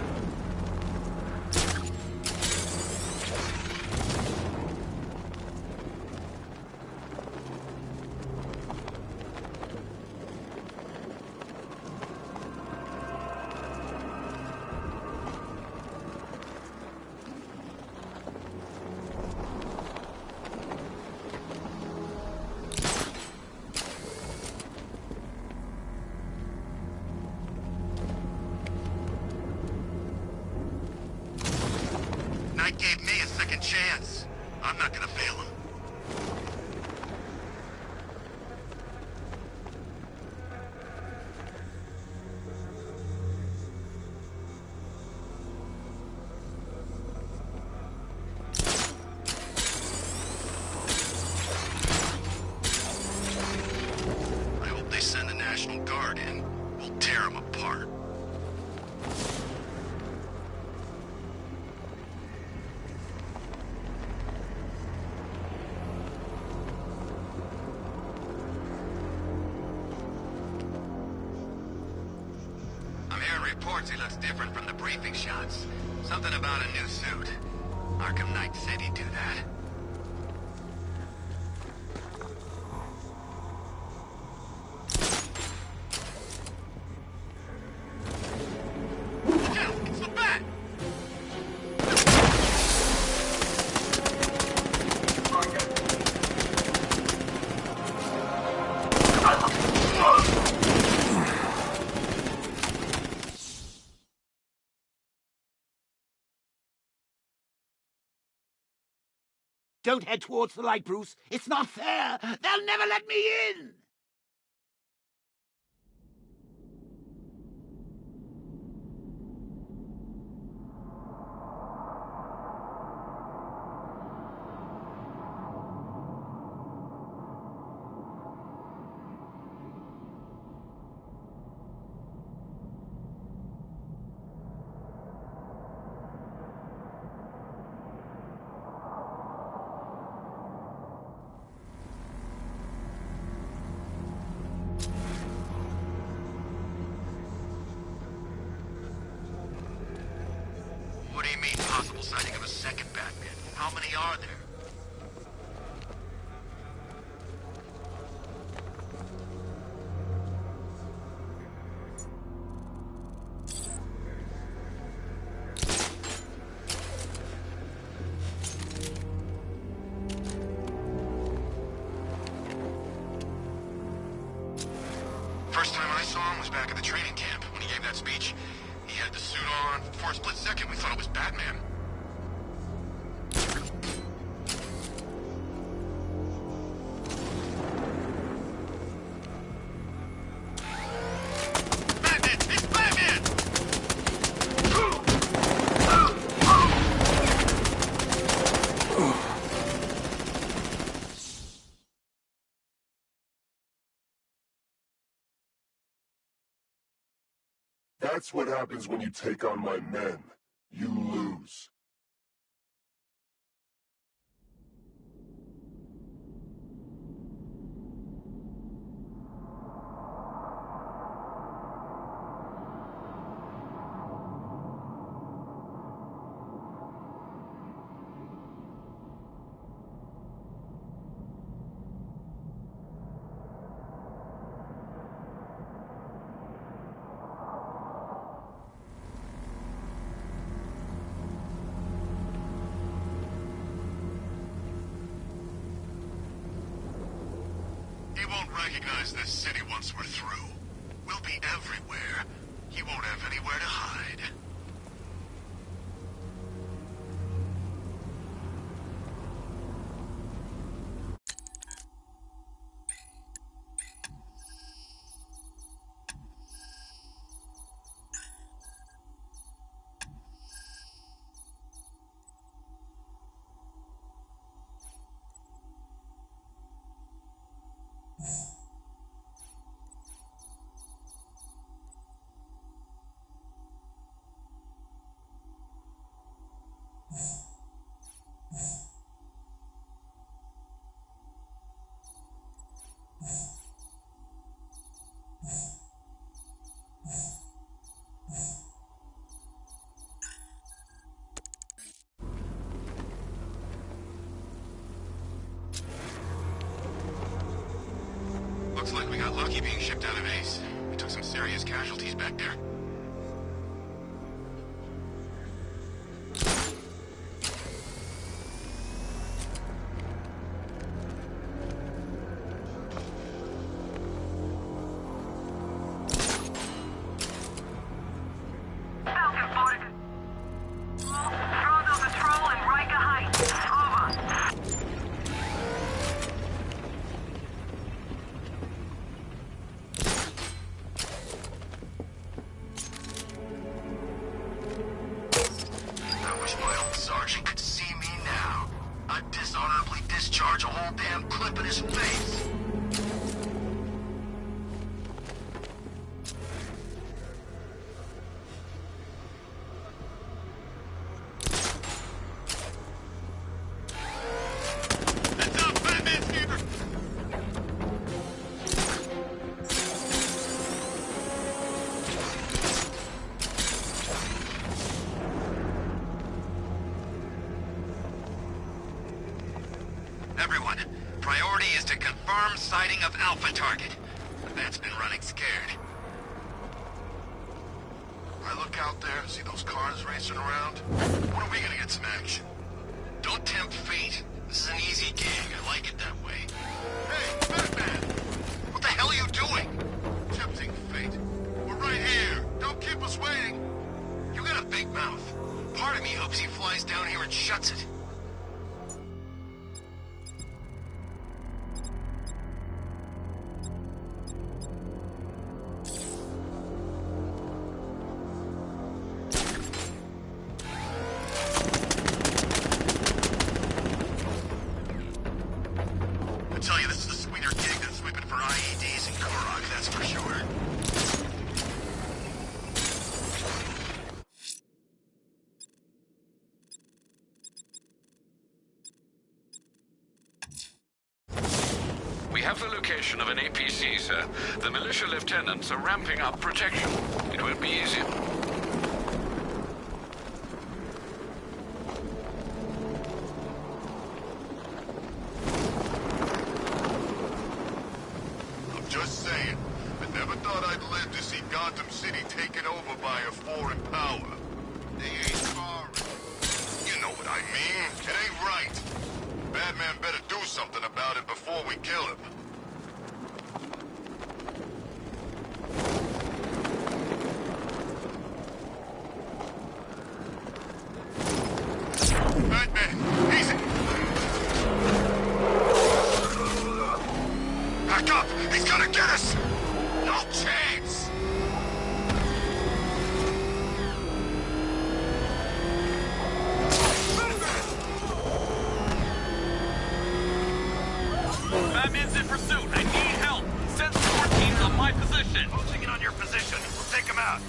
Knight gave me a second chance. I'm not gonna fail him. I hope they send the National Guard in. We'll tear them apart. I'm hearing reports he looks different from the briefing shots. Something about a new suit. Arkham Knight said he'd do that. Look out! It's the Bat! Don't head towards the light, Bruce. It's not fair. They'll never let me in. What do you mean, possible sighting of a second Batman? How many are there? First time I saw him was back at the training camp. When he gave that speech, he had the suit on. For a split second, we thought it was Batman. That's what happens when you take on my men. You lose. He won't recognize this city once we're through. We'll be everywhere. He won't have anywhere to hide. Looks like we got lucky being shipped out of Ace. We took some serious casualties back there. Everyone, priority is to confirm sighting of Alpha target. The vet's been running scared. I look out there, see those cars racing around. When are we gonna get some action? Don't tempt fate. This is an easy gig. I like it that way. Hey, Batman! What the hell are you doing? Tempting fate. We're right here. Don't keep us waiting. You got a big mouth. Part of me hopes he flies down here and shuts it. We have the location of an APC, sir. The militia lieutenants are ramping up protection. It won't be easy. I'm just saying. I never thought I'd live to see Gotham City taken over by a foreign power. They ain't sorry. You know what I mean. It ain't right. Batman better do something about it before we kill him. Batman, easy! Back up! He's gonna get us! No chance! Batman's in pursuit. I need help. Send support teams on my position. Closing in on your position. We'll take him him out.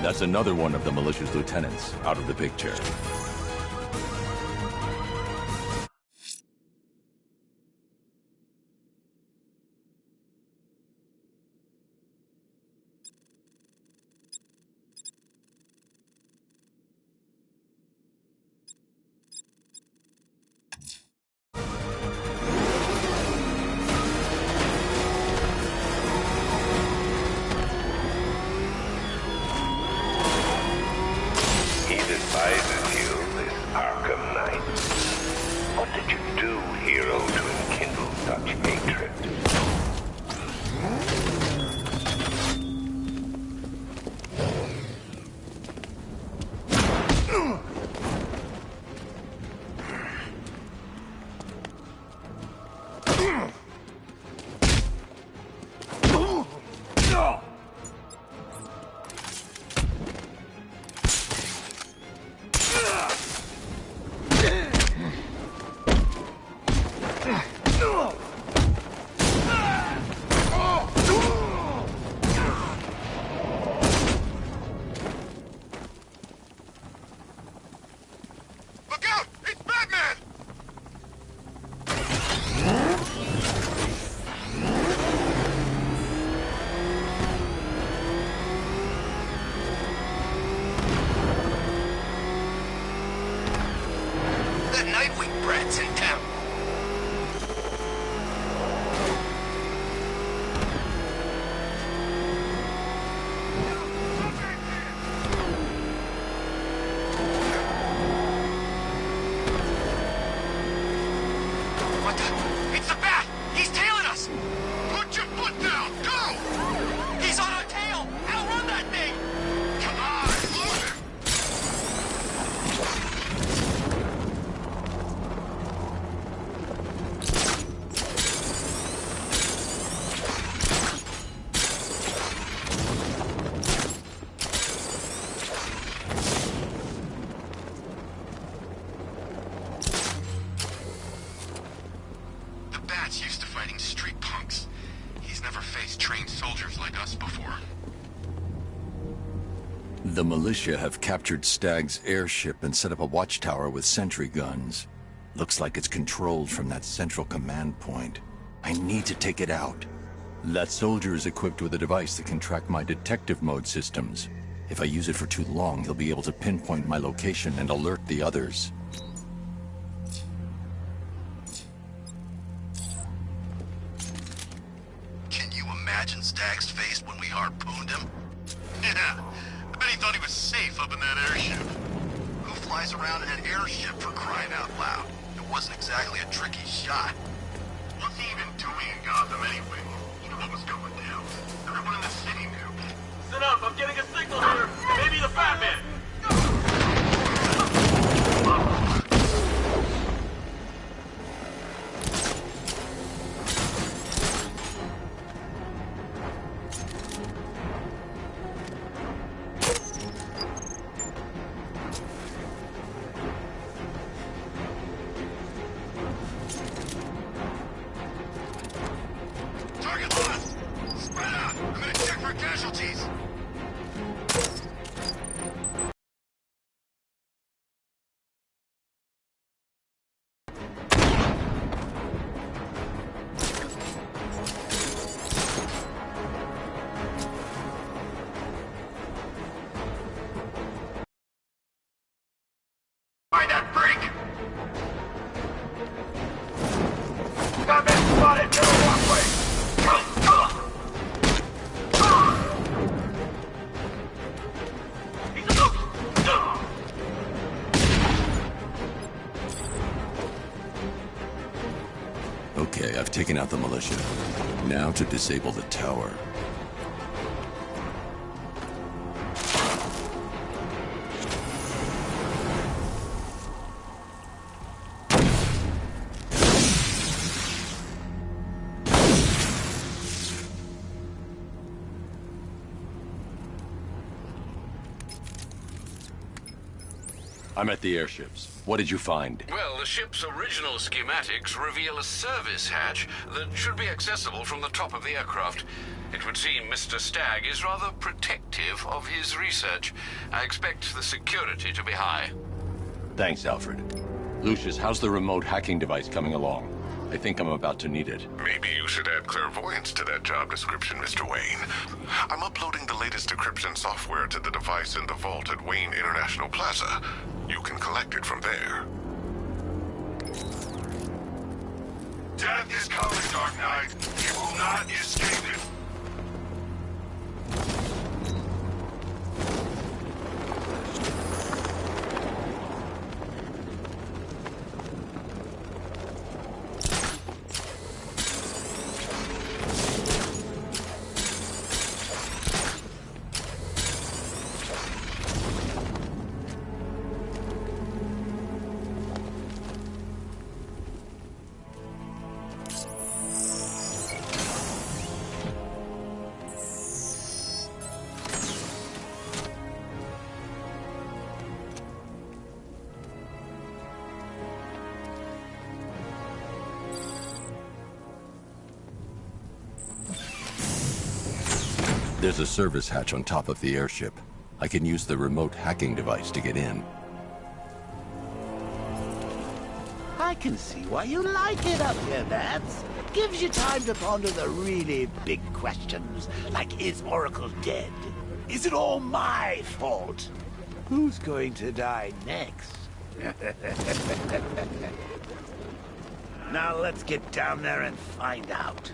That's another one of the militia's lieutenants out of the picture. He despises you, this Arkham Knight. What did you do, hero, to enkindle such hatred? The militia have captured Stagg's airship and set up a watchtower with sentry guns. Looks like it's controlled from that central command point. I need to take it out. That soldier is equipped with a device that can track my detective mode systems. If I use it for too long, he'll be able to pinpoint my location and alert the others. Can you imagine Stagg's face when we harpooned him? Yeah, I bet he thought he was safe up in that airship. Who flies around in an airship, for crying out loud? It wasn't exactly a tricky shot. What's he even doing in Gotham anyway? He knew what was going down. Everyone in the city knew. Sit up, I'm getting a signal here. Maybe the Fat Man. Target lost! Spread out! I'm gonna check for casualties! Find that freak! Got men spotted! Middle walkway! Okay, I've taken out the militia. Now to disable the tower. I'm at the airships. What did you find? Well, the ship's original schematics reveal a service hatch that should be accessible from the top of the aircraft. It would seem Mr. Stagg is rather protective of his research. I expect the security to be high. Thanks, Alfred. Lucius, how's the remote hacking device coming along? I think I'm about to need it. Maybe you should add clairvoyance to that job description, Mr. Wayne. I'm uploading the latest decryption software to the device in the vault at Wayne International Plaza. You can collect it from there. Death is coming, Dark Knight. You will not escape it. There's a service hatch on top of the airship. I can use the remote hacking device to get in. I can see why you like it up here, Bats. Gives you time to ponder the really big questions, like is Oracle dead? Is it all my fault? Who's going to die next? Now let's get down there and find out.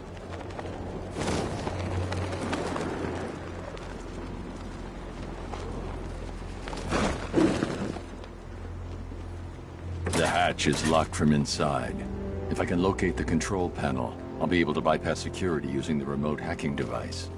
The hatch is locked from inside. If I can locate the control panel, I'll be able to bypass security using the remote hacking device.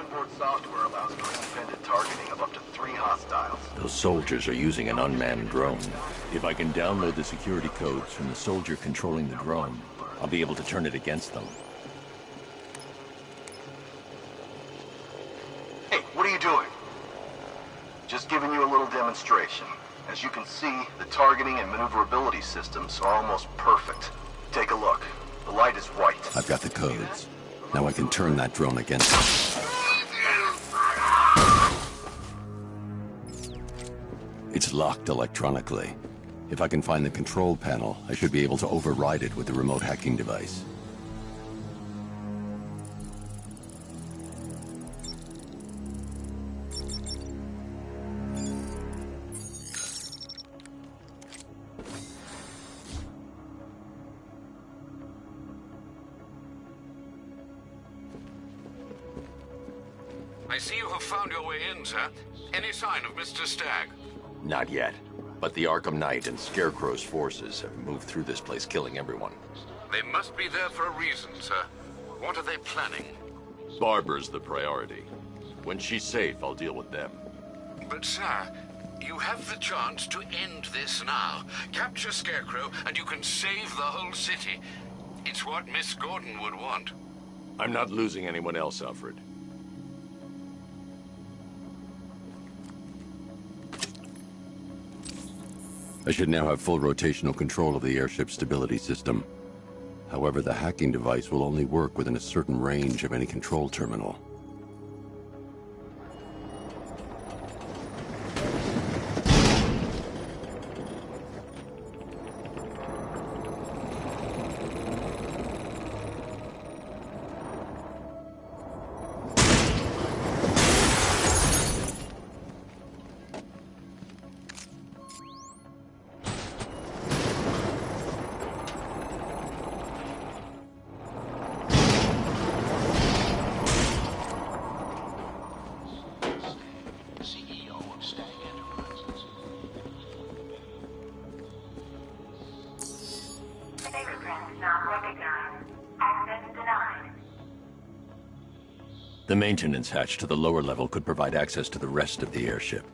onboard software allows for independent targeting of up to 3 hostiles. Those soldiers are using an unmanned drone. If I can download the security codes from the soldier controlling the drone, I'll be able to turn it against them. Hey, what are you doing? Just giving you a little demonstration. As you can see, the targeting and maneuverability systems are almost perfect. Take a look. The light is white. I've got the codes. Now I can turn that drone against them. It's locked electronically. If I can find the control panel, I should be able to override it with the remote hacking device. I see you have found your way in, sir. Any sign of Mr. Stagg? Not yet. But the Arkham Knight and Scarecrow's forces have moved through this place, killing everyone. They must be there for a reason, sir. What are they planning? Barbara's the priority. When she's safe, I'll deal with them. But, sir, you have the chance to end this now. Capture Scarecrow, and you can save the whole city. It's what Miss Gordon would want. I'm not losing anyone else, Alfred. I should now have full rotational control of the airship stability system. However, the hacking device will only work within a certain range of any control terminal. The maintenance hatch to the lower level could provide access to the rest of the airship.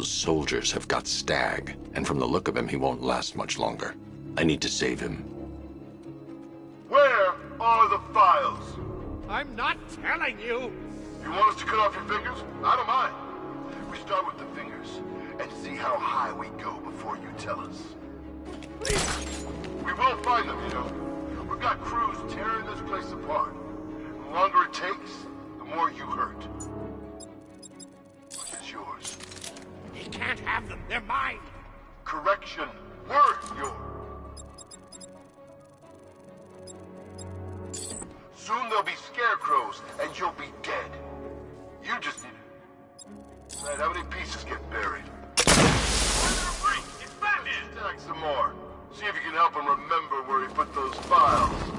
those soldiers have got Stag, and from the look of him, he won't last much longer. I need to save him. Where are the files? I'm not telling you! You want us to cut off your fingers? I don't mind. We start with the fingers and see how high we go before you tell us. Please. We will find them, you know. We've got crews tearing this place apart. The longer it takes, the more you hurt. It's yours. He can't have them. They're mine. Correction. We're yours. Soon there'll be scarecrows, and you'll be dead. You just need it. Right, how many pieces get buried? It's Batman! Stack some more. See if you can help him remember where he put those files.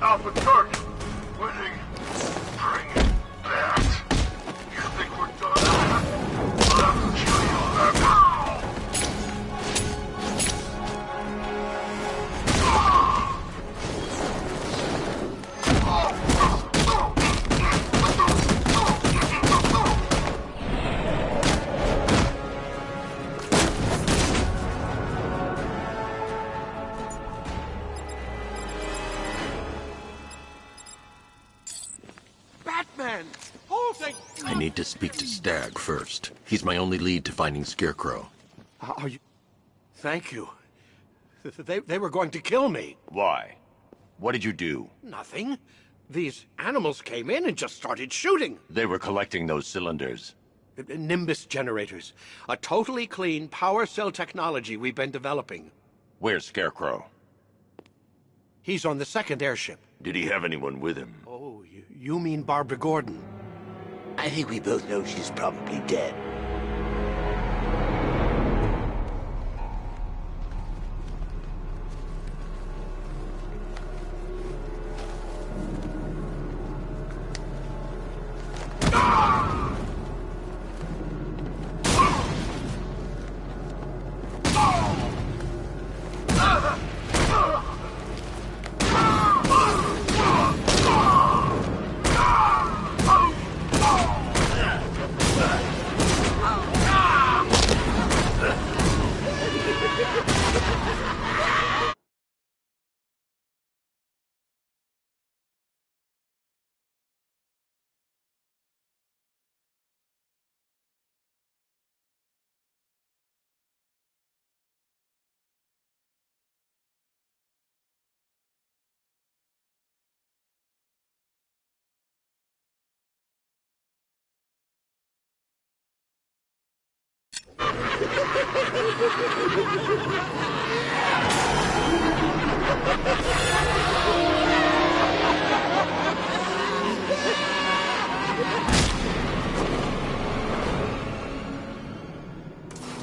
Alpha target. Winning. Bring it back. You think we're done? I'll kill you now. Batman! Holding! I need to speak to Stag first. He's my only lead to finding Scarecrow. Are you... Thank you. They were going to kill me. Why? What did you do? Nothing. These animals came in and just started shooting. They were collecting those cylinders. Nimbus generators. A totally clean power cell technology we've been developing. Where's Scarecrow? He's on the second airship. Did he have anyone with him? Oh, you mean Barbara Gordon? I think we both know she's probably dead.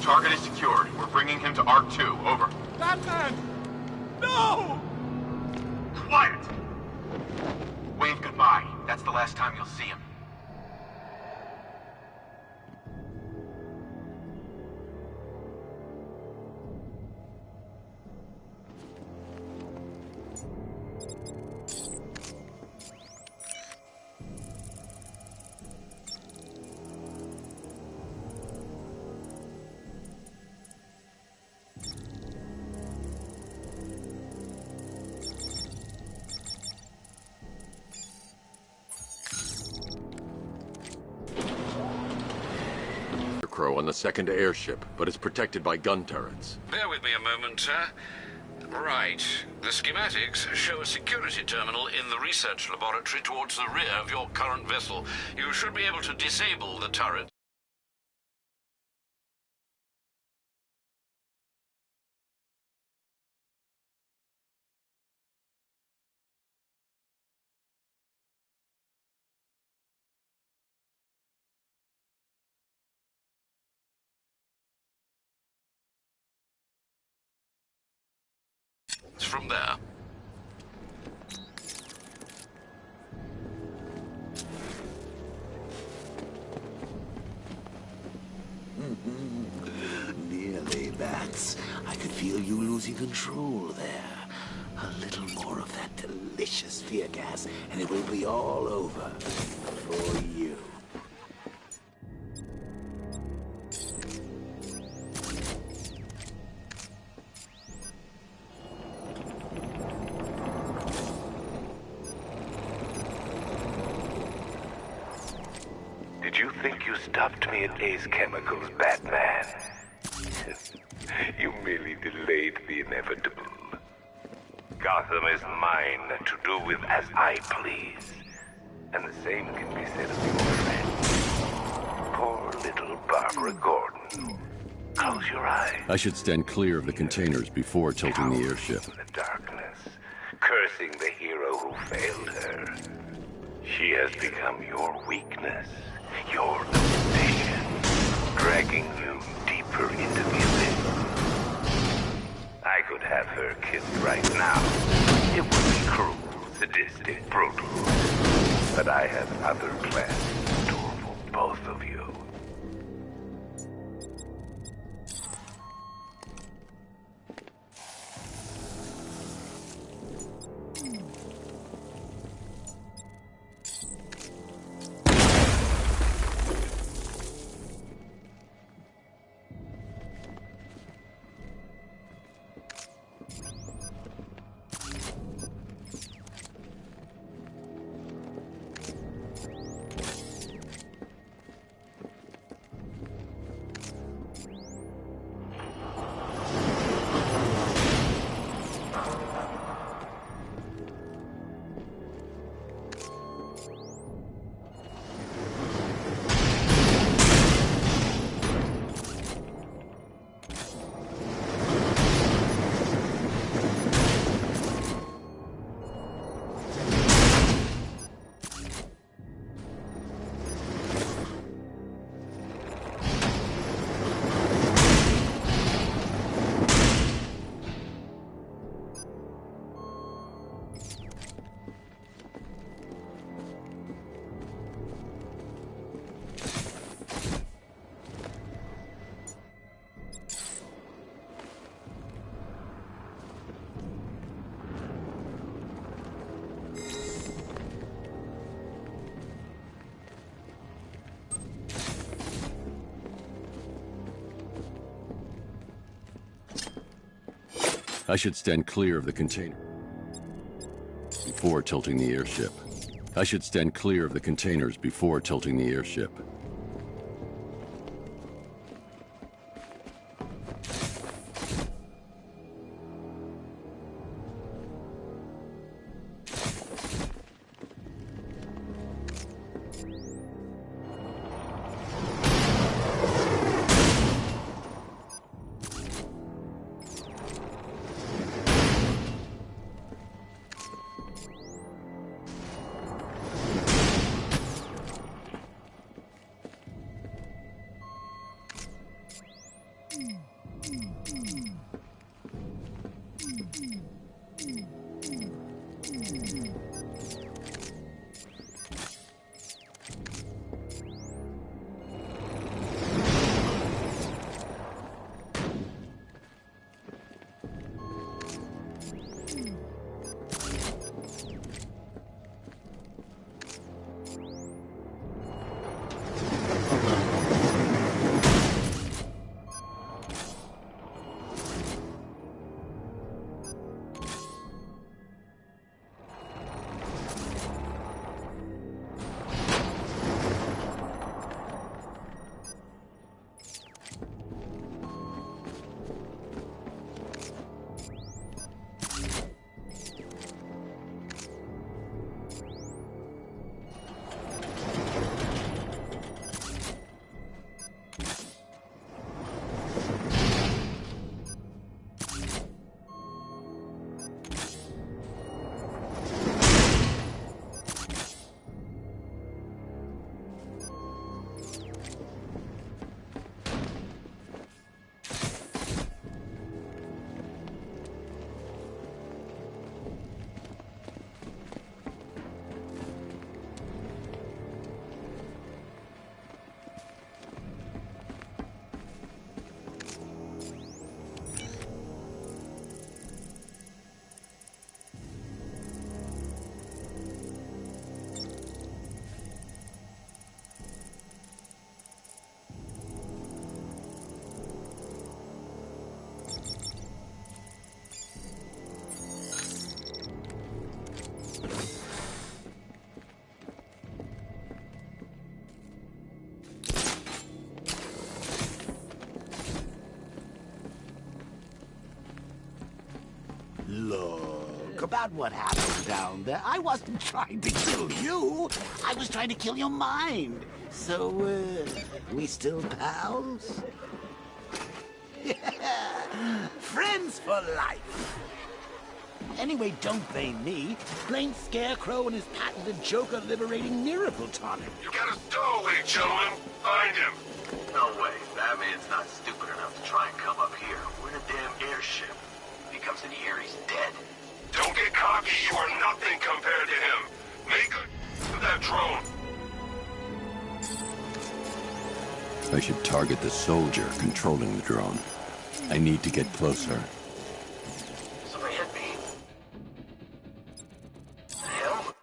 Target is secured. We're bringing him to Arc 2. Over. Batman! No! Quiet! Wave goodbye. That's the last time you'll see him. Scarecrow on the second airship, but it's protected by gun turrets. Bear with me a moment, sir. Right. The schematics show a security terminal in the research laboratory towards the rear of your current vessel. You should be able to disable the turret. It's from there. Nearly, Bats. I could feel you losing control there. A little more of that delicious fear gas, and it will be all over for you. Did you think you stopped me at Ace Chemicals, Batman? You merely delayed the inevitable. Gotham is mine to do with as I please. And the same can be said of your friend. Poor little Barbara Gordon. Close your eyes. I should stand clear of the containers before tilting the airship. In the darkness, cursing the hero who failed her. She has become your weakness, your obsession, dragging you deeper into the abyss. I could have her killed right now. It would be cruel, sadistic, brutal. But I have other plans in store for both of you. I should stand clear of the container before tilting the airship. I should stand clear of the containers before tilting the airship. about what happened down there. I wasn't trying to kill you. I was trying to kill your mind. So, we still pals? Friends for life. Anyway, don't blame me. Blame Scarecrow and his patented Joker-liberating miracle tonic. You got a stowaway, gentlemen. Find him. No way. Batman's not stupid enough to try and come up here. We're in a damn airship. If he comes in here, he's dead. Don't get cocky. You are nothing compared to him. Make good with that drone. I should target the soldier controlling the drone. I need to get closer. Somebody hit me. The hell?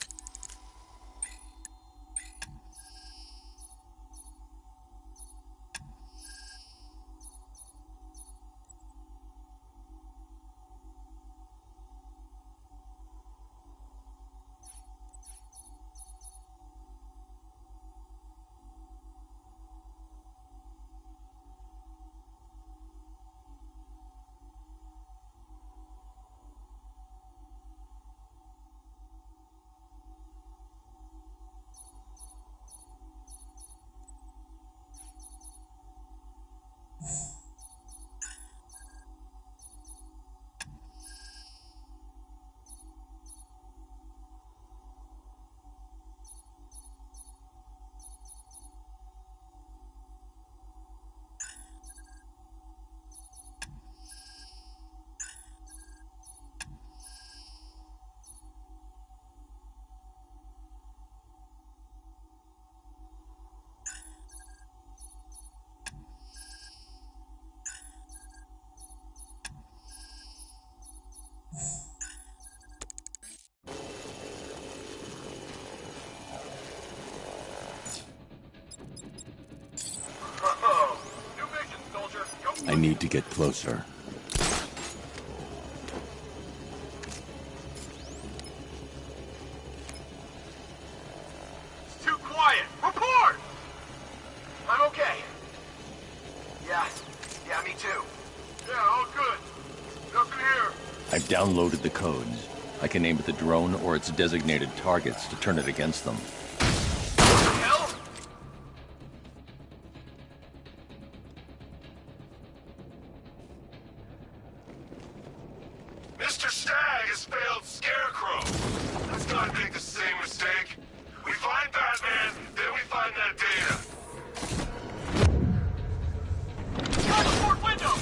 I need to get closer. It's too quiet. Report! I'm okay. Yeah, me too. Yeah, all good. Nothing here. I've downloaded the codes. I can aim at the drone or its designated targets to turn it against them. Mr. Stagg has failed Scarecrow. Let's not make the same mistake. We find Batman, then we find that data. Out the port window!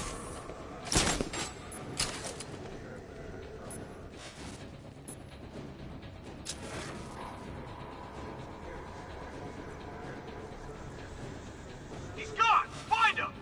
He's gone! Find him!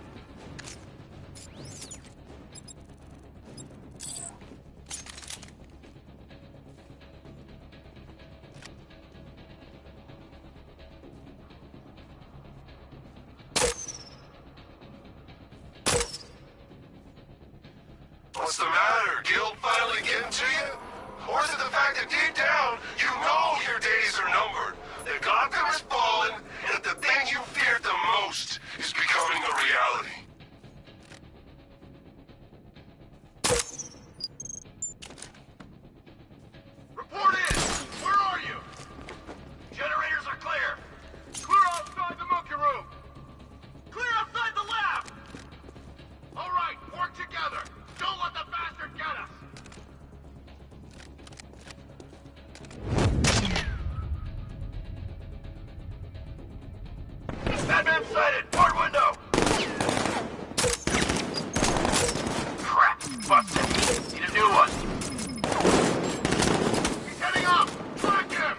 What's the matter? Guild finally getting to you? Or is it the fact that deep down, you know your days are numbered? That Gotham has fallen, and that the thing you feared the most is becoming a reality? Report in! Where are you? Generators are clear! Clear outside the monkey room! Clear outside the lab! All right, work together! Don't let the bastard get us! Batman sighted! Port window! Crap! Busted! Need a new one! He's heading up! Flank him!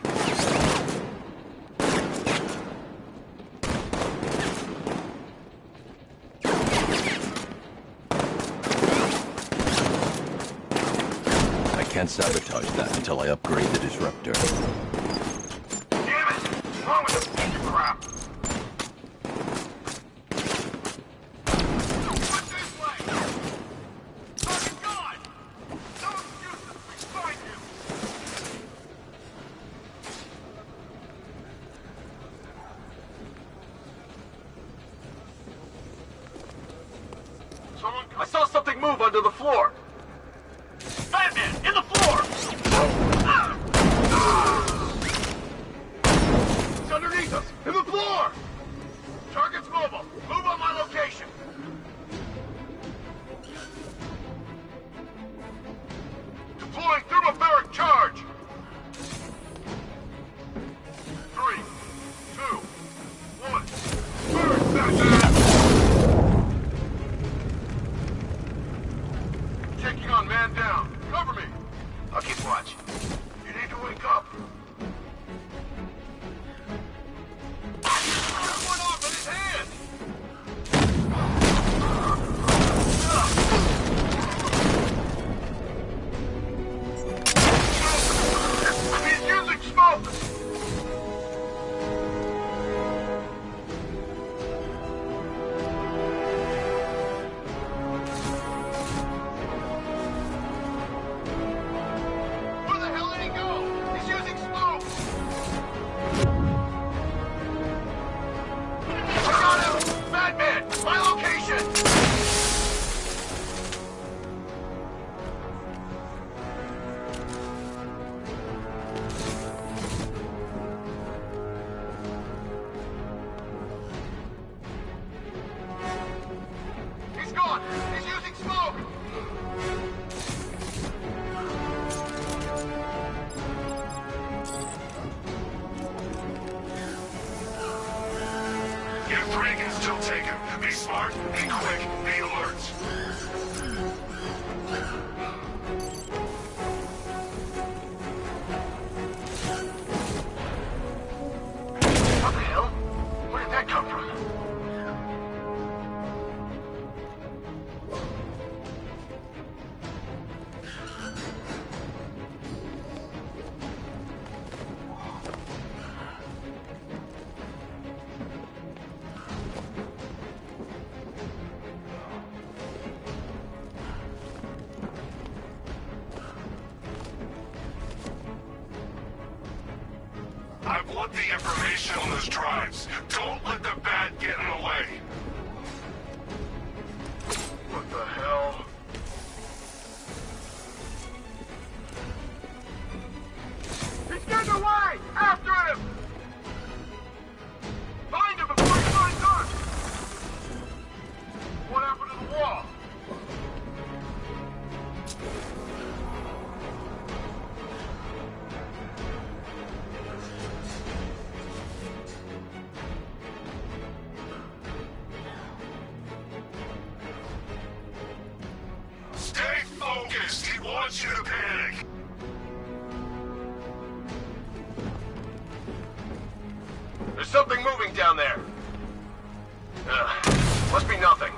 I can't sabotage that until I upgrade the disruptor. Damn it! What's wrong with this piece of crap? What's this way? Target gone! No excuses! We find him! I saw something move under the floor! Batman! In the floor! Three can still take him. Be smart, be quick, be alert. What the hell? Where did that come from? I want the information on those drives. Don't let the bad get in the way. What the hell? He's getting away! After him! Find him before he finds us! What happened to the wall? Stay focused. He wants you to panic. There's something moving down there. Must be nothing.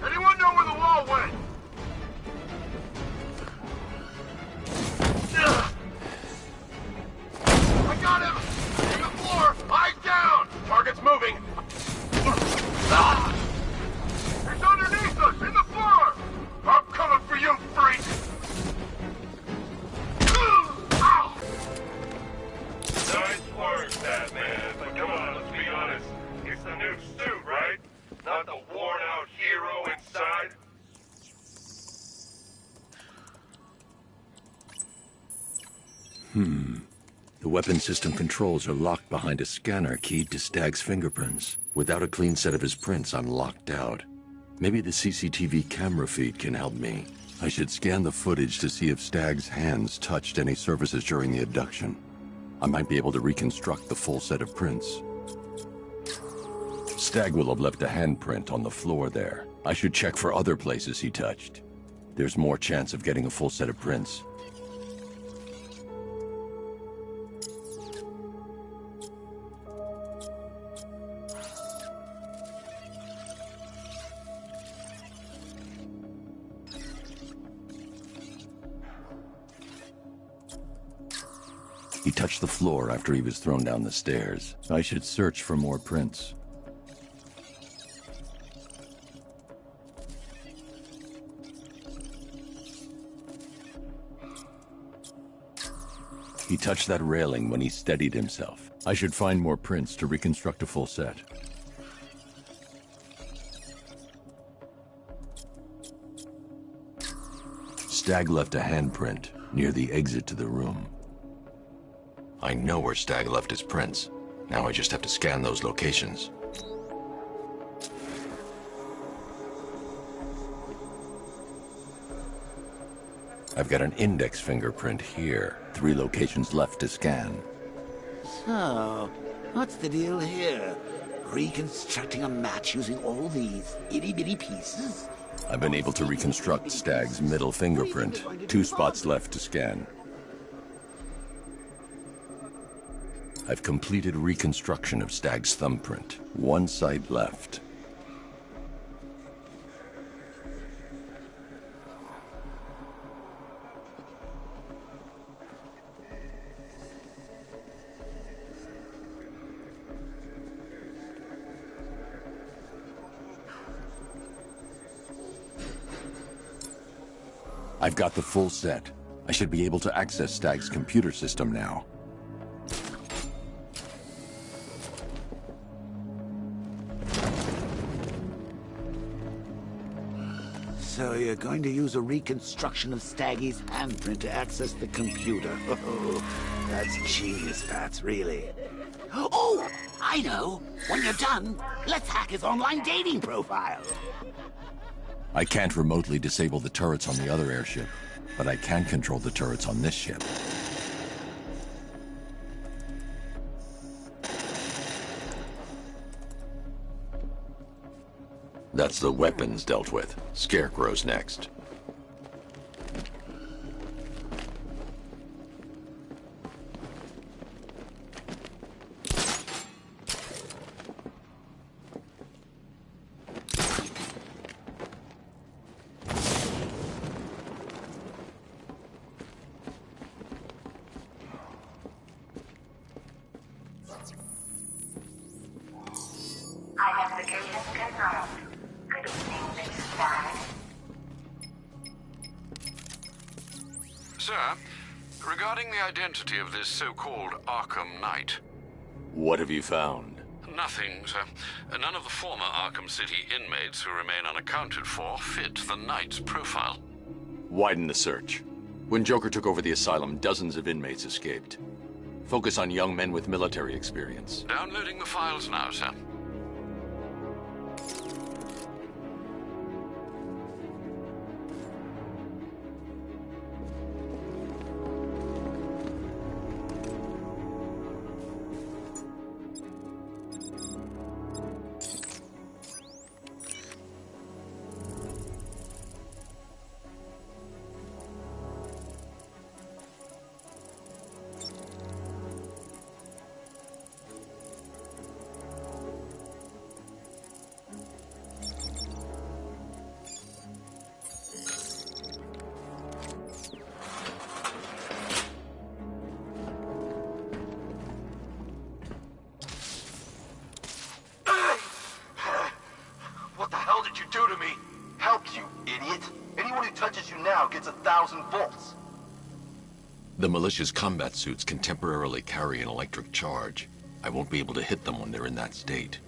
Anyone know where the wall went? I got him! On the floor! Eyes down! Target's moving! He's underneath us! In the floor! I'm coming for you, freak! Ow! Nice work, Batman. But come on, let's be honest. It's the new suit, right? Not the worn-out hero inside? The weapon system controls are locked behind a scanner keyed to Stag's fingerprints. Without a clean set of his prints, I'm locked out. Maybe the CCTV camera feed can help me. I should scan the footage to see if Stag's hands touched any surfaces during the abduction. I might be able to reconstruct the full set of prints. Stag will have left a handprint on the floor there. I should check for other places he touched. There's more chance of getting a full set of prints. He touched the floor after he was thrown down the stairs. I should search for more prints. He touched that railing when he steadied himself. I should find more prints to reconstruct a full set. Stag left a handprint near the exit to the room. I know where Stag left his prints. Now I just have to scan those locations. I've got an index fingerprint here. 3 locations left to scan. So, what's the deal here? Reconstructing a match using all these itty-bitty pieces? I've been able to reconstruct Stag's middle fingerprint. 2 spots left to scan. I've completed reconstruction of Stag's thumbprint. 1 site left. I've got the full set. I should be able to access Stag's computer system now. So you're going to use a reconstruction of Staggy's handprint to access the computer. Oh, that's genius, Pats, really. Oh, I know. When you're done, let's hack his online dating profile. I can't remotely disable the turrets on the other airship, but I can control the turrets on this ship. That's the weapons dealt with. Scarecrow's next. Identification confirmed. Good evening, Mr. Stagg. Sir, regarding the identity of this so-called Arkham Knight. What have you found? Nothing, sir. None of the former Arkham City inmates who remain unaccounted for fit the Knight's profile. Widen the search. When Joker took over the asylum, dozens of inmates escaped. Focus on young men with military experience. Downloading the files now, sir. What the hell did you do to me? Helps you, idiot. Anyone who touches you now gets 1,000 volts. The militia's combat suits can temporarily carry an electric charge. I won't be able to hit them when they're in that state.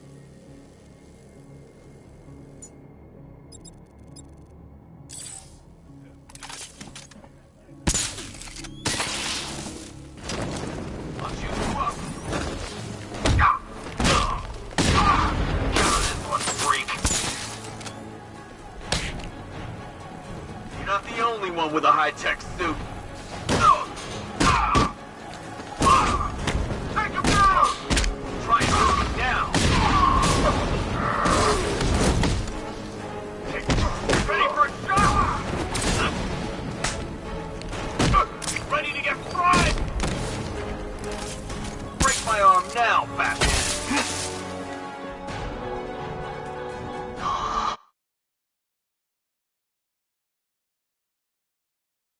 You're not the only one with a high-tech suit. Take him down! Try and move him now. Ready for a shot? Ready to get fried? Break my arm now, bastard!